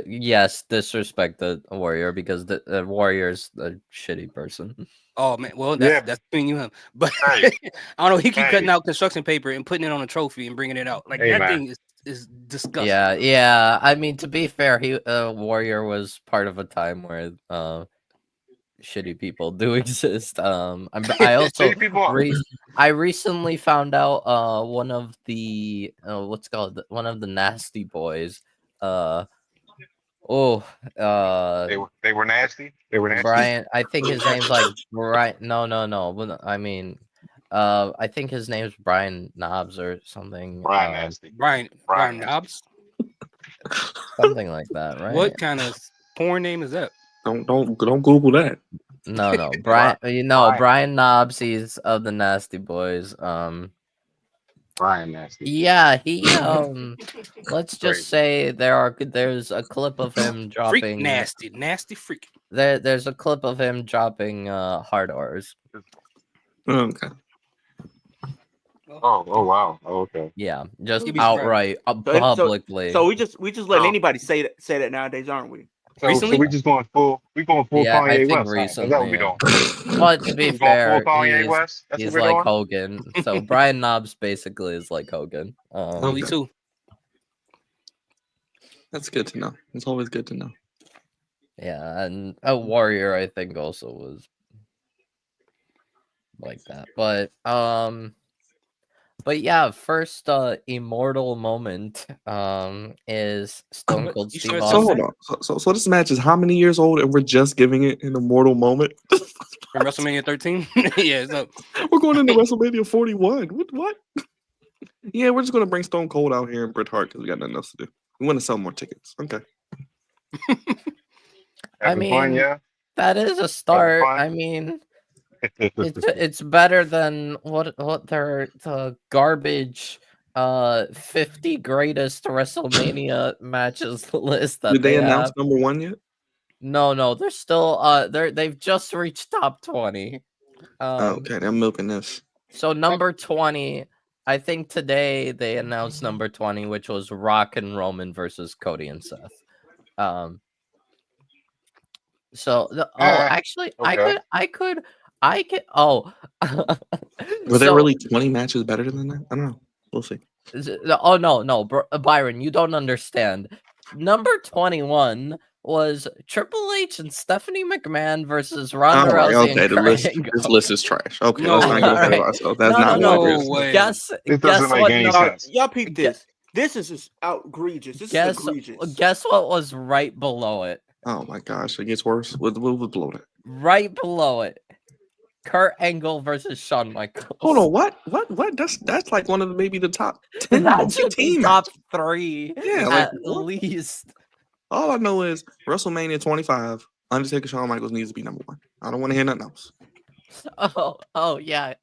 Yes, disrespect the Warrior because the Warrior's a shitty person. Oh man, well that's between you and him. But Hey. I don't know. He keep cutting out construction paper and putting it on a trophy and bringing it out. Like that thing is disgusting. Yeah. I mean, to be fair, Warrior was part of a time where shitty people do exist. I also I recently found out one of the one of the nasty boys. They were nasty. They were nasty. Brian, I think his name's like Brian. No. I mean, I think his name's Brian Knobs or something. Brian nasty. Brian Knobs. Something like that, right? What kind of porn name is that? Don't Google that. No. Brian, Brian Knobs. He's of the Nasty Boys. Brian nasty. Yeah, he let's just say there's a clip of him dropping freak nasty freak. There's a clip of him dropping hard R's. Okay. Oh wow. Oh, okay. Yeah, just outright publicly. So we just let anybody say that nowadays, aren't we? So we just going full. We going full Kanye West. Recently, is that what we doing? But to be fair, Kanye West? He's like doing? Hogan. So Brian Knobs basically is like Hogan. Me too. That's good to know. It's always good to know. Yeah, and a Warrior, I think, also was like that. But yeah, first immortal moment is Stone Cold Steve Austin. So hold on. So this match is how many years old, and we're just giving it an immortal moment? From WrestleMania 13? Yeah, it's up. We're going into WrestleMania 41. What? Yeah, we're just gonna bring Stone Cold out here and Bret Hart because we got nothing else to do. We want to sell more tickets. Okay. I mean, that is a start. I mean, it's better than what the garbage 50 greatest WrestleMania matches list that did they announce number 1 yet? No, they're still they've just reached top 20. Okay, they're milking this. So number 20, I think today they announced number 20, which was Rock and Roman versus Cody and Seth. Actually, okay. I could. Oh, were there really 20 matches better than that? I don't know. We'll see. Oh no, Byron, you don't understand. Number 21 was Triple H and Stephanie McMahon versus Ronda Rousey. Okay, this list is trash. Okay, let's not go ahead of ourselves. That's not no way. Guess it doesn't what? make any sense. Y'all peep this. This is just outrageous. This is egregious. Guess what was right below it? Oh my gosh, it gets worse. What was below that? Right below it. Kurt Angle versus Shawn Michaels. Hold on, what? That's like one of maybe the top 10 That should be 15 top matches. 3 Yeah, like at what? least. All I know is WrestleMania 25, Undertaker Shawn Michaels needs to be number 1. I don't want to hear nothing else. Oh yeah.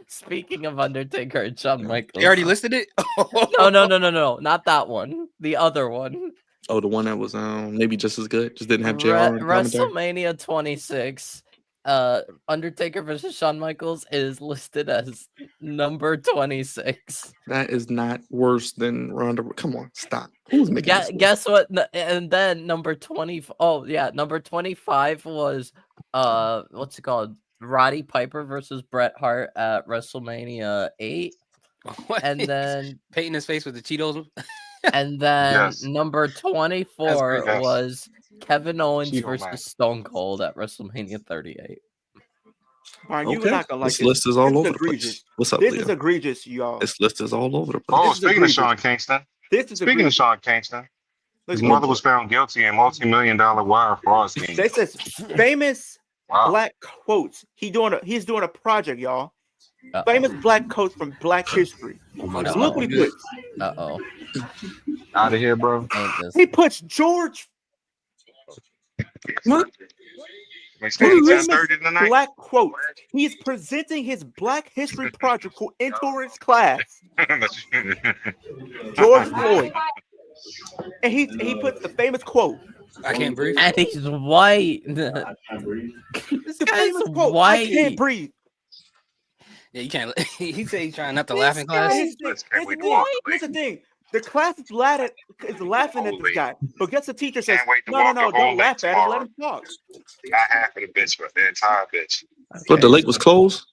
Speaking of Undertaker and Shawn Michaels. They already listed it? No, not that one. The other one. Oh, the one that was maybe just as good, just didn't have JR in the commentary. WrestleMania 26. Undertaker versus Shawn Michaels is listed as number 26. That is not worse than Ronda. Come on, stop. Who's making this list? Guess what? And then number 20. Oh yeah, number 25 was what's it called? Roddy Piper versus Bret Hart at WrestleMania 8. What And is then painting his face with the Cheetos. and then Yes. number 24 Yes. was Kevin Owens Cheeto versus man. Stone Cold at WrestleMania 38. Brian, you're Okay, not gonna like this list is all This over the egregious. place. What's up, This Leo? is egregious, y'all. This list is all over the place. Oh, This is speaking of egregious. Sean Kingston, This is speaking of egregious. Sean Kingston, his Listen, mother was found guilty in multi-million-dollar wire fraud scheme. They says famous Wow. black quotes. He's doing a project, y'all. Uh-oh. Famous black quotes from Black history. Oh my Uh-oh. Look what he God. puts. Uh-oh. Out of here, bro. Ain't this- He puts George What? We stay at famous 10:30 tonight. black quotes. He's presenting his Black History project for entrance class. George Floyd. And he puts the famous quote. I can't breathe. And he's white. This guy's famous quote. I white. can't breathe. Yeah, you can't. He said he's trying not to This laugh in guy class. is- Let's can't is wait to white. walk Here's the away. thing. The class is laughing at this guy. But guess the teacher says, Can't wait to no, walk the don't whole laugh lake at him. Let tomorrow. him talk. Not half of the bitch, but the entire bitch. But the lake was closed.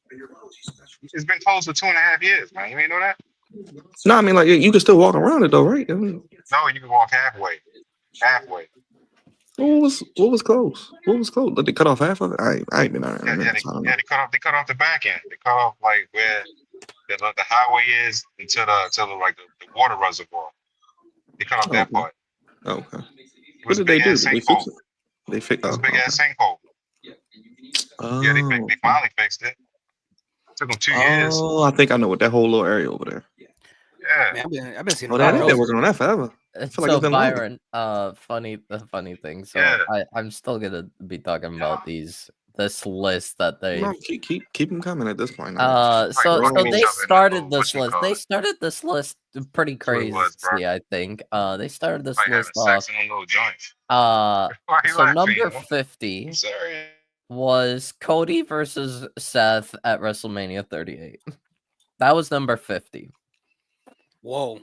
It's been closed for 2.5 years, man. You ain't know that? No, I mean like you can still walk around it though, right? I mean, No, you can walk halfway. Halfway. what was closed? What was closed? Did they cut off half of it? I ain't been out Yeah, there. yeah, they cut off the back end. They cut off like where the highway is into the water reservoir. They cut off that Okay. part. Okay. It What was a did they big do? ass Did they sinkhole. fix it? They fixed. It was a big ass sinkhole. Yeah, they finally fixed it. Took them 2 years. Oh, I think I know what that whole little area over there. Yeah. Man, I've been seeing Oh, a they've lot been of working on that forever. feel like So it's been longer. Byron, funny thing. So Yeah. I'm still gonna be talking about this list that they No, keep them coming at this point. Now. so Like, so each they other in the started little- this what you list. call They it? started this list pretty what it was, bro. crazy, I think. They started this Like having list off. sex in them little joints. Uh Why you so laughing, number yo? 50 I'm sorry. was Cody versus Seth at WrestleMania 38. That was number 50. Whoa.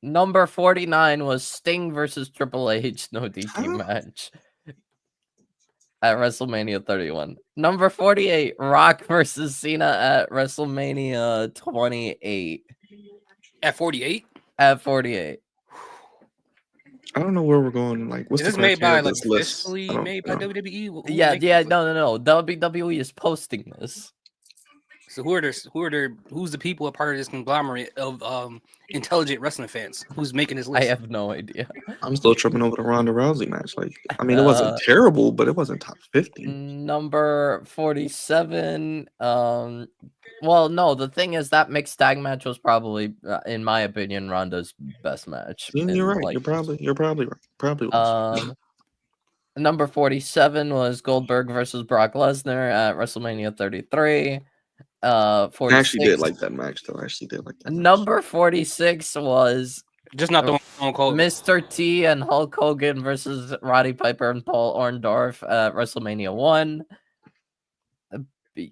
Number 49 was Sting versus Triple H, no DQ Huh? match at WrestleMania 31. Number 48, Rock versus Cena at WrestleMania 28. At 48? At 48. I don't know where we're going. Like, what's Is this the made by criteria of like this list? officially I don't made by know. WWE? Who Yeah, makes yeah, this list? no. WWE is posting this. So who's the people a part of this conglomerate of intelligent wrestling fans? Who's making this list? I have no idea. I'm still tripping over the Ronda Rousey match. Like, I mean, it wasn't terrible, but it wasn't top 50. Number 47. Well, no, the thing is that mixed tag match was probably, in my opinion, Ronda's best match. You're in, right. like, You're probably right. Probably was. Number 47 was Goldberg versus Brock Lesnar at WrestleMania 33. I 46. actually did like that match, though. I actually did like that. Match. Number 46 was Just not the one on call. Mr. T and Hulk Hogan versus Roddy Piper and Paul Orndorff at WrestleMania 1.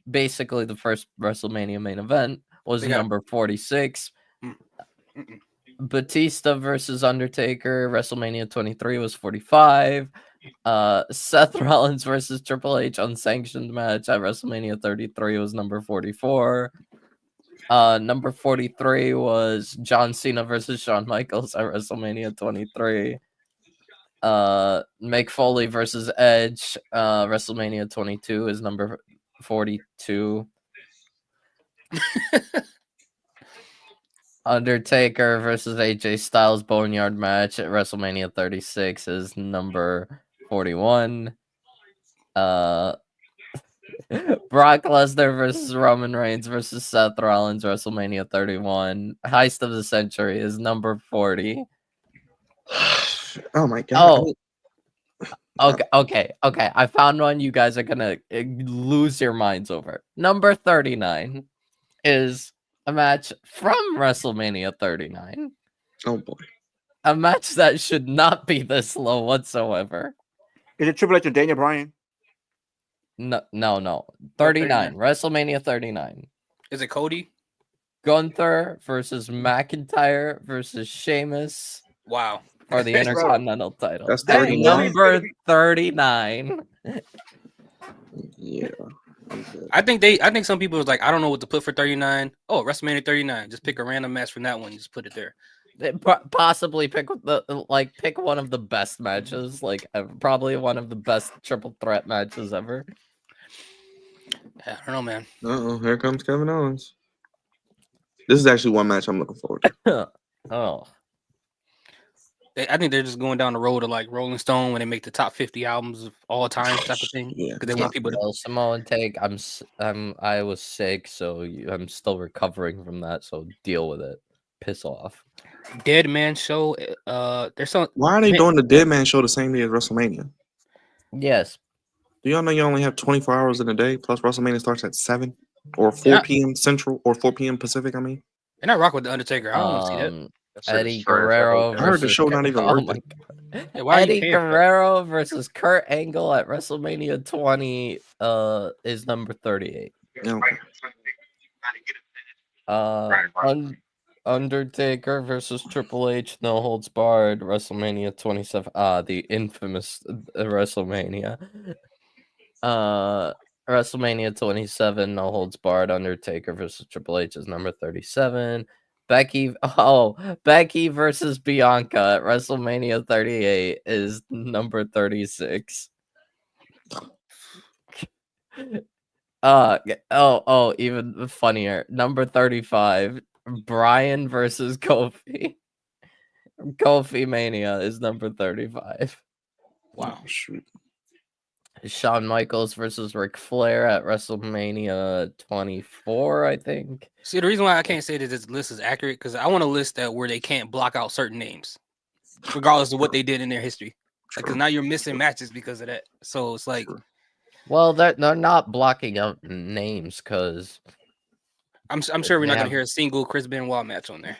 Basically, the first WrestleMania main event was They got- number 46. Batista versus Undertaker, WrestleMania 23 was 45. Seth Rollins versus Triple H unsanctioned match at WrestleMania 33 was number 44. Number 43 was John Cena versus Shawn Michaels at WrestleMania 23. Mick Foley versus Edge, WrestleMania 22 is number 42. Undertaker versus AJ Styles Boneyard match at WrestleMania 36 is number 41. Brock Lesnar versus Roman Reigns versus Seth Rollins WrestleMania 31. Heist of the Century is number 40. Oh my god. Oh, okay. I found one you guys are gonna lose your minds over. Number 39 is a match from WrestleMania 39. Oh boy. A match that should not be this low whatsoever. Is it Triple H and Daniel Bryan? No. 39. WrestleMania 39. Is it Cody? Gunther versus McIntyre versus Sheamus Wow. for the Intercontinental title. That's At 39. number 39. Yeah. I think some people was like, I don't know what to put for 39. Oh, WrestleMania 39. Just pick a random match from that one. You just put it there. Possibly pick one of the best matches, probably one of the best triple threat matches ever. I don't know, man. Here comes Kevin Owens. This is actually one match I'm looking forward to. Oh. I think they're just going down the road of like Rolling Stone when they make the top 50 albums of all time type of thing. Yeah, because they want people to. Samoan take. I was sick, so I'm still recovering from that. So deal with it. Piss off. Dead Man Show. There's some. Why are they doing the Dead Man Show the same day as WrestleMania? Yes. Do y'all know you only have 24 hours in a day? Plus WrestleMania starts at 7 or 4 p.m. Central or 4 p.m. Pacific. I mean, And I rock with the Undertaker. I don't want to see that. Eddie Guerrero. I heard the show not even working. Eddie Guerrero versus Kurt Angle at WrestleMania 20 is number 38. Okay. Undertaker versus Triple H, no holds barred, WrestleMania 27. The infamous WrestleMania. WrestleMania 27, no holds barred, Undertaker versus Triple H is number 37. Becky versus Bianca at WrestleMania 38 is number 36. Even funnier. Number 35, Bryan versus Kofi. Kofi Mania is number 35. Wow. Shoot. Shawn Michaels versus Ric Flair at WrestleMania 24, I think. See, the reason why I can't say that this list is accurate because I want a list that where they can't block out certain names, regardless of what they did in their history. Because now you're missing matches because of that. So it's like, well, they're not blocking out names because I'm sure we're not gonna hear a single Chris Benoit match on there.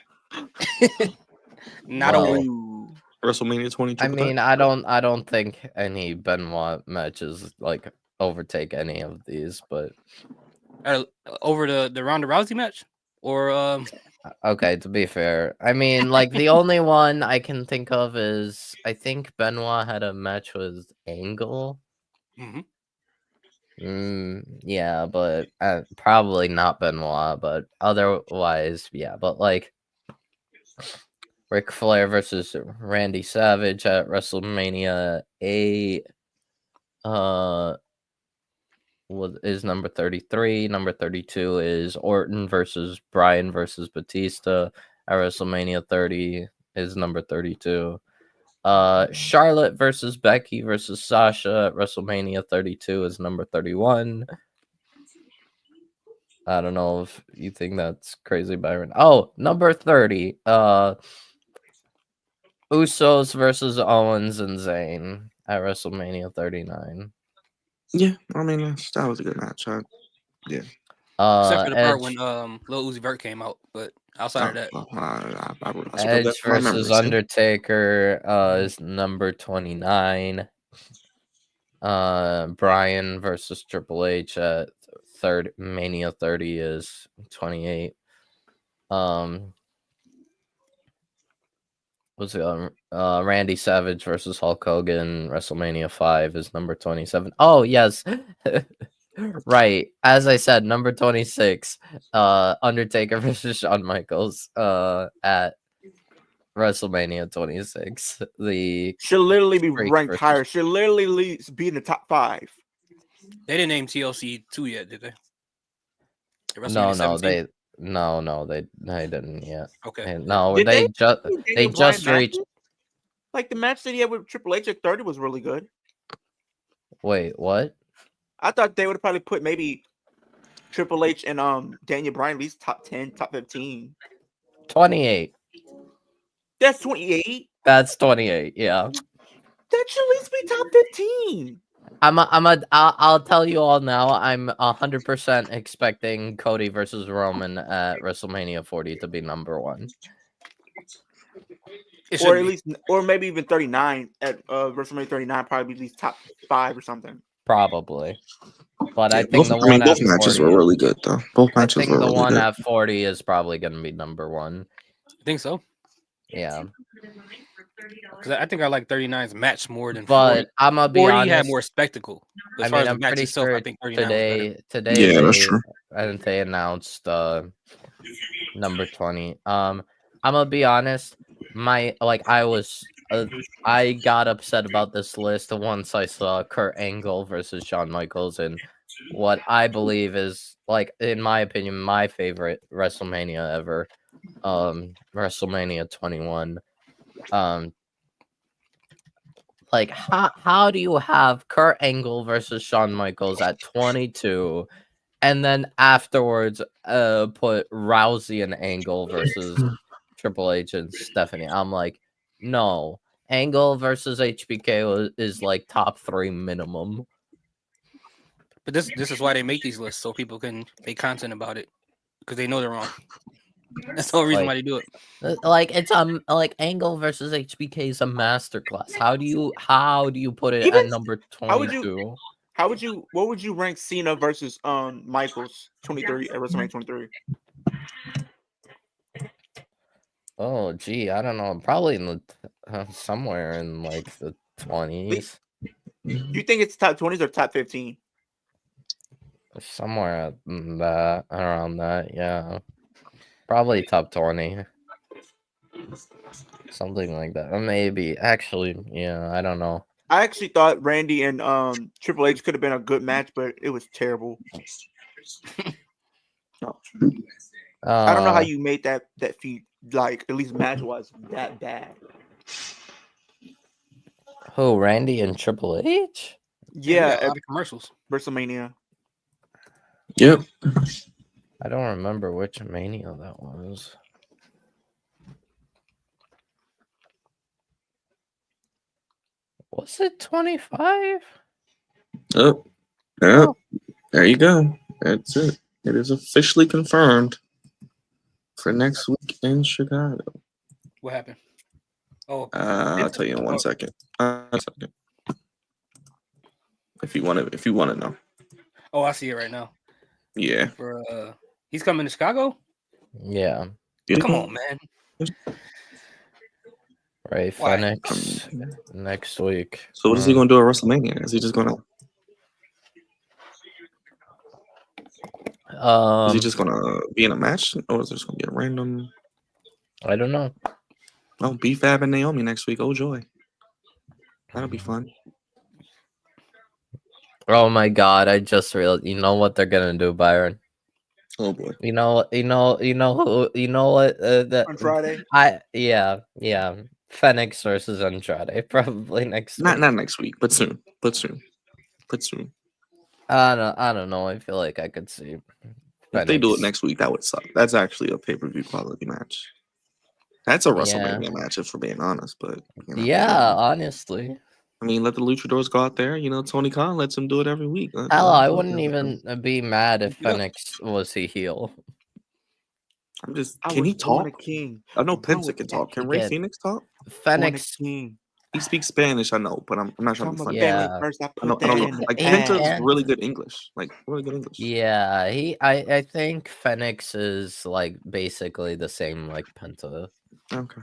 Not a one. WrestleMania 22. I mean, I don't think any Benoit matches like overtake any of these, but over the Ronda Rousey match or okay, to be fair, I mean, like the only one I can think of is I think Benoit had a match with Angle. Yeah, but probably not Benoit, but otherwise, yeah, but like Ric Flair versus Randy Savage at WrestleMania 8 is number 33. Number 32 is Orton versus Bryan versus Batista at WrestleMania 30 is number 32. Charlotte versus Becky versus Sasha at WrestleMania 32 is number 31. I don't know if you think that's crazy, Byron. Oh, number 30. Usos versus Owens and Zayn at WrestleMania 39. Yeah, I mean that was a good match. Yeah. Except for the part when Lil Uzi Vert came out, but outside of that, Edge versus Undertaker is number 29. Bryan versus Triple H at Mania 30 is 28. Randy Savage versus Hulk Hogan WrestleMania 5 is number 27. Oh yes. Right. As I said, number 26, Undertaker versus Shawn Michaels at WrestleMania 26. Should literally be ranked higher. Should literally be in the top 5. They didn't name TLC 2 yet, did they? No, No, they didn't yet. Okay. No, Did they they? just Daniel they Bryan just reached. matches? Like the match that he had with Triple H at 30 was really good. Wait, what? I thought they would probably put maybe Triple H and Daniel Bryan at least top 10, top 15. 28. That's 28. That's 28. Yeah. That should at least be top 15. I'll tell you all now. I'm 100% expecting Cody versus Roman at WrestleMania 40 to be number 1. It Or should at be. least, or maybe even 39 at WrestleMania 39, probably at least top 5 or something. Probably. But I Yeah, think both matches 40 were really good though. Both I matches think were the really one good. at 40 is probably going to be number 1. I think so. Yeah. Because I think I like 39's match more than 40. But I'm going to be 40 honest. had more spectacle. As I far mean, as the I'm match pretty itself, sure I think 39 was better. today Yeah, that's true. they announced number 20. I'm gonna be honest. I got upset about this list once I saw Kurt Angle versus Shawn Michaels and what I believe is, like, in my opinion, my favorite WrestleMania ever, WrestleMania 21. Like, how do you have Kurt Angle versus Shawn Michaels at 22, and then afterwards put Rousey and Angle versus Triple H and Stephanie? I'm like, no. Angle versus HBK is like top 3 minimum. But this is why they make these lists, so people can make content about it. Because they know they're wrong. That's the whole reason why they do it. Like, it's like Angle versus HBK is a masterclass. How do you put it at number 22? What would you rank Cena versus Michaels 23 at WrestleMania 23? Oh, gee, I don't know. Probably in the somewhere in like the 20s. You think it's top 20s or top 15? Somewhere around that, yeah. Probably top 20. Something like that. Or maybe. Actually, yeah, I don't know. I actually thought Randy and Triple H could have been a good match, but it was terrible. No. I don't know how you made that feat, like, at least match-wise, that bad. Who, Randy and Triple H? Yeah, a lot of commercials. WrestleMania. Yep. I don't remember which Mania that was. Was it 25? Oh, yeah. There you go. That's it. It is officially confirmed for next week in Chicago. What happened? Oh, I'll tell you in 1 second. If you want to know. Oh, I see it right now. Yeah. For he's coming to Chicago? Yeah. Come on, man. Right, Phoenix next week. So what is he going to do at WrestleMania? Is he just going to? Is he just going to be in a match, or is it just going to be a random? I don't know. Oh, B-Fab and Naomi next week. Oh joy, that'll be fun. Oh my God! I just realized. You know what they're gonna do, Byron? Oh boy. You know what? On Friday. Yeah. Phoenix versus Andrade, probably next week. Not next week, but soon. I don't know. I feel like I could see. If they do it next week, that would suck. That's actually a pay-per-view quality match. That's a WrestleMania match, if we're being honest. But yeah, honestly. I mean, let the luchadors go out there. You know, Tony Khan lets them do it every week. Hell, I wouldn't even be mad if Phoenix was a heel. I'm just. Can he talk? I know Penta can talk. Can Rey Again, Fenix talk? Phoenix. He speaks Spanish, I know, but I'm not trying to be funny. Yeah. I don't know. Like Penta's really good English. Like really good English. Yeah, I think Phoenix is like basically the same like Penta. Okay.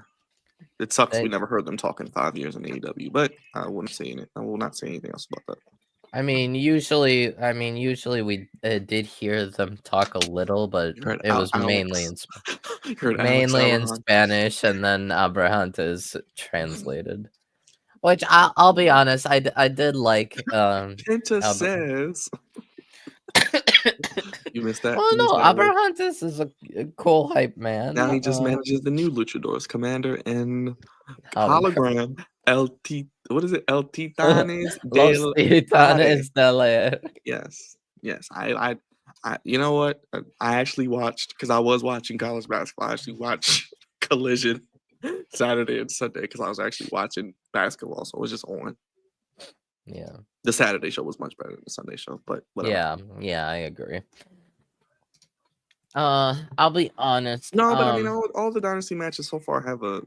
It sucks we never heard them talk in 5 years in AEW, but I wouldn't say it. I will not say anything else about that. I mean, usually we did hear them talk a little, but it was mainly in Spanish, and then Abrahant is translated. Which I'll be honest, I did like. Penta says. You missed that. Well, You missed no, that word. Abrahantes is a cool hype man. Now he just manages the new luchadors, Commander and Hologram. Hologram. What is it? El Titanes Los del Titanes del Aire. Yes. I you know what? I actually watched because I was watching college basketball. I actually watched Collision Saturday and Sunday because I was actually watching basketball, so it was just on. Yeah. The Saturday show was much better than the Sunday show, but whatever. Yeah, I agree. I'll be honest. No, but I mean, all the Dynasty matches so far have a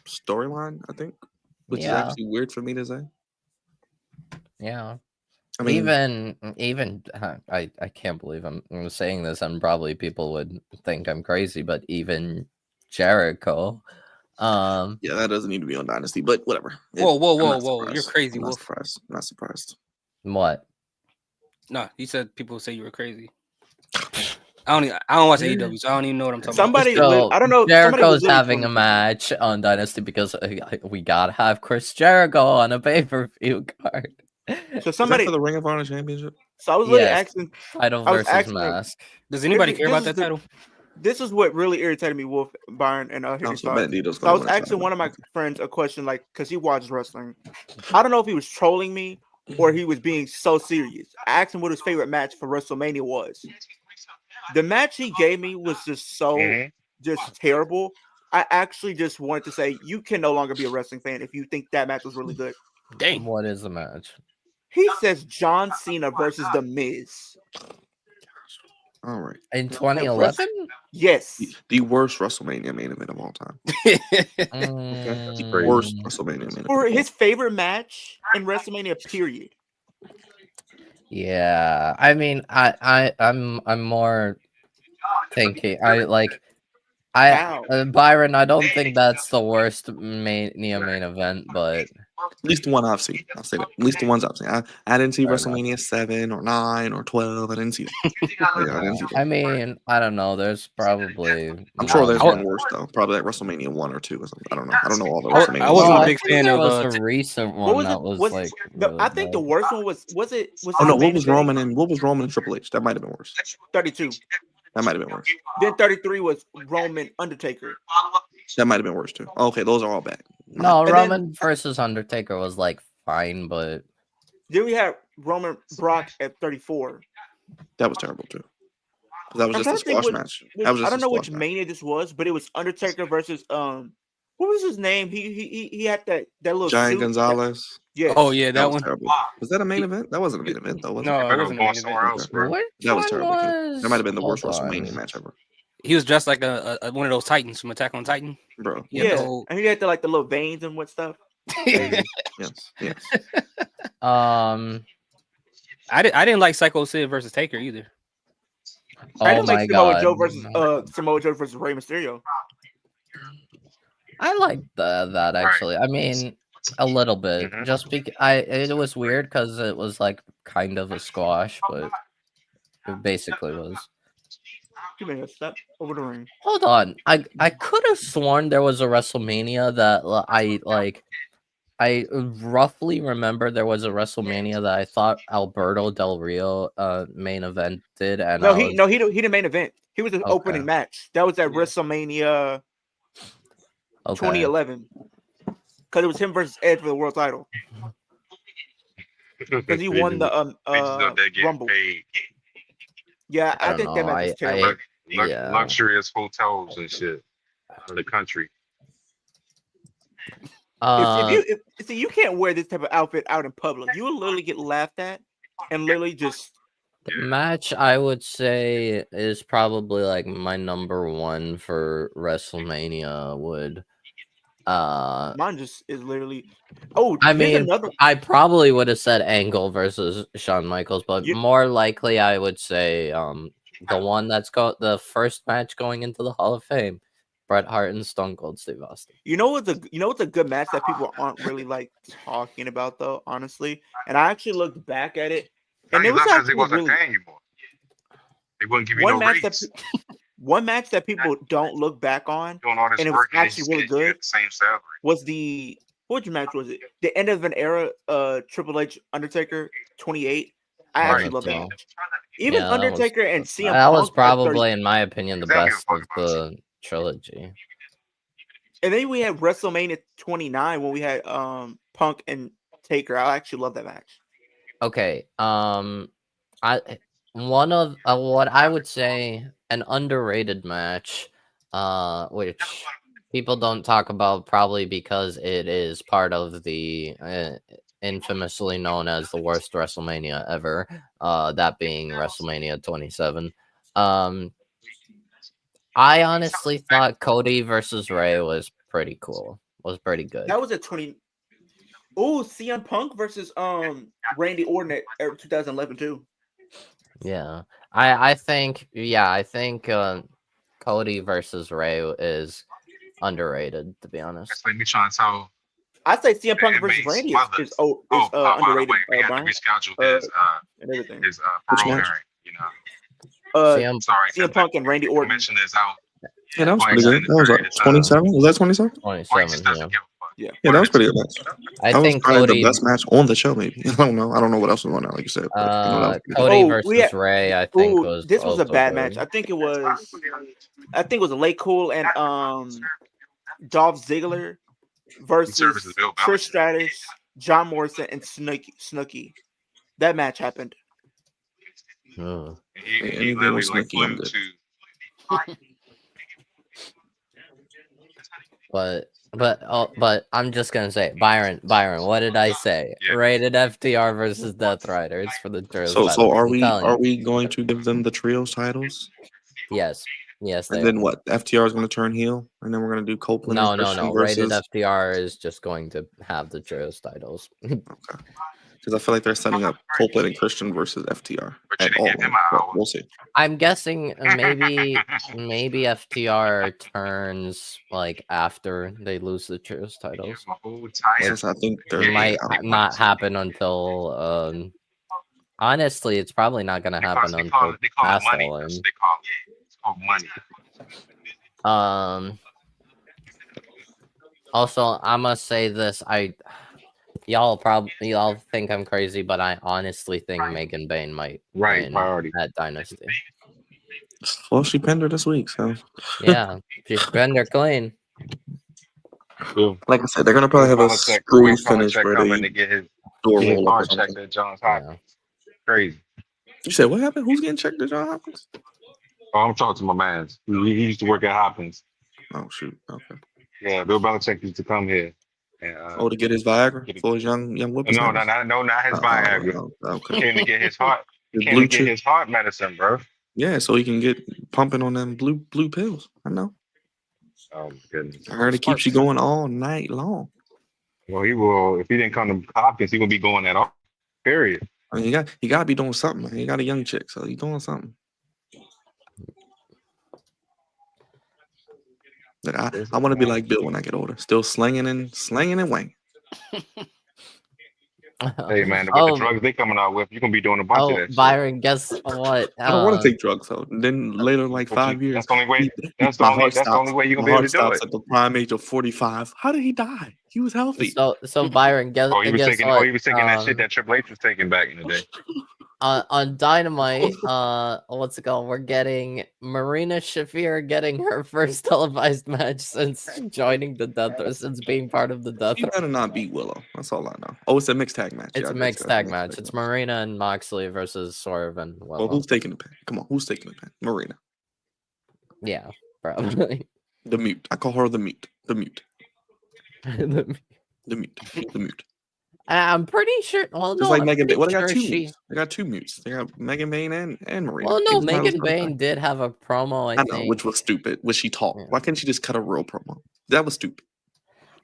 storyline, I think, which is Yeah. actually weird for me to say. Yeah. I mean, even I can't believe I'm saying this, and probably people would think I'm crazy, but even Jericho. yeah, that doesn't need to be on Dynasty, but whatever. Whoa! You're crazy, I'm not Wolf. surprised. I'm not surprised. What? No, you said people say you were crazy. I don't watch AEW, so I don't even know what I'm talking Somebody, about. I don't know. Jericho's having a match on Dynasty because we gotta have Chris Jericho on a pay-per-view card. So somebody for the Ring of Honor Championship. So I was literally asking. Title I was versus asking mask. Does anybody care about that title? This is what really irritated me, Wolf, Byron, and so Bandito's I was asking one of my friends a question, like, because he watches wrestling. I don't know if he was trolling me or he was being so serious. I asked him what his favorite match for WrestleMania was. The match he gave me was just so just terrible. I actually just wanted to say you can no longer be a wrestling fan if you think that match was really good. Dang. What is the match? He says John Cena versus The Miz. All right. In 2011? Yes. The worst WrestleMania main event of all time. Okay. Worst WrestleMania main event. For his favorite match in WrestleMania, period. Yeah, I mean, I'm more thinking. Byron. I don't think that's the worst Mania main event, but at least the one I've seen. I'll say that. At least the ones I've seen. I didn't see WrestleMania 7 or 9 or 12. I didn't see that. I mean, I don't know. There's probably. I'm sure there's one worse though. Probably like WrestleMania 1 or 2 or something. I don't know. I don't know all the WrestleMania. I wasn't a big fan there of. Was a recent one that was like. I think the worst one was it? Oh no! What was Roman and Triple H? That might have been worse. 32. That might have been worse. Then 33 was Roman Undertaker. That might have been worse too. Okay, those are all bad. No, Roman versus Undertaker was like fine, but then we had Roman Brock at 34. That was terrible too. That was just a squash match. I don't know which Mania this was, but it was Undertaker versus what was his name? He had that little Giant suit. Gonzalez. Yeah. Oh yeah, that was one. terrible. Was that a main event? That wasn't a main event though. Was No, it? it wasn't a main event. That was terrible. That might have been the worst WrestleMania match ever. He was dressed like a one of those Titans from Attack on Titan, bro. Yeah, and he had the little veins and what stuff. Yes. I didn't like Psycho Sid versus Taker either. I didn't like Samoa Joe versus Rey Mysterio. I like that actually. I mean, a little bit. Just because it was weird because it was like kind of a squash, but it basically was. Give me a step over the ring. Hold on, I could have sworn there was a WrestleMania that I roughly remember there was a WrestleMania that I thought Alberto Del Rio main event did, and he didn't main event. He was the opening match. That was at WrestleMania 2011 because it was him versus Edge for the world title. Because he won the Rumble. Yeah, I think that match is terrible. Luxurious hotels and shit in the country. If you can't wear this type of outfit out in public, you will literally get laughed at and literally just. The match I would say is probably like my number one for WrestleMania would. Mine just is literally. Oh, I mean, I probably would have said Angle versus Shawn Michaels, but more likely I would say the one that's got the first match going into the Hall of Fame. Bret Hart and Stone Cold Steve Austin. You know what's a good match that people aren't really like talking about though, honestly. And I actually looked back at it, and it was actually wasn't paying you more. They wouldn't give you no raise. One match that people don't look back on, and it was actually really good. Same salary. Was which match was it? The end of an era, Triple H Undertaker 28. I One actually of love that two. match. Even Yeah, that was Undertaker and CM that was Punk. Like, probably, in my opinion, the Exactly best what of I'm the trilogy. and then we had WrestleMania 29 when we had Punk and Taker. I actually love that match. Okay, I one of what I would say an underrated match, which people don't talk about probably because it is part of the infamously known as the worst WrestleMania ever. That being WrestleMania 27. I honestly thought Cody versus Ray was pretty cool. Was pretty good. That was a 20. Oh, CM Punk versus Randy Orton at 2011 too. Yeah, I think Cody versus Ray is underrated, to be honest. That's like me trying to tell I say CM the Punk versus inmates Randy mothers. is By the underrated. way, we had to Byron, reschedule and everything. his Which parole match? hearing. You know, CM sorry, CM because Punk and Randy the Orton. commission is out Yeah, that was for pretty good. extended That was period like of time. 27. Was that 27? Or he 27, just yeah. doesn't give a fuck. Yeah. Yeah, that was pretty good match. I That was think probably Cody the best match on the show. Maybe I don't know. I don't know what else was on there, like you said. But I know that was pretty good. Cody Oh, versus Ray, I think was this was a also bad good. match. I think it was a Late Cool and Dolph Ziggler versus services Bill Trish Belichick. Stratus, John Morrison, and Snooki. That match happened. Ugh. He Anything literally with like Snooki, I'm flew good. to. But I'm just gonna say, Byron, what did I say? Yeah. Rated FTR versus Death Rider. It's for the trios So titles. are I'm we telling you. going to give them the trios titles? Yes, they And then are. what? FTR is going to turn heel, and then we're going to do Copeland No, and Christian Rated versus. FTR is just going to have the trios titles. Okay. Because I feel like they're setting up Copeland and Christian versus FTR But you at didn't all. give him an But hour. we'll see. I'm guessing maybe FTR turns like after they lose the trios titles. My whole tire. Since I think they're Might out. not happen until honestly, it's probably not gonna happen They until call it past money. All That's In. what they call it. It's called money. Also, I must say this. Y'all think I'm crazy, but I honestly think Megan Bain might win Priority. at Dynasty. Well, she pinned her this week, so Yeah, she's been there clean. Cool. like I said, they're gonna probably have a screwy finish where coming they to get his roll up or card checked something. at Johns Hopkins. Yeah. Crazy. You said what happened? Who's getting checked at John Hopkins? Oh, I'm talking to my man. He used to work at Hopkins. Oh shoot. Okay. Yeah, Bill Belichick used to come here. And, to get his Viagra for his young whippers. no, not his Viagra. Okay. He came to get his heart. His He came to get his heart medicine, bro. Yeah, so he can get pumping on them blue pills. I know. Oh my goodness. I heard it keeps you going all night long. Well, he will. If he didn't come to Hopkins, he will be going at all. Period. I mean, you got to be doing something. Man. You got a young chick, so you doing something. Like I want to be like Bill when I get older, still slinging and wanging. Hey man, with the drugs they coming out with, you're gonna be doing a bunch of that. Byron, guess what? I don't want to take drugs though. And then later, like 5 years, that's the only way. That's the only way you're gonna be able to do it. At the prime age of 45. How did he die? He was healthy. So Byron, guess. He was taking that shit that Triple H was taking back in the day. On Dynamite, what's it called? We're getting Marina Shafir getting her first televised match since joining the Death, or since being part of the Death. You better not beat Willow. That's all I know. Oh, it's a mixed tag match. It's a mixed tag match. It's Marina and Moxley versus Swerve and Willow. Well, who's taking the pin? Come on, who's taking the pin? Marina. Yeah, probably. The mute. I call her the mute. The mute. The mute. I'm pretty sure. Well, just no, like Megan Bain. Well, they got sure two mutes. They got two mutes. They got Megan Bain and Marina. Well, no, Megan Bain did have a promo. I know, think, which was stupid. Which she talked. Yeah. Why couldn't she just cut a real promo? That was stupid.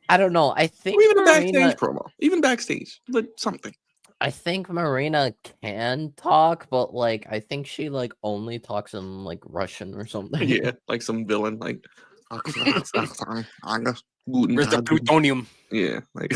I don't know. I think or even Marina, a backstage promo. Even backstage, but something. I think Marina can talk, but like I think she like only talks in like Russian or something. Yeah, like some villain. Like where's the plutonium? Yeah, like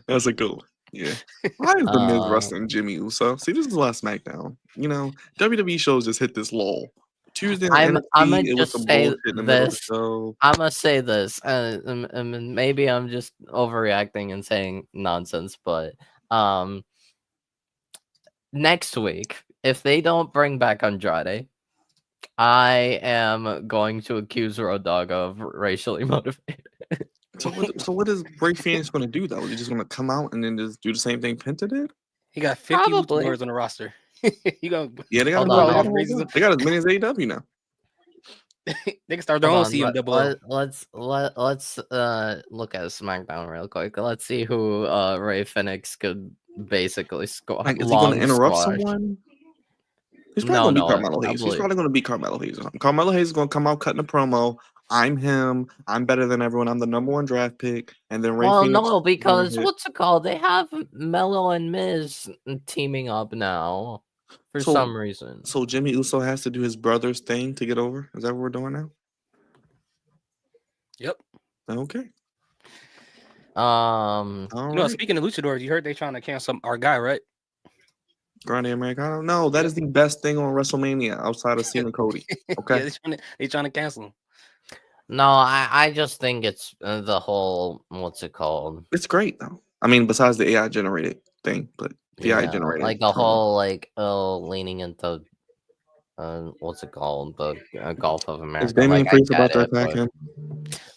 that's a good one. Yeah. Why is the Miz wrestling Jimmy Uso? See, this is the last SmackDown. You know, WWE shows just hit this lull. Tuesday I'm gonna just say this. I'm gonna say this. Maybe I'm just overreacting and saying nonsense, but Um, next week, if they don't bring back Andrade, I am going to accuse Road Dogg of racially motivated. So what is Ray Phoenix going to do though? Is he just going to come out and then just do the same thing Penta did? He got 50 Probably. luchadors on the roster. You go. Yeah, they got Hold about on, they got, man. a whole bunch. They got as many as AEW now. They can start their own CMWO. Let's look at SmackDown real quick. Let's see who Ray Phoenix could basically squash. Like, is he going to interrupt squash. someone? He's probably going to be Carmelo I Hayes. He's believe. probably going to be Carmelo Hayes or something. Carmelo Hayes is going to come out cutting a promo. I'm him. I'm better than everyone. I'm the #1 draft pick. And then Ray Well, Phoenix. no, because hit. what's it called? They have Mello and Miz teaming up now for some reason. So Jimmy Uso has to do his brother's thing to get over. Is that what we're doing now? Yep. Okay. All You know, speaking of luchadors, you heard they trying to cancel our guy, right? Grande Americano. No, that is the best thing on WrestleMania outside of Cena Cody. Okay. Yeah, they trying to cancel him. No, I just think it's the whole what's it called? It's great though. I mean, besides the AI generated thing, but the AI generated like the whole like leaning into what's it called? The Gulf of America. Is Damian like, Priest I about get to it, attack him?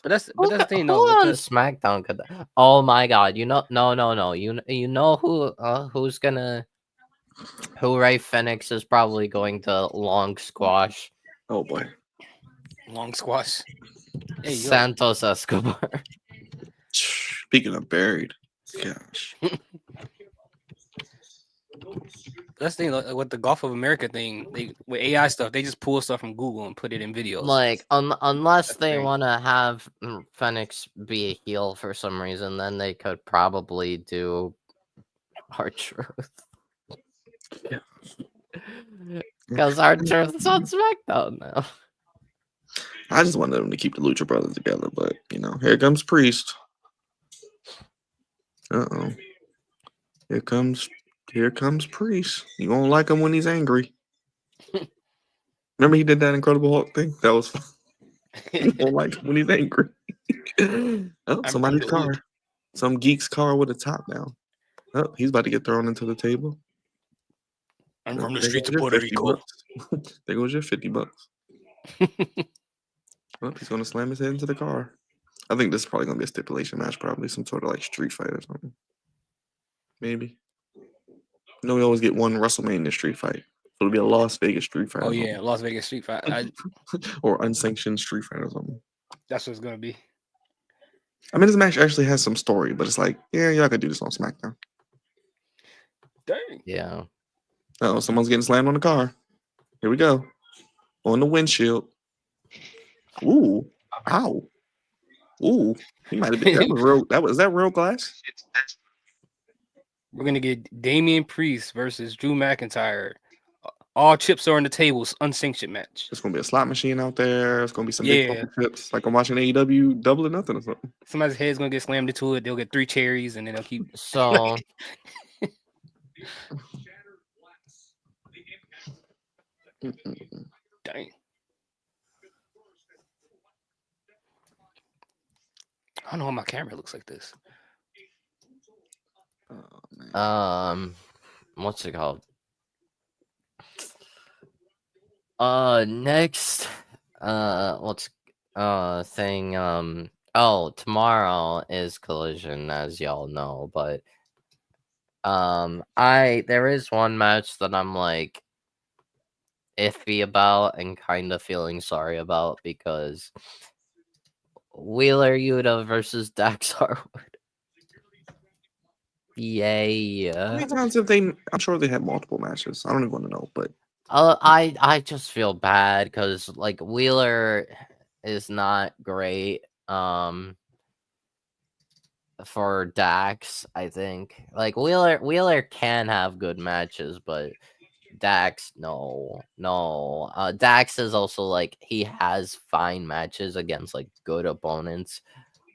But that's the thing, who though. on because- SmackDown could? Oh my God! You know, no. You know who's gonna? Who Ray Phoenix is probably going to long squash? Oh boy, long squash. Hey, yo. Santos Escobar. Speaking of buried, gosh. That's the thing, like, with the Gulf of America thing, with AI stuff, they just pull stuff from Google and put it in videos. Like, unless they thing. want to have Phoenix be a heel for some reason, then they could probably do R-Truth. Because R-Truth is on SmackDown now. I just wanted them to keep the Lucha Brothers together, but you know, here comes Priest. Here comes Priest. You won't like him when he's angry. Remember he did that Incredible Hulk thing? That was fun. You won't like him when he's angry. Oh, somebody's car. Some geek's car with a top down. Oh, he's about to get thrown into the table. I'm from the There streets of goes your Puerto 50 Rico. bucks. There goes your $50. Well, he's gonna slam his head into the car. I think this is probably gonna be a stipulation match, probably some sort of like street fight or something. Maybe. No, we always get one WrestleMania street fight. So it'll be a Las Vegas street fight. Oh yeah, Las Vegas street fight. Or unsanctioned street fight or something. That's what it's gonna be. I mean, this match actually has some story, but it's like, yeah, y'all could do this on SmackDown. Dang. Yeah. Oh, someone's getting slammed on the car. Here we go. On the windshield. Ooh. Ow. Ooh. He might have been that was real. Is that real glass? We're gonna get Damian Priest versus Drew McIntyre. All chips are on the table. Unsanctioned match. It's gonna be a slot machine out there. It's gonna be some Yeah. big chips. Like I'm watching AEW Double or Nothing or something. Somebody's head's gonna get slammed into it. They'll get 3 cherries, and then they'll keep. So. Dang. I don't know why my camera looks like this. What's it called? Next, tomorrow is Collision, as y'all know, but there is one match that I'm like iffy about and kind of feeling sorry about, because Wheeler Yuta versus Dax Harwood. Yay. How many times have they? I'm sure they had multiple matches. I don't even want to know, but I just feel bad because like Wheeler is not great for Dax. I think like Wheeler can have good matches, but Dax no. Dax is also like he has fine matches against like good opponents,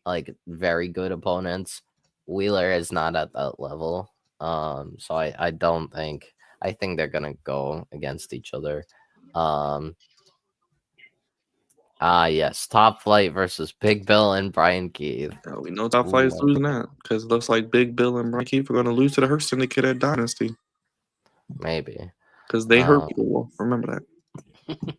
like very good opponents. Wheeler is not at that level. So I don't think. I think they're gonna go against each other. Yes, Top Flight versus Big Bill and Brian Keith. We know Top Flight is Ooh. losing that because it looks like Big Bill and Brian Keith are going to lose to the Hurt Syndicate at Dynasty Maybe. because they hurt people. Well, remember that.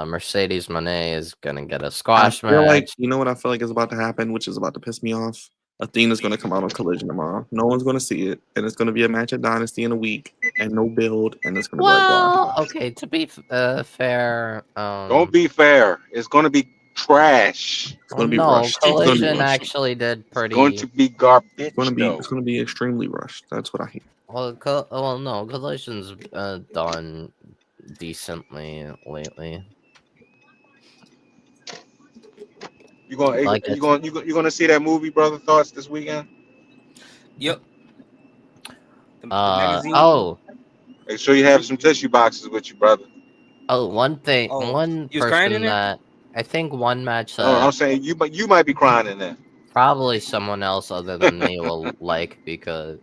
Mercedes Moné is gonna get a I squash feel match. like you know what I feel like is about to happen, which is about to piss me off. Athena's going to come out on Collision tomorrow. No one's going to see it, and it's going to be a match at Dynasty in a week, and no build, and it's going to be like, wow. Well, okay. To be fair, Don't be fair. It's going to be trash. It's going to be no, rushed. It's gonna be Collision rushed. actually did It's pretty. going to be garbage. It's going though. to be extremely rushed. That's what I hear. Well, no, Collision's done decently lately. You gonna see that movie, Brother Thoughts, this weekend? Yep. The magazine. Oh, Make sure you have some tissue boxes with you, brother. one thing, Oh, one he was crying in person there? that I think one match No, I'm saying you might be crying in there. probably someone else other than me will like because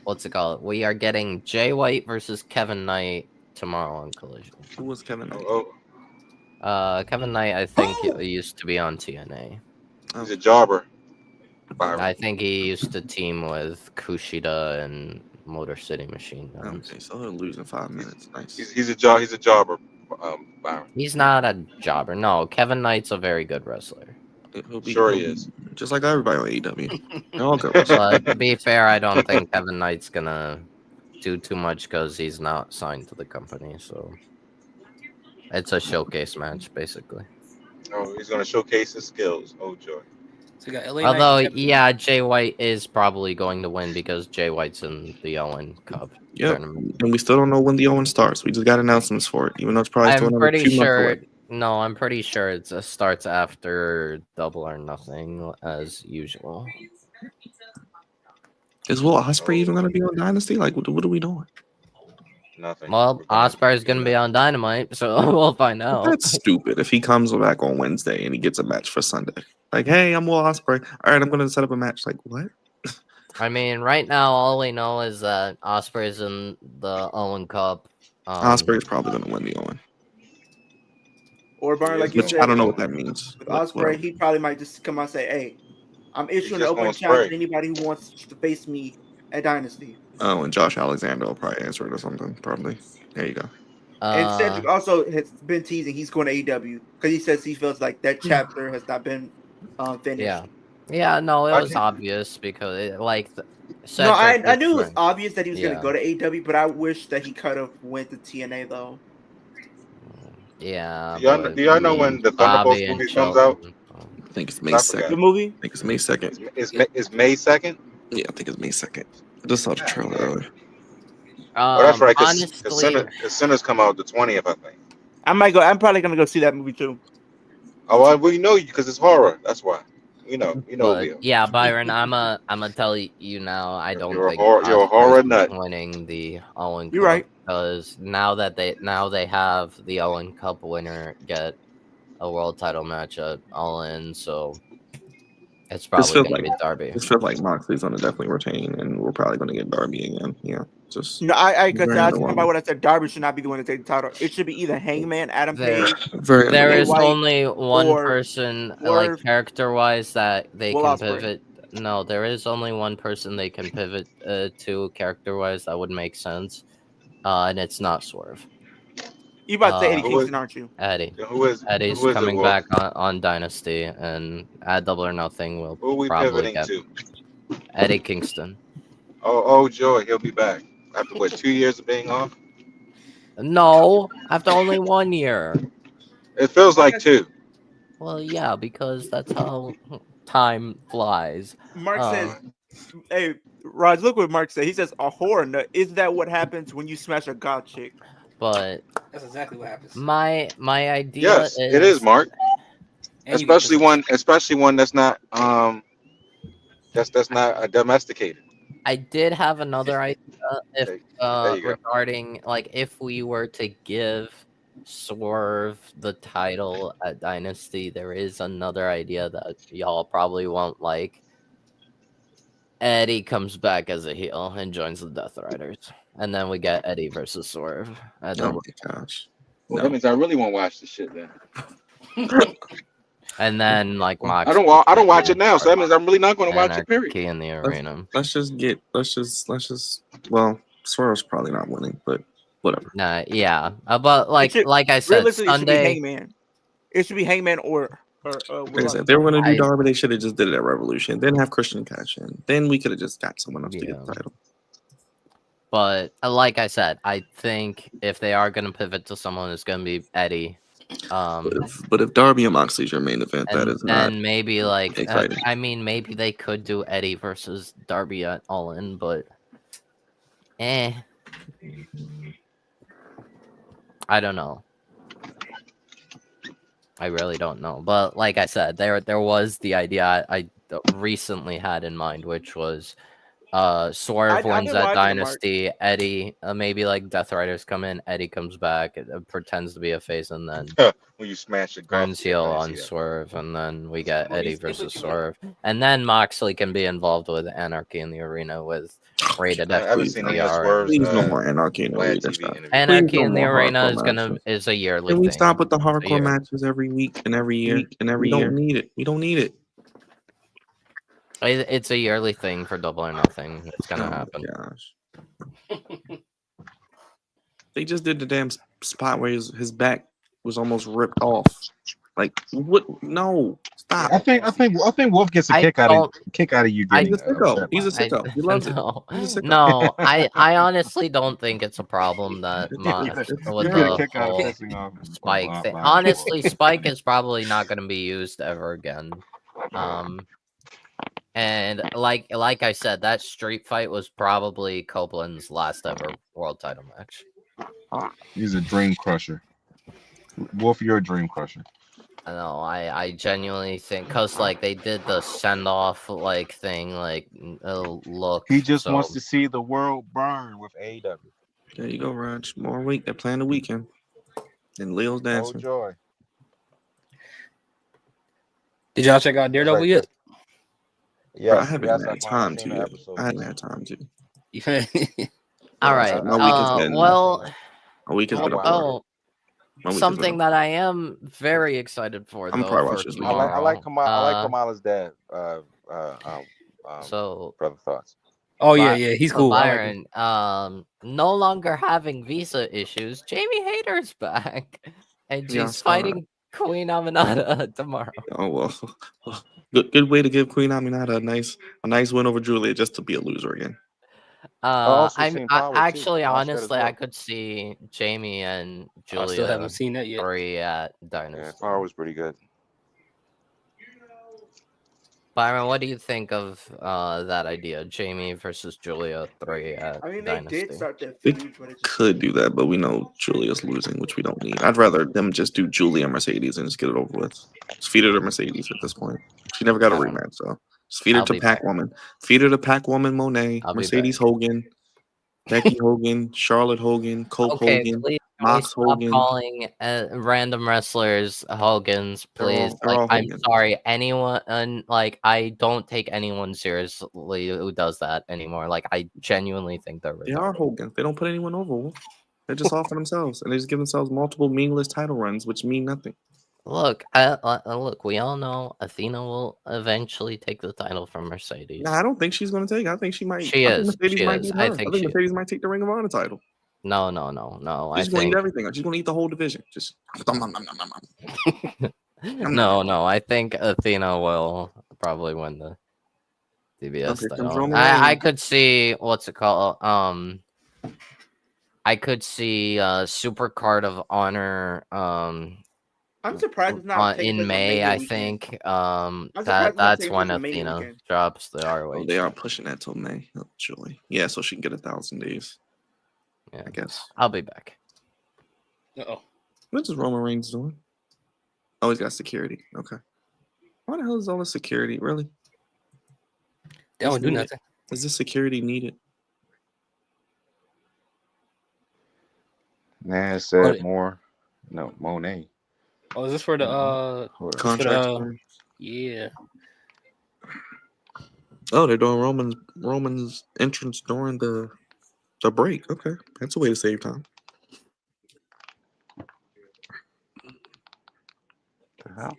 what's it called? We are getting Jay White versus Kevin Knight tomorrow on Collision. Who was Kevin Knight? Kevin Knight, I think he used to be on TNA. He's a jobber. I think he used to team with Kushida and Motor City Machine Guns. Okay, so they're losing 5 minutes. Nice. He's a jobber. Byron. He's not a jobber. No, Kevin Knight's a very good wrestler. Sure he is. Just like everybody on AEW. They're all good. But to be fair, I don't think Kevin Knight's gonna do too much because he's not signed to the company. So it's a showcase match, basically. Oh, he's gonna showcase his skills. Oh joy. So you got LA Although, Knight, yeah, Jay White is probably going to win because Jay White's in the Owen Cup tournament. And we still don't know when the Owen starts. We just got announcements for it, even though it's probably still I'm another pretty 2 months sure. away. No, I'm pretty sure it starts after Double or Nothing as usual. Is Will Ospreay even going to be on Dynasty? Like, what are we doing? Nothing. Well, Ospreay's going to be on Dynamite, so we'll find out. That's stupid. If he comes back on Wednesday and he gets a match for Sunday, like, hey, I'm Will Ospreay. All right, I'm going to set up a match. Like, what? I mean, right now, all we know is that Ospreay's in the Owen Cup. Ospreay's probably going to win the Owen. Or Byron, like you Which said, I don't know what that means. with Ospreay, he probably might just come out and say, "Hey, I'm issuing an just open gonna challenge spray. to anybody who wants to face me at Dynasty." Oh, and Josh Alexander will probably answer it or something. Probably. There you go. And Cedric also has been teasing he's going to AEW because he says he feels like that chapter has not been finished. Yeah, no, it I was think- obvious because No, I knew it was obvious that he was going Yeah. to go to AEW, but I wish that he could have went to TNA though. Yeah. Do y'all know when the Thunderbolts Bobby and movie comes out? Shelton. I think it's May I 2nd. The movie? I think it's May 2nd. It's May 2nd? Yeah, I think it's May 2nd. I just saw the trailer earlier. Oh, that's right. Honestly, Because Sinners come out the 20th, I think. I'm probably going to go see that movie too. Oh, well, we know you because it's horror. That's why. You know. but, yeah, Byron, I'm gonna tell you now. I don't You're a think you're a horror Ospreay's nut. winning the Owen Cup. You're right. Because now they have the Owen Cup winner get a world title match at All In, so it's probably feels gonna be like- Darby. This feels like Moxley's going to definitely retain, and we're probably going to get Darby again. Yeah, just No, I Very stand by underwhelming. what I said. Darby should not be the one to take the title. It should be either Hangman, Adam There- Page. very. There Jay is White only one or person, Swerve. like character-wise, that they Will can Ospreay. pivot. No, there is only one person they can pivot to character-wise that would make sense, and it's not Swerve. You about to say Eddie Who Kingston, is- aren't you? Eddie. who Eddie's is it, coming Wolf? back on Dynasty, and at Double or Nothing will Who are we probably pivoting get to? Eddie Kingston. Oh, joy. He'll be back. After what, 2 years of being off? No, after only 1 year. It feels like 2. Well, yeah, because that's how time flies. Mark Uh, says, "Hey, Raj, look what Mark said. He says a horror nut. Is that what happens when you smash a god chick?" But That's exactly what happens. my idea Yes, is it is, Mark. And you get Especially one that's not that's not domesticated. I did have another idea if There you go. regarding like if we were to give Swerve the title at Dynasty, there is another idea that y'all probably won't like. Eddie comes back as a heel and joins the Death Riders, and then we get Eddie versus Swerve. Oh my gosh. Well, that means I really won't watch this shit then. And then like Mox. I don't watch it now, so that means I'm really not going to watch it. Period. In the arena. Let's just. Well, Swerve's probably not winning, but whatever. Nah, yeah. But like I said, realistically, it should be Sunday. Hangman. It should be Hangman or Like I said, if they were going to do Darby, they should have just did it at Revolution. Then have Christian cash in. Then we could have just got someone else to get the title. But like I said, I think if they are going to pivot to someone, it's going to be Eddie. But if Darby and Moxley's your main event, that is not. And maybe like exciting. I mean, maybe they could do Eddie versus Darby at All In, but I don't know. I really don't know. But like I said, there was the idea I recently had in mind, which was Swerve wins that Dynasty. Eddie, maybe like Death Riders come in. Eddie comes back, pretends to be a face, and then when you smash the turns heel on Swerve, and then we get Eddie versus Swerve, and then Moxley can be involved with Anarchy in the Arena with Rated FTR. Please no more Anarchy in the Arena. Anarchy in the Arena is a yearly thing. Can we thing. stop with the hardcore matches every week and every year We don't need it. We don't need it. It's a yearly thing for Double or Nothing. It's gonna happen. Gosh. They just did the damn spot where his back was almost ripped off. Like what? No, stop. I think Wolf gets a kick out of you getting. He's a sicko. He's a sicko. He loves it. He's a sicko. No, I honestly don't think it's a problem that with the whole Spike thing. Honestly, Spike is probably not going to be used ever again. And like I said, that street fight was probably Copeland's last ever world title match. He's a dream crusher. Wolf, you're a dream crusher. No, I genuinely think because like they did the send off like thing, like look. He just wants to see the world burn with AEW. There you go, Raj. More week. They're playing the weekend. And Leo's dancing. Oh joy. Did y'all check out Daredevil yet? Yeah, I haven't had time to yet. I haven't had time to. All right. A week is something that I am very excited for. I'm probably watching tomorrow. I like Kamala's dad. So brother thoughts. Oh yeah, he's cool. Byron, no longer having visa issues. Jamie Hayter's back, and she's fighting Queen Aminata tomorrow. Oh well, good way to give Queen Aminata a nice win over Julia, just to be a loser again. Honestly, I could see Jamie and Julia. I still haven't seen that yet. 3 at Dynasty. Yeah, Power was pretty good. Byron, what do you think of that idea? Jamie versus Julia 3 at Dynasty. They did start that feud, could do that, but we know Julia's losing, which we don't need. I'd rather them just do Julia and Mercedes and just get it over with. Just feed her to Mercedes at this point. She never got a rematch, so just feed her to Pac Woman. Feed her to Pac Woman Monet, Mercedes Hogan, Becky Hogan, Charlotte Hogan, Colt Hogan, Mox Hogan. Stop calling random wrestlers Hogans, please. I'm sorry, anyone. Like, I don't take anyone seriously who does that anymore. Like, I genuinely think they're ridiculous. They are Hogans. They don't put anyone over. They're just off for themselves, and they just give themselves multiple meaningless title runs, which mean nothing. Look, we all know Athena will eventually take the title from Mercedes. Nah, I don't think she's going to take it. I think she might. She is. I think Mercedes might take the Ring of Honor title. No. She's going to eat everything. She's going to eat the whole division. Just. No. I think Athena will probably win the TBS title. I could see what's it called. I could see Super Card of Honor. I'm surprised it's not in May. I think that's when Athena drops the ROH. Oh, they are pushing that till May, actually. Yeah, so she can get 1,000 days. Yeah, I guess. I'll be back. What is Roman Reigns doing? Oh, he's got security. Okay. Why the hell is all this security? Really? They don't do nothing. Is this security needed? Nah, it said more. No, Monet. Oh, is this for the contract? Yeah. Oh, they're doing Roman's entrance during the break. Okay, that's a way to save time. hell?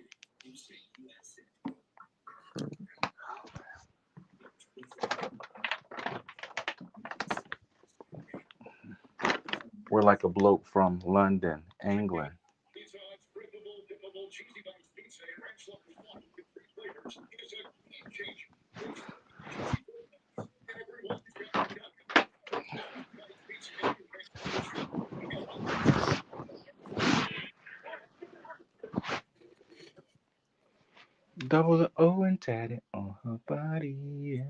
We're like a bloke from London, England. Double O and tatted on her body. Yeah.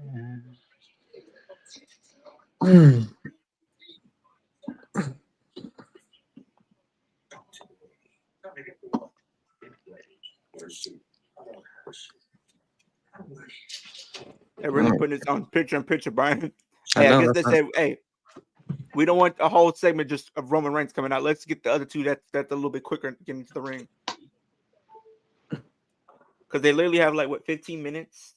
They're really putting this on picture in picture, Brian. I Hey, I know, guess they that's said, hey, we don't want a whole segment just of Roman Reigns coming out. Let's get the other two that's a little bit quicker getting into the ring. Because they literally have like what 15 minutes.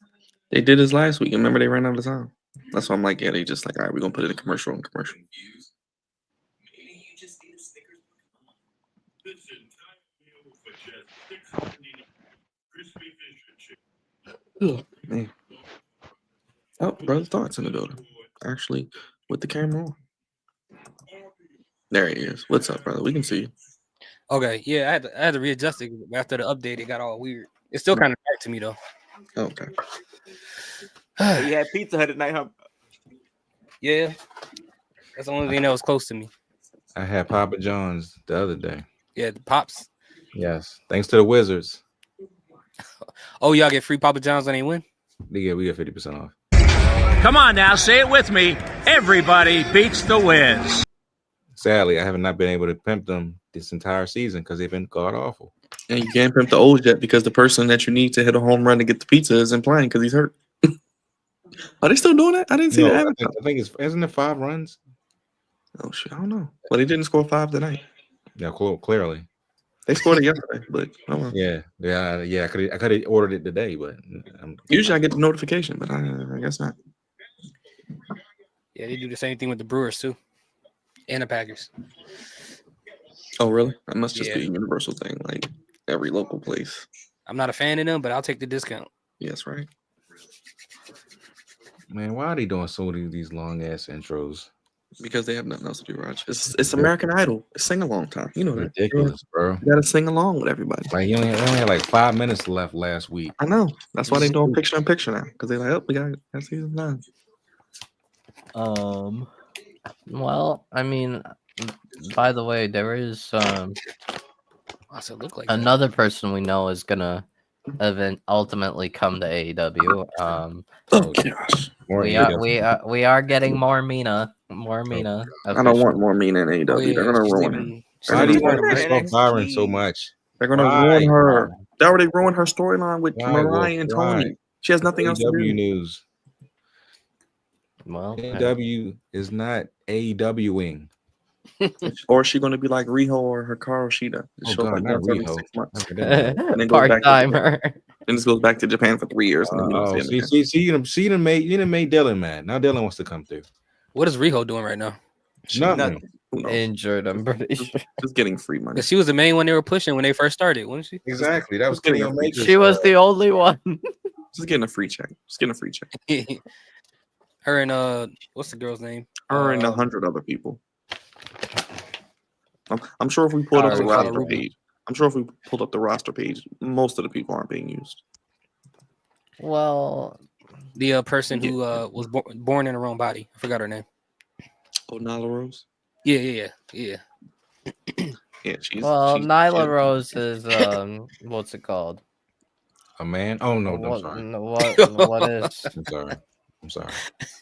They did this last week. Remember, they ran out of time. That's why I'm like, yeah, they just like, all right, we're gonna put it in commercial and commercial. Man. Oh, brother Thoughts in the building. Actually, with the camera on. There he is. What's up, brother? We can see you. Okay, yeah, I had to readjust it after the update. It got all weird. It's still kind of dark to me though. Okay. You had Pizza Hut at night, huh? Yeah, that's the only thing that was close to me. I had Papa John's the other day. Yeah, the Pops. Yes, thanks to the Wizards. Oh, y'all get free Papa John's when they win? We get 50% off. Come on now, say it with me. Everybody beats the Wiz. Sadly, I have not been able to pimp them this entire season because they've been god awful. And you can't pimp the old jet because the person that you need to hit a home run to get the pizza isn't playing because he's hurt. Are they still doing that? I didn't see that. I think it's isn't it 5 runs? Oh shit, I don't know. Well, they didn't score 5 tonight. Yeah, clearly. They scored it yesterday, but I don't know. Yeah. I could have ordered it today, but usually I get the notification, but I guess not. Yeah, they do the same thing with the Brewers too, and the Packers. Oh really? That must just be a universal thing, like every local place. I'm not a fan of them, but I'll take the discount. Yes, right. Man, why are they doing so many of these long ass intros? Because they have nothing else to do, Raj. It's American Idol. It's sing along time. You know that. Ridiculous, bro. You gotta sing along with everybody. Like you only had like 5 minutes left last week. I know. That's why they're doing picture in picture now. Because they're like, oh, we got season 9. Well, I mean, by the way, there is What's it look like? another person we know is gonna ultimately come to AEW. Oh gosh. We are getting more Mina. More Mina. I don't want more Mina in AEW. They're gonna ruin her. Why do you want to piss off Byron so much? They're gonna ruin her. They already ruined her storyline with Mariah and Tony. She has nothing else to do. News. Well, AEW is not AEWing. Or is she going to be like Riho or Hikaru Shida? Oh God, not Riho. And then Part timer. And this goes back to Japan for 3 years. And then see, you done made Dylan mad. Now Dylan wants to come through. What is Riho doing right now? Nothing. Injured, I'm pretty sure. Just getting free money. She was the main one they were pushing when they first started, wasn't she? Exactly. That was getting a major. She was the only one. Just getting a free check. Just getting a free check. Her and what's the girl's name? Her and 100 other people. I'm sure if we pulled up the roster page, most of the people aren't being used. Well, the person who was born in her own body. I forgot her name. Oh, Nyla Rose? Yeah. Yeah, Nyla Rose is what's it called? A man? Oh no, what, I'm sorry. What is? I'm sorry.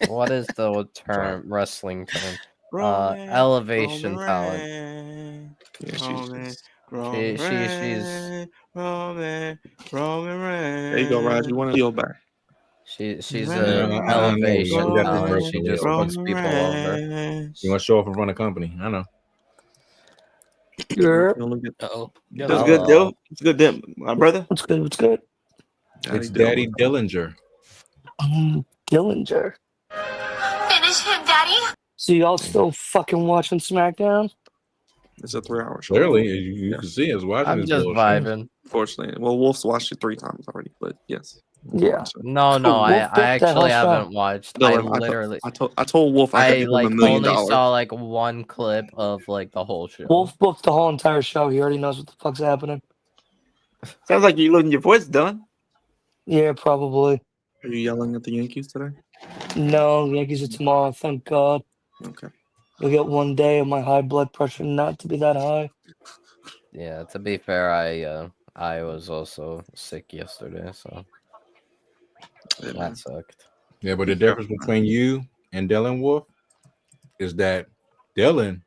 What is the term? Wrestling term? Elevation talent. Yeah, she's Roman. There you go, Raj. You want to feel back? She's an elevation talent. She just puts people over. You want to show off in front of company? I know. Uh-oh. That's good, Dill. It's good, Dill. My brother. What's good? What's good? It's Daddy Dillinger. Dillinger. Finish him, Daddy. So y'all still fucking watching SmackDown? It's a 3-hour show. Clearly, you Yeah. can see us watching I'm this just bullshit. vibing. Fortunately, well, Wolf's watched it 3 times already, but yes. Yeah. No, Wolf I booked that actually whole show. haven't watched. I Dylan, literally, I told Wolf I could I give him like $1 million. only saw like one clip of like the whole show. Wolf booked the whole entire show. He already knows what the fuck's happening. Sounds like you're losing your voice, Dylan. Yeah, probably. Are you yelling at the Yankees today? No, the Yankees are tomorrow. Thank God. Okay. You'll get one day of my high blood pressure not to be that high. Yeah, to be fair, I was also sick yesterday, so Yeah, man. that sucked. Yeah, but the difference between you and Dylan Wolf is that Dylan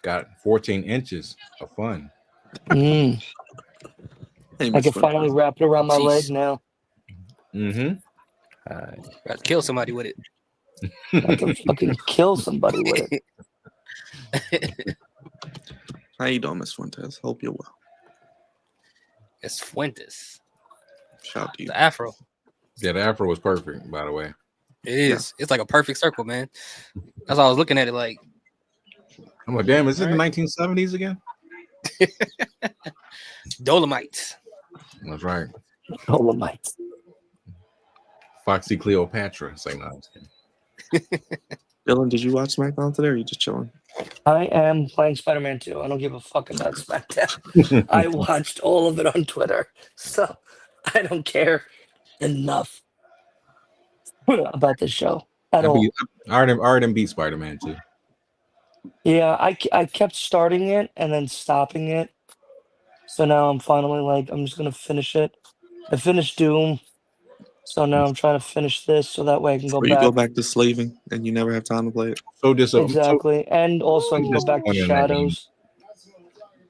got 14 inches of fun. Mm. Hey, I Miss can finally Fuentes. wrap it around my Jeez. leg now. Mm-hmm. Got to kill somebody with it. I can fucking kill somebody with it. How you doing, Miss Fuentes? Hope you're well. It's Fuentes. Shout out to you. The afro. Yeah, the afro was perfect, by the way. It is. It's like a perfect circle, man. That's why I was looking at it like. I'm like, damn, is it the 1970s again? Dolomites. That's right. Dolomites. Foxy Cleopatra. Say no. I'm just kidding. Dylan, did you watch SmackDown today or are you just chilling? I am playing Spider-Man 2. I don't give a fuck about SmackDown. I watched all of it on Twitter, so I don't care enough about this show at all. I already beat Spider-Man too. Yeah, I kept starting it and then stopping it. So now I'm finally like, I'm just going to finish it. I finished Doom. So now I'm trying to finish this so that way I can go Or back. you go back to slaving and you never have time to play it. So Exactly. And also I can go back to disappointed in that game. Shadows.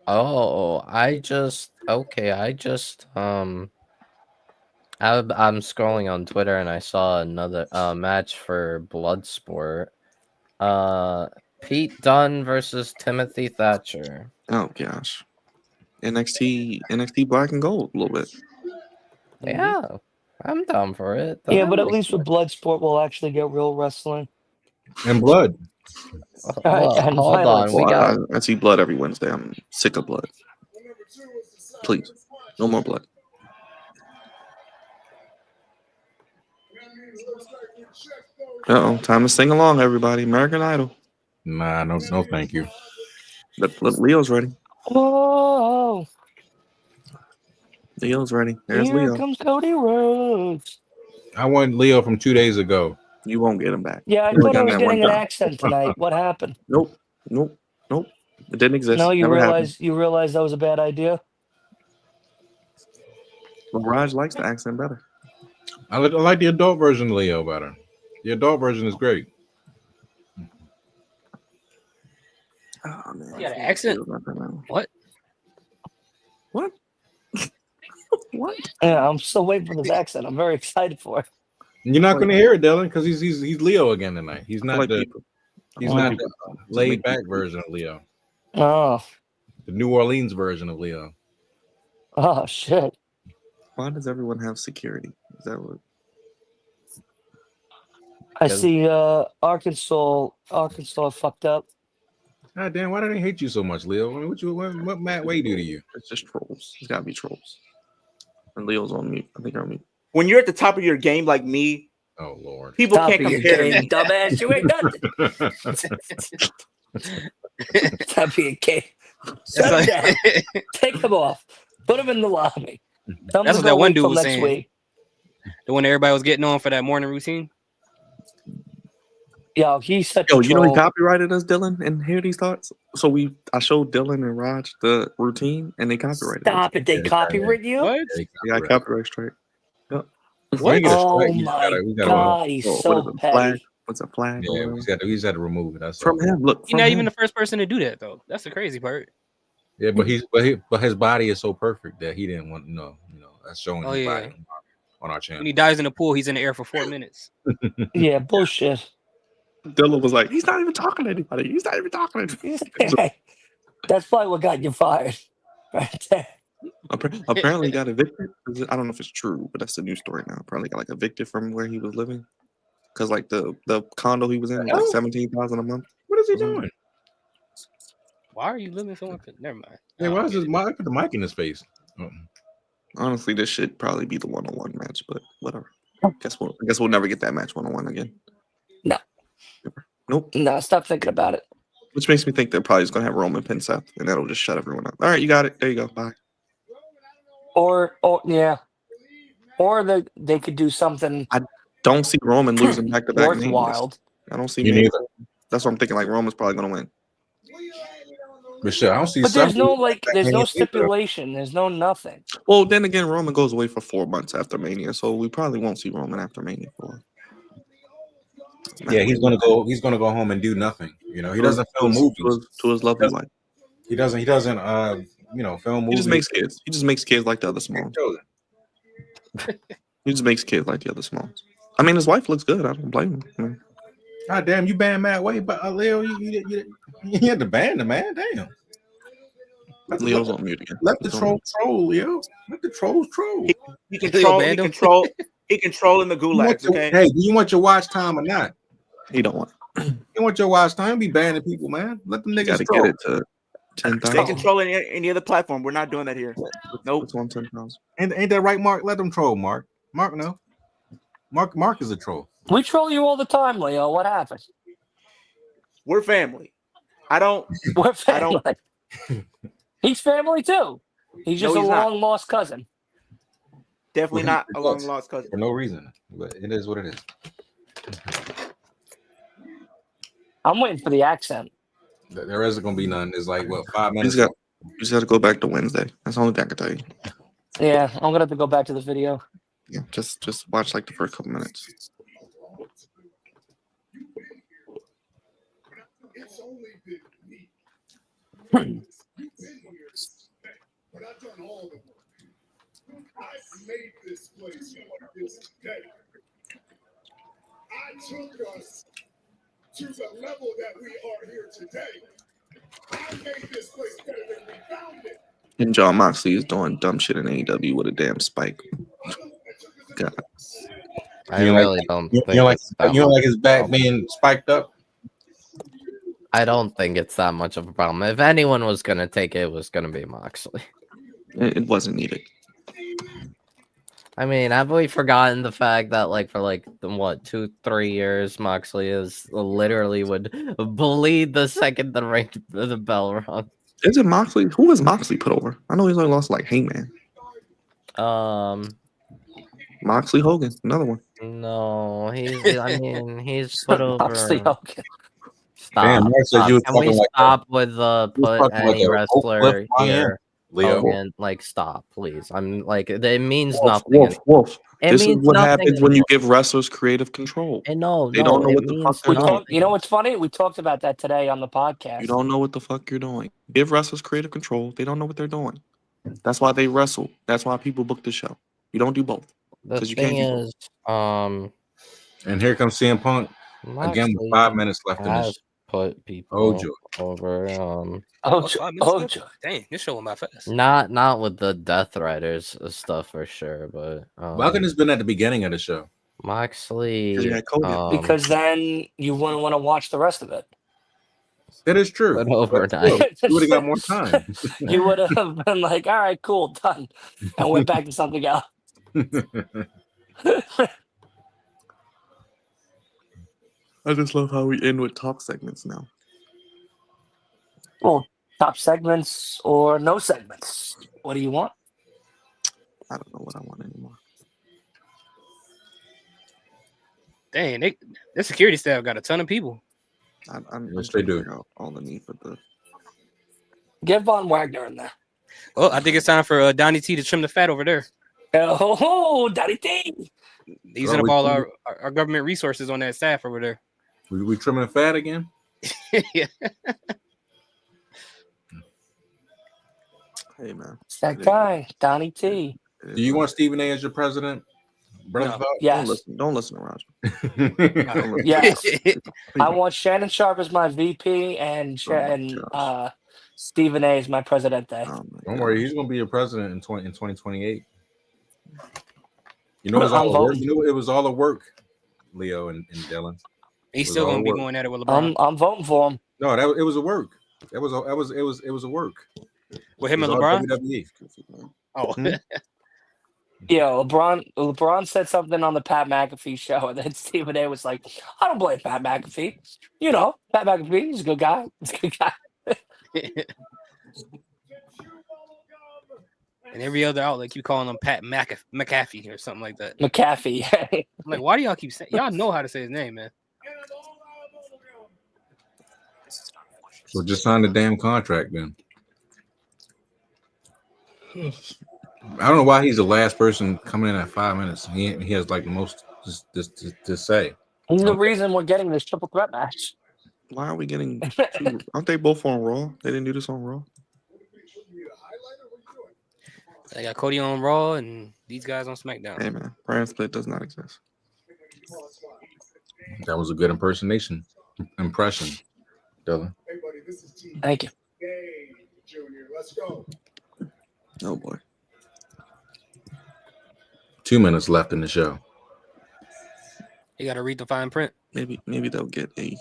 Oh, I'm scrolling on Twitter and I saw another match for Bloodsport. Pete Dunne versus Timothy Thatcher. Oh gosh. NXT Black and Gold a little bit. Yeah, I'm down for it. Yeah, but at least with Bloodsport we'll actually get real wrestling. And blood. Well, and hold violence. on, we got. I see blood every Wednesday. I'm sick of blood. Please, no more blood. Uh-oh, time to sing along, everybody. American Idol. Nah, no, thank you. Look, Leo's ready. Oh, Leo's ready. There's here Leo. comes Cody Rhodes. I want Leo from 2 days ago. You won't get him back. Yeah, I You only thought got I him was that one getting an time. accent tonight. What happened? Nope. It didn't exist. No, you Never happened. realize that was a bad idea? But Raj likes the accent better. I like the adult version of Leo better. The adult version is great. Oh man. You got an accent? What? What? What? Yeah, I'm still waiting for this accent. I'm very excited for it. You're not going to hear it, Dylan, because he's Leo again tonight. He's not like the people. he's I like not people. the laid back version of Leo. Oh, The New Orleans version of Leo. oh shit. Why does everyone have security? Is that what? I see Arkansas fucked up. God damn, why do they hate you so much, Leo? I mean, what Matt Way do to you? It's just trolls. It's gotta be trolls. And Leo's on mute. I think I'm mute. When you're at the top of your game like me, Oh Lord. people Top can't of your compare to game, me. dumbass. You ain't nothing. Top of your game. Shut down. Take him off. Put him in the lobby. Tell him That's to what that go one wait dude till was next saying. week. The one everybody was getting on for that morning routine. Yo, he's such Yo, a you know he troll. copyrighted us, Dylan, and hear these thoughts. So I showed Dylan and Raj the routine, and they copyrighted us. Stop it. They copyright you? What? Yeah, I copyright strike. Yep. What? Oh my God, he's what so is it, flag? petty. What's a flag? Yeah, we just had to remove it. That's From all. him. Look, You're from not him. even the first person to do that though. That's the crazy part. Yeah, but his body is so perfect that he didn't want that's showing Oh, his yeah. body on our channel. When he dives in the pool, he's in the air for 4 minutes. Yeah, bullshit. Dylan was like, he's not even talking to anybody. He's not even talking to anybody. That's probably what got you fired. Right there. Apparently he got evicted. I don't know if it's true, but that's the news story now. Apparently got like evicted from where he was living. Because like the condo he was in was like $17,000 a month. What is he doing? Why are you living so much? Never mind. Hey, why is this mic? Put the mic in his face. Oh. Honestly, this should probably be the one-on-one match, but whatever. Guess we'll never get that match one-on-one again. No. Nope. No, stop thinking about it. Which makes me think they're probably just gonna have Roman pin Seth, and that'll just shut everyone up. All right, you got it. There you go. Bye. Or yeah. Or they could do something Don't see Roman losing back-to-back worthwhile. I don't see Me Mania. neither. That's what I'm thinking. Like Roman's probably gonna win. But shit, I don't see. But there's Seth no losing like, back-to-back there's no Mania either. stipulation. There's no nothing. Well, then again, Roman goes away for 4 months after Mania, so we probably won't see Roman after Mania for. Yeah, he's gonna go. He's gonna go home and do nothing. You know, he doesn't film movies. To his lovely wife. He doesn't. He doesn't. You know, film movies. He just makes kids. He just makes kids like the other Smalls. He just makes kids like the other Smalls. I mean, his wife looks good. I don't blame him. I mean, God damn, you banned Matt Way, but Leo, you had to ban the man. Damn. Leo's on mute again. Let the troll, Leo. Let the trolls troll. He controlling the gulags. Okay. Hey, do you want your watch time or not? He don't want. You want your watch time? Be banning people, man. Let them niggas Gotta troll. get it to They 10,000. control any other platform. We're not doing that here. Nope. It's 10,000. Ain't that right, Mark? Let them troll, Mark. Mark, no. Mark is a troll. We troll you all the time, Leo. What happened? We're family. We're family. He's family too. He's just No, a he's not. long lost cousin. Definitely not a long lost cousin. For no reason. But it is what it is. I'm waiting for the accent. There isn't gonna be none. It's like what, 5 You minutes. just got to go back to Wednesday. That's the only thing I can tell you. Yeah, I'm gonna have to go back to the video. Yeah, just watch like the first couple minutes. It's only been me. You've been here, but I've done all the work. I've made this place what it is today. I took us to the level that we are here today. I made this place better than we found it. And John Moxley is doing dumb shit in AEW with a damn spike. God. I really don't think You don't it's that like much his of a back problem. being spiked up? I don't think it's that much of a problem. If anyone was gonna take it, it was gonna be Moxley. It wasn't needed. I mean, have we forgotten the fact that like for like 2-3 years, Moxley is literally would bleed the second the bell rung. Is it Moxley? Who is Moxley put over? I know he's only lost like Heyman. Moxley Hogan, another one. No, he's put over. Moxley Hogan. Stop. Damn, Mark said you was Can we talking like stop with was put talking like any a wrestler Wolf Lion. here? Leo. Hogan, like stop, please. I'm like it means Wolf, nothing. Wolf. It This is means what nothing happens when you anymore. give wrestlers creative control. And no, They don't know it what the fuck means they're doing. nothing. You know what's funny? We talked about that today on the podcast. You don't know what the fuck you're doing. Give wrestlers creative control. They don't know what they're doing. That's why they wrestle. That's why people book the show. You don't do both. The 'Cause you can't thing do is, And here comes CM Punk again with Moxley 5 minutes left in has this. put people Oh, joy. over. Oh, 5 minutes oh, left? joy. Dang, this show went by fast. Not with the Death Riders stuff for sure, but Why couldn't it's been at the beginning of the show? Moxley. 'Cause you had Cody. Because then you wouldn't want to watch the rest of it. That is true. But But overnight. still, you would have got more time. You would have been like, all right, cool, done. And went back to something else. I just love how we end with top segments now. Well, top segments or no segments. What do you want? I don't know what I want anymore. Dang, their security staff got a ton of people. I'm Yes, trying they to do. figure out all the need for the. Get Von Wagner in there. Well, I think it's time for Donnie T to trim the fat over there. Oh, Daddy T. Using up all our government resources on that staff over there. We trimming the fat again? Yeah. Hey man, It's that guy, Donnie T. Do you want Stephen A as your president? Brother No. Thought? Yes. Don't listen to Roger. Don't listen. Yes. Please I want Shannon Sharp as my VP and Stephen A as my Presidente. Oh my Don't God. worry, he's gonna be your president in 2028. You know, it was I'm all the work. voting. You know, it was all the work, Leo and Dylan. He's Was still all gonna be work. going at it with LeBron. I'm voting for him. No, it was a work. It was a work. With him It and was all LeBron. WWE. Oh, Hmm? Yo, LeBron said something on the Pat McAfee show, and then Stephen A was like, "I don't blame Pat McAfee. You know, Pat McAfee, he's a good guy. He's a good guy." and every other outlet keep calling him Pat McAfee or something like that. McAfee. I'm like, why do y'all keep saying? Y'all know how to say his name, man. So just sign the damn contract then. I don't know why he's the last person coming in at 5 minutes. He has like the most to say. He's the reason we're getting this triple threat match. Why are we getting two? Aren't they both on Raw? They didn't do this on Raw. I got Cody on Raw and these guys on SmackDown. Hey man, brand split does not exist. That was a good impression, Dylan. Thank you. Let's go. Oh boy. 2 minutes left in the show. You got to read the fine print. Maybe they'll get a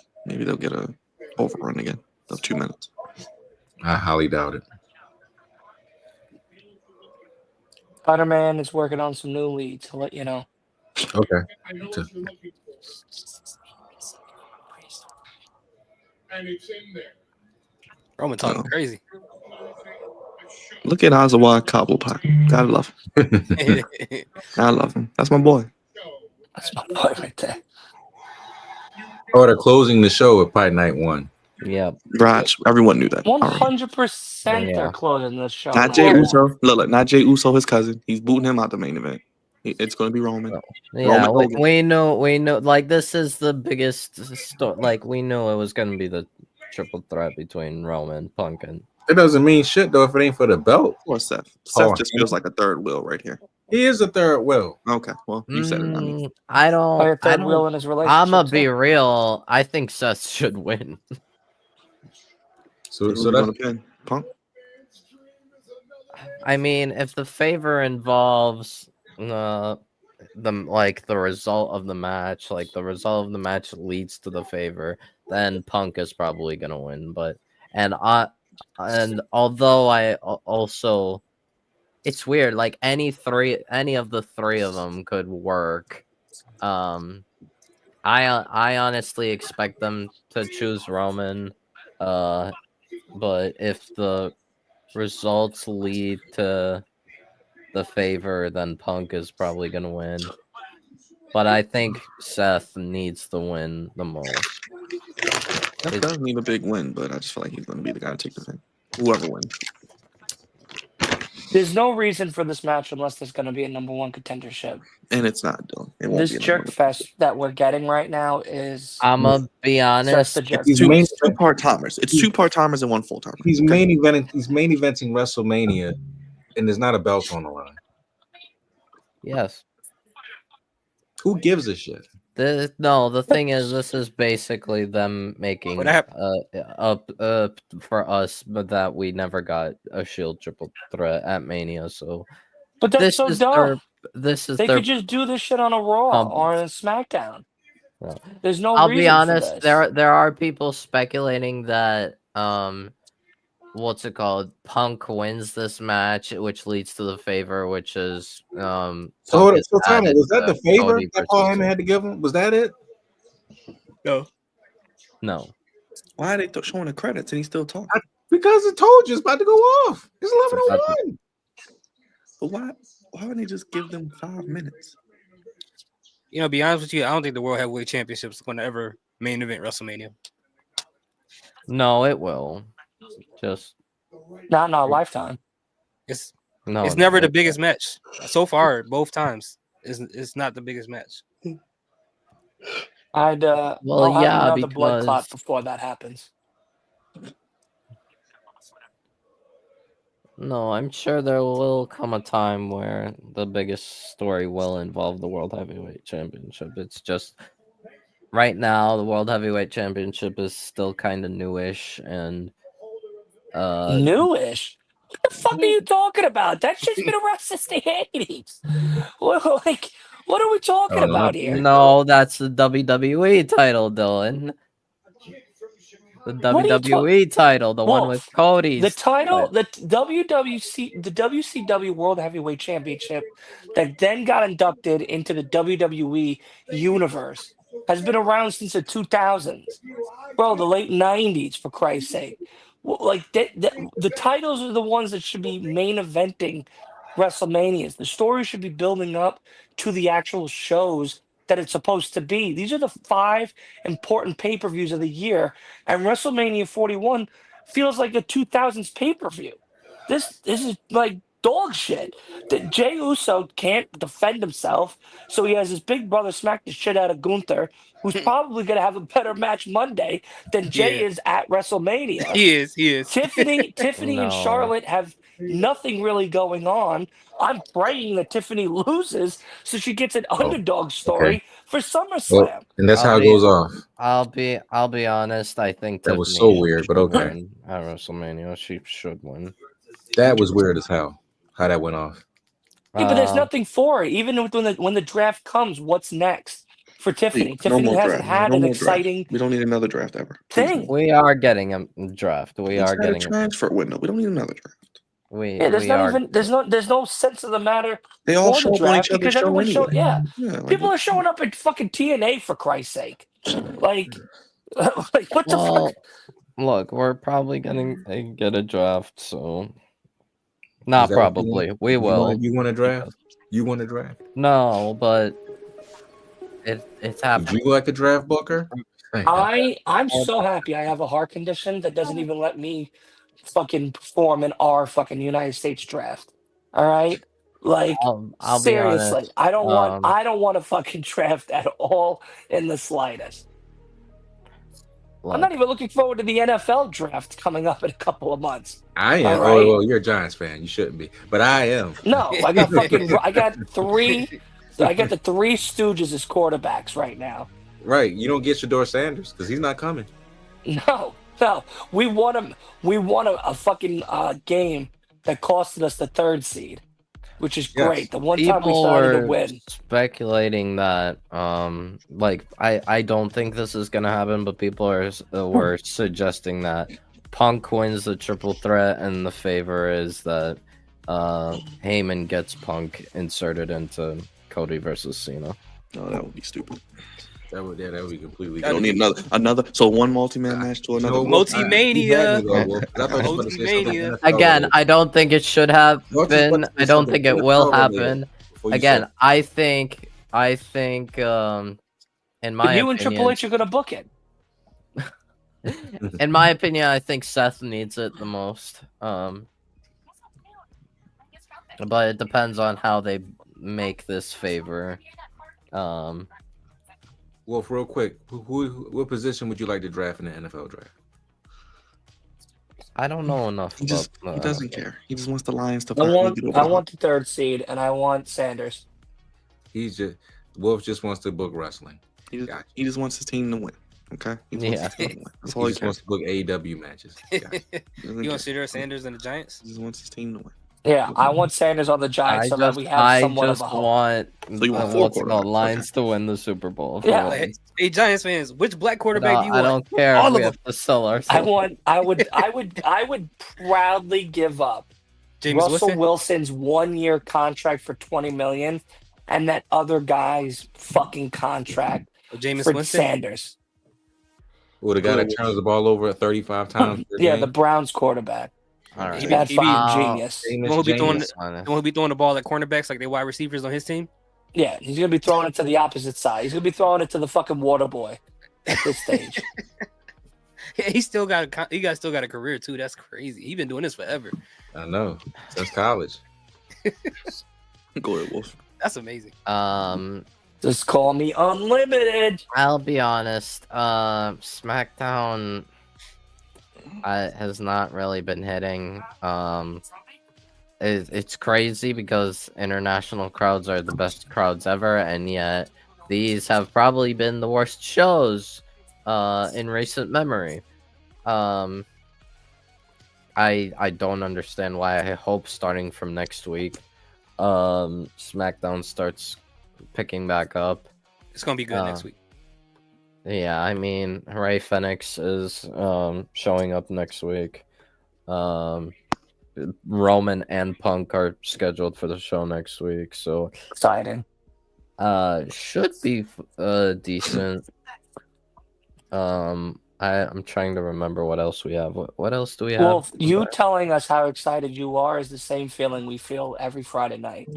overrun again of 2 minutes. I highly doubt it. Spider-Man is working on some new leads. I'll let you know. Okay. And it's in there. Roman talking crazy. Look at Ozawa Cobblepot. Gotta love him. I love him. That's my boy. That's my boy right there. Oh, they're closing the show at Fight Night 1. Yeah. Raj, everyone knew that. 100% they're closing this show. Not Jay Uso. Look, not Jay Uso, his cousin. He's booting him out the main event. It's going to be Roman. Yeah, Roman we know. Like, this is the biggest story. Like, we knew it was going to be the triple threat between Roman, Punk, and. It doesn't mean shit though if it ain't for the belt. Or Seth. Seth just feels like a third wheel right here. He is a third wheel. Okay, well, you said it. I mean, I don't. Or a third wheel in his relationship. I'm gonna be real. I think Seth should win. So that's that's pin Punk. I mean, if the favor involves the result of the match, like the result of the match leads to the favor, then Punk is probably gonna win. And although I also, it's weird. Like any of the three of them could work. I honestly expect them to choose Roman. But if the results lead to the favor, then Punk is probably gonna win. But I think Seth needs to win the most. Seth does need a big win, but I just feel like he's going to be the guy to take the thing. Whoever wins. There's no reason for this match unless there's going to be a number one contendership. And it's not, though. It won't This be a jerk fest that we're getting right now is. I'm gonna be honest. It's two part-timers. It's two part-timers and one full-timer. He's main eventing. He's main eventing WrestleMania, and there's not a belt on the line. Yes. Who gives a shit? The thing is, this is basically them making up for us, but that we never got a Shield triple threat at Mania. So, but that's so dumb. They could just do this shit on a Raw or on a SmackDown. There's no. I'll reason be honest. for this. There are people speculating that what's it called? Punk wins this match, which leads to the favor, which is So tell me, was that the favor that Paul Heyman had to give him? Was that it? No. Why are they showing the credits and he's still talking? Because I told you it's about to go off. It's 11:01. But why would they just give them 5 minutes? You know, be honest with you, I don't think the World Heavyweight Championship is going to ever main event WrestleMania. No, it will. Just not in our lifetime. It's never the biggest match so far. Both times, it's not the biggest match. I'll have another blood clot before that happens. No, I'm sure there will come a time where the biggest story will involve the World Heavyweight Championship. It's just right now the World Heavyweight Championship is still kind of newish and newish. What the fuck are you talking about? That shit's been around since the 80s. What are we talking about here? No, that's the WWE title, Dylan. The What are you WWE title, the one with Wolf, Cody's. the title, the WCW World Heavyweight Championship that then got inducted into the WWE universe has been around since the 2000s. Bro, the late 90s, for Christ's sake. Like, the titles are the ones that should be main eventing WrestleManias. The story should be building up to the actual shows that it's supposed to be. These are the 5 important pay-per-views of the year, and WrestleMania 41 feels like a 2000s pay-per-view. This is like dog shit. That Jey Uso can't defend himself, so he has his big brother smack the shit out of Gunther, who's probably going to have a better match Monday than Jey Yeah. is at WrestleMania. He is. Tiffany and No. Charlotte have nothing really going on. I'm praying that Tiffany loses so she gets an underdog story for SummerSlam. Well, and that's I'll how it be- goes off. I'll be honest. I think That was Tiffany so weird, but should okay. win at WrestleMania. She should win. That was weird as hell. How that went off. Yeah, but there's Um, nothing for it. Even when the draft comes, what's next for Tiffany? Please, Tiffany more hasn't draft, man. had No an more draft. exciting We don't need another draft ever. Please, thing. We are getting a draft. We It's are not a getting a transfer window. We don't need another draft. Yeah, there's we not are. even there's no sense of the matter They all for the show up on draft each other's because show everyone's anyway. yeah. Like, People are showing up at fucking TNA for Christ's sake. Like, like what the Well, fuck? look, we're probably gonna get a draft, so Is not that what you probably. want? We will. You want a draft? You want a draft? No, but it's Would happening. you like a draft, Booker? I'm so happy I have a heart condition that doesn't even let me fucking perform in our fucking United States draft. All right? Like I'll be seriously, honest. I don't want a fucking draft at all in the slightest. I'm not Look, even looking forward to the NFL draft coming up in a couple of months. I am. All right? Oh, well, you're a Giants fan. You shouldn't be, but I am. No, I got the 3 Stooges as quarterbacks right now. Right. You don't get Shador Sanders because he's not coming. No. We won a fucking game that costed us the 3rd seed, which is great. Yes. The one time we people started to were win. speculating that, like I don't think this is gonna happen, but people were suggesting that Punk wins the triple threat, and the favor is that Heyman gets Punk inserted into Cody versus Cena. No, that would be stupid. That would be completely. We don't need another. So one multi-man match to another. Multi-mania. Again, I don't think it should happen. I don't think it will happen. Again, I think in my You and opinion, Triple H are gonna book it. in my opinion, I think Seth needs it the most. But it depends on how they make this favor. Wolf, real quick, what position would you like to draft in the NFL draft? I don't know enough. He doesn't care. He just wants the Lions to. I want the 3rd seed, and I want Sanders. Wolf just wants to book wrestling. He just wants his team to win. Okay. Yeah. That's all He just wants to book AEW matches. You want Shador Sanders and the Giants? He just wants his team to win. Yeah, I want Sanders on the Giants so that we have somewhat of a hope. want So you want 4 quarterbacks. Lions to win the Super Bowl. Yeah. Hey, Giants fans, which black quarterback do you want? I don't care. All We of have to sell ourselves. I would proudly give up James Russell Winston? Wilson's 1-year contract for $20 million and that other guy's fucking contract Jameis for Winston? Sanders. Well, the guy that turns the ball over 35 times. Yeah, the Browns quarterback. All right. That fucking genius. He won't be throwing the ball at cornerbacks like they wide receivers on his team. Yeah, he's gonna be throwing it to the opposite side. He's gonna be throwing it to the fucking water boy at this stage. Yeah, he still got a career too. That's crazy. He's been doing this forever. I know, since college. Go ahead, Wolf. That's amazing. Just call me unlimited. I'll be honest. SmackDown has not really been hitting. It's crazy because international crowds are the best crowds ever, and yet these have probably been the worst shows in recent memory. I don't understand why. I hope starting from next week, SmackDown starts picking back up. It's gonna be good next week. Yeah, I mean, Ray Fenix is showing up next week. Um, Roman and Punk are scheduled for the show next week, so Exciting. should be decent. I'm trying to remember what else we have. What else do we have? Well, you telling us how excited you are is the same feeling we feel every Friday night.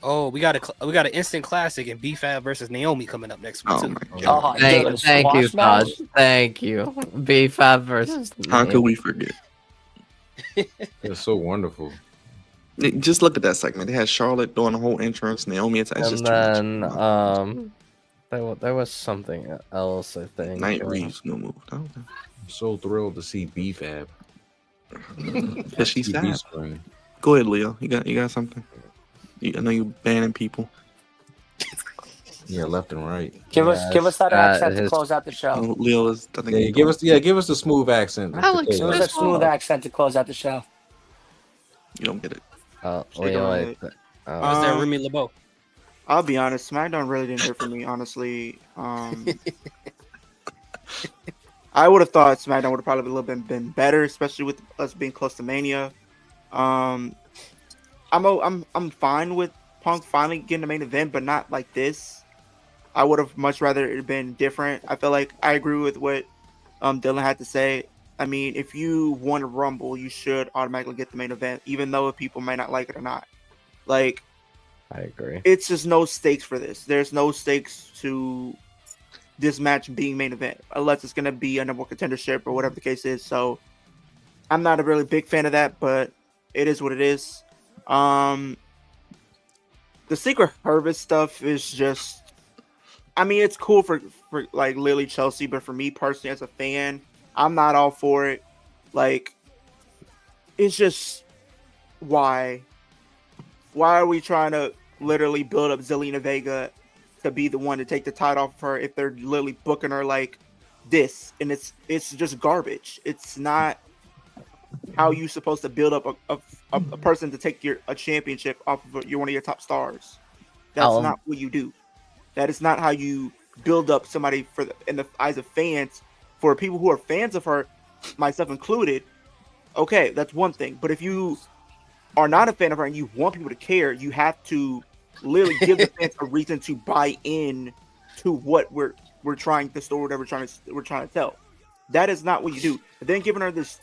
Oh, we got an instant classic in B-Fab versus Naomi coming up next week Oh too. my Oh, god. dude, a Thank you, squash match? Todd. Thank you. B-Fab versus How could we forget? It's so wonderful. Just look at that segment. It has Charlotte doing the whole entrance. Naomi, it's And just then too much. there was something else, I think. Night Reeves, no move. I'm so thrilled to see B-Fab. Because she's TV sad. screen. Go ahead, Leo. You got something. I know you banning people. Yeah, left and right. Give us that accent to close out the show. Oh, Leo is. I think Yeah, give us the smooth accent. Alex, Give us that smooth accent to close out the show. You don't get it. Leo, Was that Remy LeBeau? I'll be honest, SmackDown really didn't hit for me, honestly. I would have thought SmackDown would have probably a little been better, especially with us being close to Mania. I'm fine with Punk finally getting the main event, but not like this. I would have much rather it been different. I feel like I agree with what Dylan had to say. I mean, if you want to Rumble, you should automatically get the main event, even though people might not like it or not. Like, I agree. it's just no stakes for this. There's no stakes to this match being main event, unless it's going to be a number one contendership or whatever the case is. So I'm not a really big fan of that, but it is what it is. The Secret Harvest stuff is just, I mean, it's cool for like Lily Chelsea, but for me personally as a fan, I'm not all for it. Like, it's just, why are we trying to literally build up Zelina Vega to be the one to take the title off of her if they're literally booking her like this? And it's just garbage. It's not how you supposed to build up a person to take a championship off of one of your top stars. That's not what you do. That is not how you build up somebody in the eyes of fans. For people who are fans of her, myself included, okay, that's one thing. But if you are not a fan of her and you want people to care, you have to literally give the fans a reason to buy in to what we're trying to store, whatever we're trying to tell. That is not what you do. And then giving her this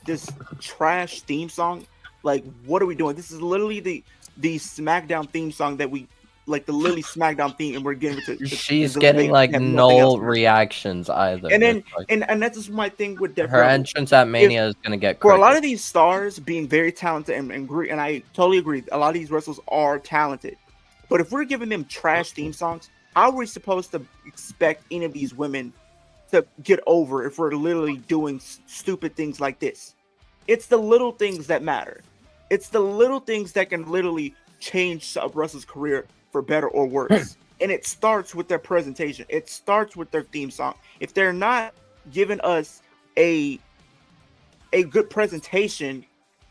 trash theme song, like, what are we doing? This is literally the SmackDown theme song that we like, the Lily SmackDown theme, and we're getting to she's getting like no reactions either. And then and that's just my thing with her entrance at Mania is gonna get for a lot of these stars being very talented and I totally agree. A lot of these wrestlers are talented, but if we're giving them trash theme songs, how are we supposed to expect any of these women to get over if we're literally doing stupid things like this? It's the little things that matter. It's the little things that can literally change a wrestler's career for better or worse. And it starts with their presentation. It starts with their theme song. If they're not giving us a good presentation,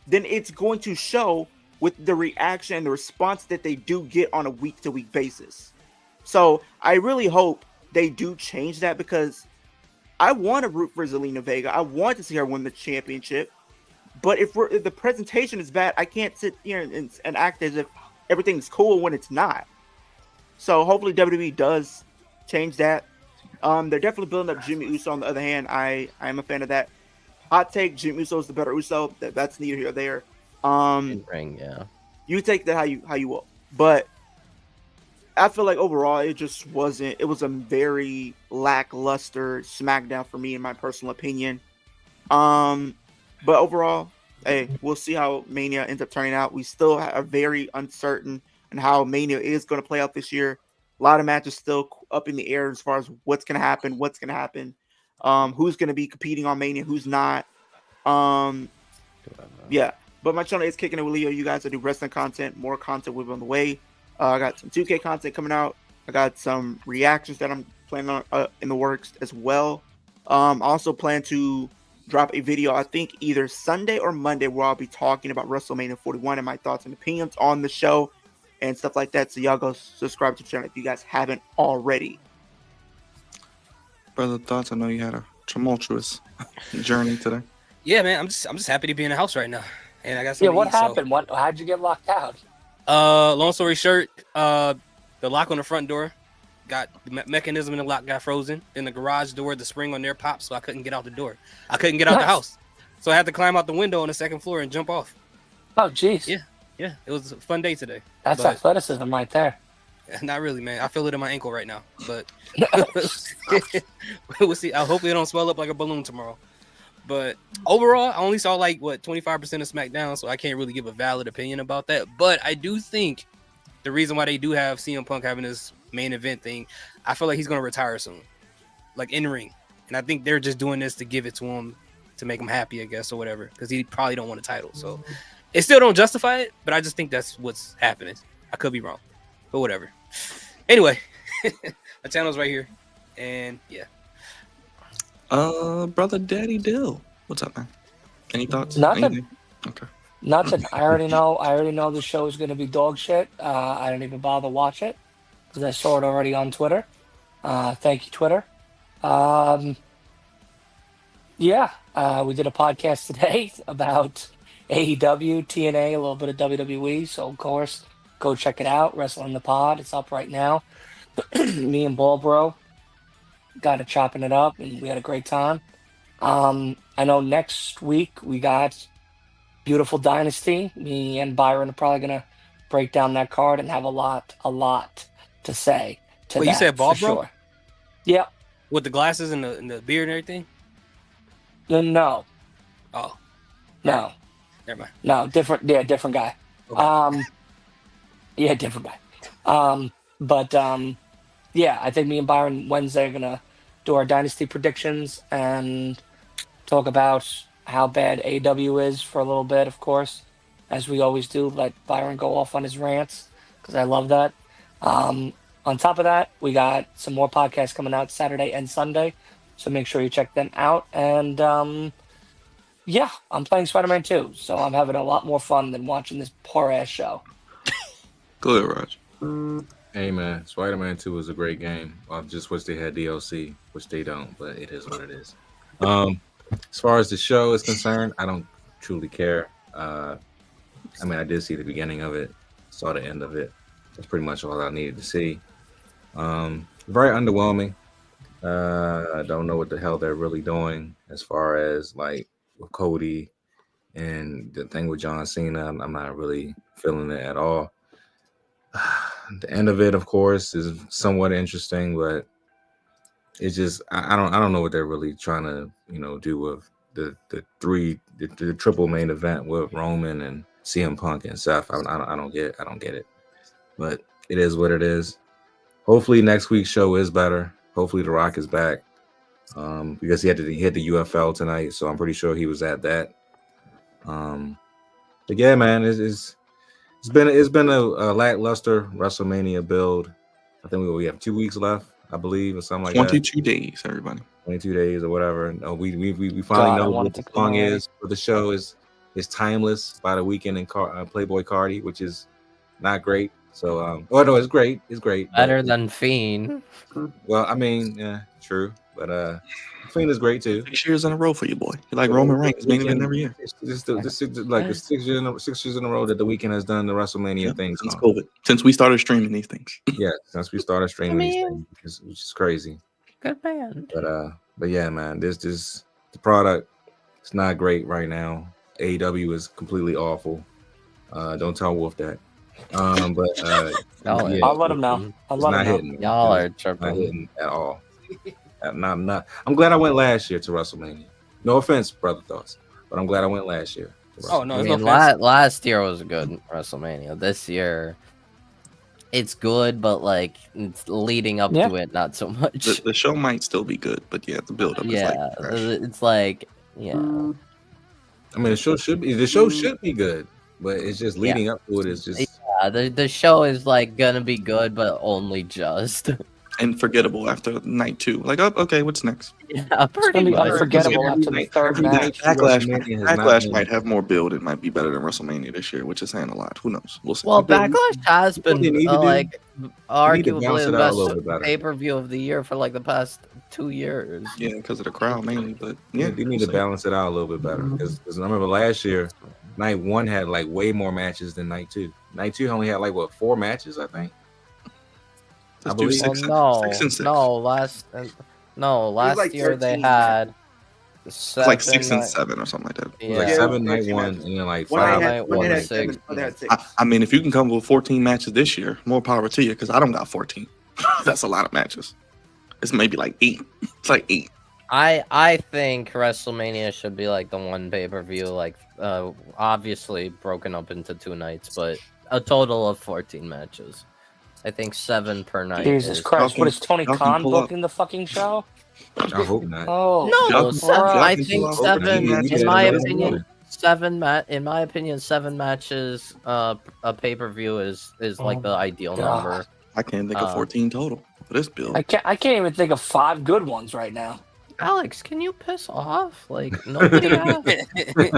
then it's going to show with the reaction and the response that they do get on a week-to-week basis. So I really hope they do change that, because I want to root for Zelina Vega. I want to see her win the championship. But if the presentation is bad, I can't sit here and act as if everything's cool when it's not. So hopefully WWE does change that. They're definitely building up Jimmy Uso. On the other hand, I am a fan of that. Hot take: Jimmy Uso is the better Uso. That's neither here or there. Yeah. You take that how you will. But I feel like overall it just wasn't. It was a very lackluster SmackDown for me, in my personal opinion. But overall, hey, we'll see how Mania ends up turning out. We still are very uncertain in how Mania is going to play out this year. A lot of matches still up in the air as far as what's going to happen, who's going to be competing on Mania, who's not. Yeah. But my channel is Kicking It with Leo. You guys that do wrestling content, more content will be on the way. I got some 2K content coming out. I got some reactions that I'm planning on in the works as well. I also plan to drop a video, I think either Sunday or Monday, where I'll be talking about WrestleMania 41 and my thoughts and opinions on the show and stuff like that. So y'all go subscribe to the channel if you guys haven't already. brother, thoughts? I know you had a tumultuous journey today. Yeah, man. I'm just happy to be in the house right now, and I got something Yeah, to what eat, so- happened? How'd you get locked out? Long story short, the lock on the front door got the mechanism in the lock got frozen. Then the garage door, the spring on there popped, so I couldn't get out the door. I couldn't get out the Nice. house, so I had to climb out the window on the second floor and jump off. Oh, jeez. Yeah, it was a fun day today. That's but- athleticism right there. Not really, man. I feel it in my ankle right now, but we'll see. Hopefully, it don't swell up like a balloon tomorrow. But overall, I only saw like 25% of SmackDown, so I can't really give a valid opinion about that. But I do think the reason why they do have CM Punk having this main event thing, I feel like he's gonna retire soon, like in ring, and I think they're just doing this to give it to him to make him happy, I guess, or whatever, because he probably don't want a title. So it still don't justify it, but I just think that's what's happening. I could be wrong, but whatever. Anyway, the channel's right here, and yeah. Brother Daddy Dill, what's up, man? Any thoughts? Nothing. Anything? Okay. Nothing. I already know the show is going to be dog shit. I didn't even bother watch it because I saw it already on Twitter. Thank you, Twitter. Yeah, we did a podcast today about AEW, TNA, a little bit of WWE. So, of course, go check it out. Wrestling the Pod. It's up right now. Me and Ball Bro got it chopping it up, and we had a great time. I know next week we got Beautiful Dynasty. Me and Byron are probably going to break down that card and have a lot to say. Wait, you said Ball for Bro? sure. Yeah. With the glasses and the beard and everything? No. Oh. No. Never mind. No, different. Yeah, different guy. Okay. Yeah, different guy. But yeah, I think me and Byron Wednesday are gonna do our dynasty predictions and talk about how bad AW is for a little bit, of course, as we always do. Let Byron go off on his rants because I love that. On top of that, we got some more podcasts coming out Saturday and Sunday, so make sure you check them out. And yeah, I'm playing Spider-Man 2, so I'm having a lot more fun than watching this poor ass show. Go ahead, Raj. Hey man, Spider-Man 2 was a great game. I just wish they had DLC, which they don't, but it is what it is. As far as the show is concerned, I don't truly care. I mean, I did see the beginning of it, saw the end of it. That's pretty much all I needed to see. Very underwhelming. I don't know what the hell they're really doing as far as like with Cody and the thing with John Cena. I'm not really feeling it at all. The end of it, of course, is somewhat interesting, but it's just I don't know what they're really trying to do with the triple main event with Roman and CM Punk and Seth. I don't get it, but it is what it is. Hopefully next week's show is better. Hopefully The Rock is back because he hit the UFL tonight, so I'm pretty sure he was at that. But yeah, man, it's been a lackluster WrestleMania build. I think we have 2 weeks left, I believe, or something like 22 days, everybody. 22 days or whatever. No, we finally know what the song is for the show is Timeless by The Weeknd and Playboy Cardi, which is not great. So no, it's great. It's great. Better than Fiend. Well, I mean, yeah, true. But Fiend is great too. 6 years in a row for you, boy. You're like Roman Reigns, main event every year. It's like the 6 years in a row that The Weeknd has done the WrestleMania things since COVID. Since we started streaming these things. Yeah, since we started streaming these things, which is crazy. Good man. But yeah, man, this the product. It's not great right now. AEW is completely awful. Don't tell Wolf that. But yeah, I'll let him know. I'll let him know. Y'all are not tripping. hitting at all. Not. I'm glad I went last year to WrestleMania. No offense, brother thoughts, but I'm glad I went last year. Oh no, I it's mean, no offense. last year was a good WrestleMania. This year, it's good, but like it's leading up to it, not so much. The show might still be good, but yeah, the build up is like trash. It's like yeah. I mean, the show should be good, but it's just leading up to it is just the show is like gonna be good, but only just. and forgettable after night 2. Like, oh, okay, what's next? Yeah, It's pretty gonna be much. unforgettable after the third match. Backlash might have more build. It might be better than WrestleMania this year, which is saying a lot. Who knows? We'll see. Well, Backlash has been like balance arguably it the out a little bit best better. pay-per-view of the year for like the past 2 years. Yeah, because of the crowd mainly, but yeah, you need to balance it out a little bit better. Because I remember last year, night 1 had like way more matches than night 2. Night 2 only had like 4 matches, I think. I Let's do believe. 6 and 6. Last like year they 13. had It's like 6 7 and 7 or something like that. It was like Yeah. 7 night 13 1, matches. and then like One 5. night had, one night had 6. 7. One night had 6. I mean, if you can come up with 14 matches this year, more power to you. Because I don't got 14. That's a lot of matches. It's maybe like 8. It's like 8. I think WrestleMania should be like the one pay-per-view, like obviously broken up into 2 nights, but a total of 14 matches. I think 7 per night. Jesus is- Christ! What is Tony y'all can Khan pull up. booking the fucking show? I hope not. Oh Y'all No, can- 7. y'all I can think pull out 7. matches. In Yeah, my that's opinion, good. 7 matches. A pay-per-view is like the ideal God. number. I can't think of 14 total for this build. I can't even think of 5 good ones right now. Alex, can you piss off? Like nobody asked. Hey,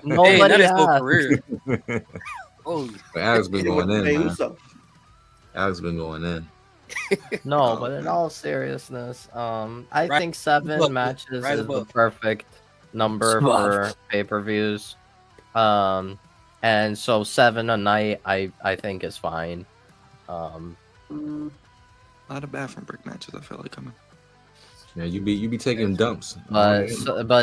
Nobody that is no asked. career. Oh, Alex been going in, Hey, man. Uso. Alex been going in. No, but in all seriousness, I Right think 7 above, matches right is the above. perfect number Above. for pay-per-views. And so 7 a night, I think is fine. A lot of bathroom break matches. I feel like coming. Yeah, you be taking dumps. But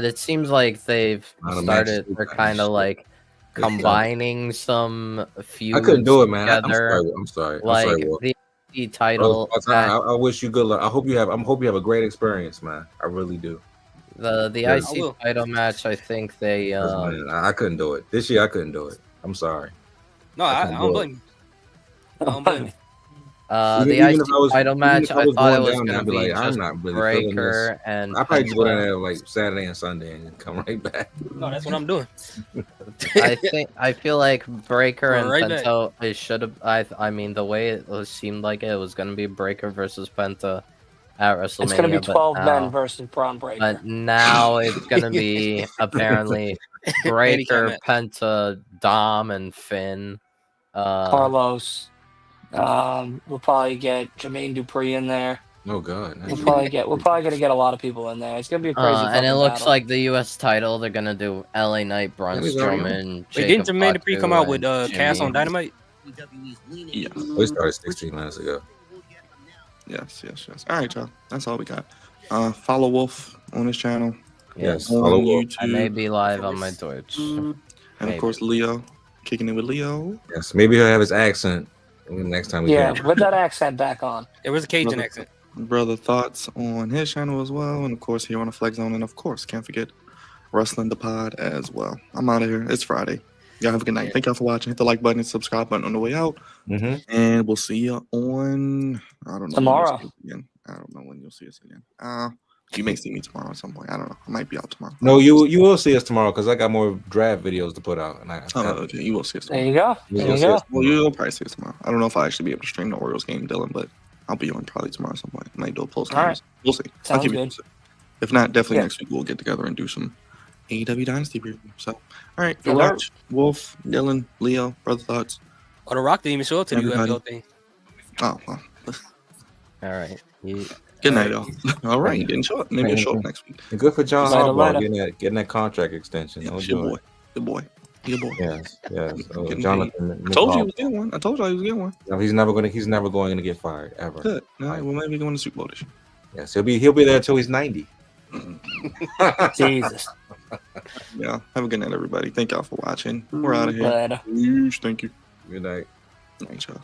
it seems like they've Lot of started. matches. They're kind of like combining some feuds I couldn't do it, man. together. I'm sorry. Like Wolf. the title. I wish you good luck. I hope you have a great experience, man. I really do. The Yes. IC title match. I think they. Man, I couldn't do it this year. I couldn't do it. I'm sorry. no, I don't blame you. I don't blame you. The Even IC if I was- title even match. if I was thought it going was down there, going I'd to be be like, I'm just not really feeling Breaker and. I probably just go down Penta. there like Saturday and Sunday and come right back. No, that's what I'm doing. I feel like Breaker and Right back. Penta. It should have. I mean, the way it seemed like it was going to be Breaker versus Penta at WrestleMania. It's gonna be 12 but men now- versus Braun Breaker. But now it's gonna be apparently Breaker, match. Penta, Dom, and Finn. Carlos. We'll probably get Jermaine Dupri in there. Oh God. We're probably gonna get a lot of people in there. It's gonna be a crazy. And it fucking looks battle. like the U.S. title. They're gonna do LA Knight, Braun That is already Strowman. Wait, Jacob didn't Jermaine Dupri Fatu, come out with and Cass Jimmy. on Dynamite? Yeah. We started 16 minutes ago. Yes. All right, y'all. That's all we got. Follow Wolf on his channel. Yes. On Follow Wolf. I may YouTube. be live on my Twitch. And maybe. of course, Leo. Kicking it with Leo. Yes. Maybe he'll have his accent next time we Yeah, get him. put that accent back on. There was a Cajun Brother- accent. Brother Thoughts on his channel as well. And of course, here on the Flex Zone. And of course, can't forget Wrestling the Pod as well. I'm out of here. It's Friday. Y'all have a good night. Thank y'all for watching. Hit the like button and subscribe button on the way out. Mm-hmm. And we'll see you on, I don't know. when you'll Tomorrow. see us again. I don't know when you'll see us again. You may see me tomorrow at some point. I don't know. I might be out tomorrow. No, you will see us tomorrow because I got more draft videos to put out. And Okay. You will see us There tomorrow. you go. You'll There you see go. us Well, you'll probably see us tomorrow. I don't know if I'll actually be able to stream the Orioles game, Dylan, but I'll be on probably tomorrow at some point. I might do a post. All right. We'll see. I'll Sounds keep you good. posted. If not, definitely Yeah. next week we'll get together and do some AEW Dynasty preview. So, all right. Yeah, Watch Wolf, Dylan, Leo, Brother Thoughts. Oh, The Rock didn't even show up to the Everybody. UFL thing. Oh, well. All right. Good night, y'all. All right. You didn't show up. Maybe you'll show up next week. And good for John Later, Harbaugh later. getting that contract extension. That was Good good. boy. Good boy. Good boy. Yes. Getting Jonathan. I told you he was getting one. I told you he was getting one. No, he's never going to get fired ever. Good. All right. Well, maybe going to Super Bowl this year. Yes, he'll be there until he's 90. Jesus. Yeah. Have a good night, everybody. Thank y'all for watching. We're out of here. Later. Peace. Thank you. Good night. Good night, y'all.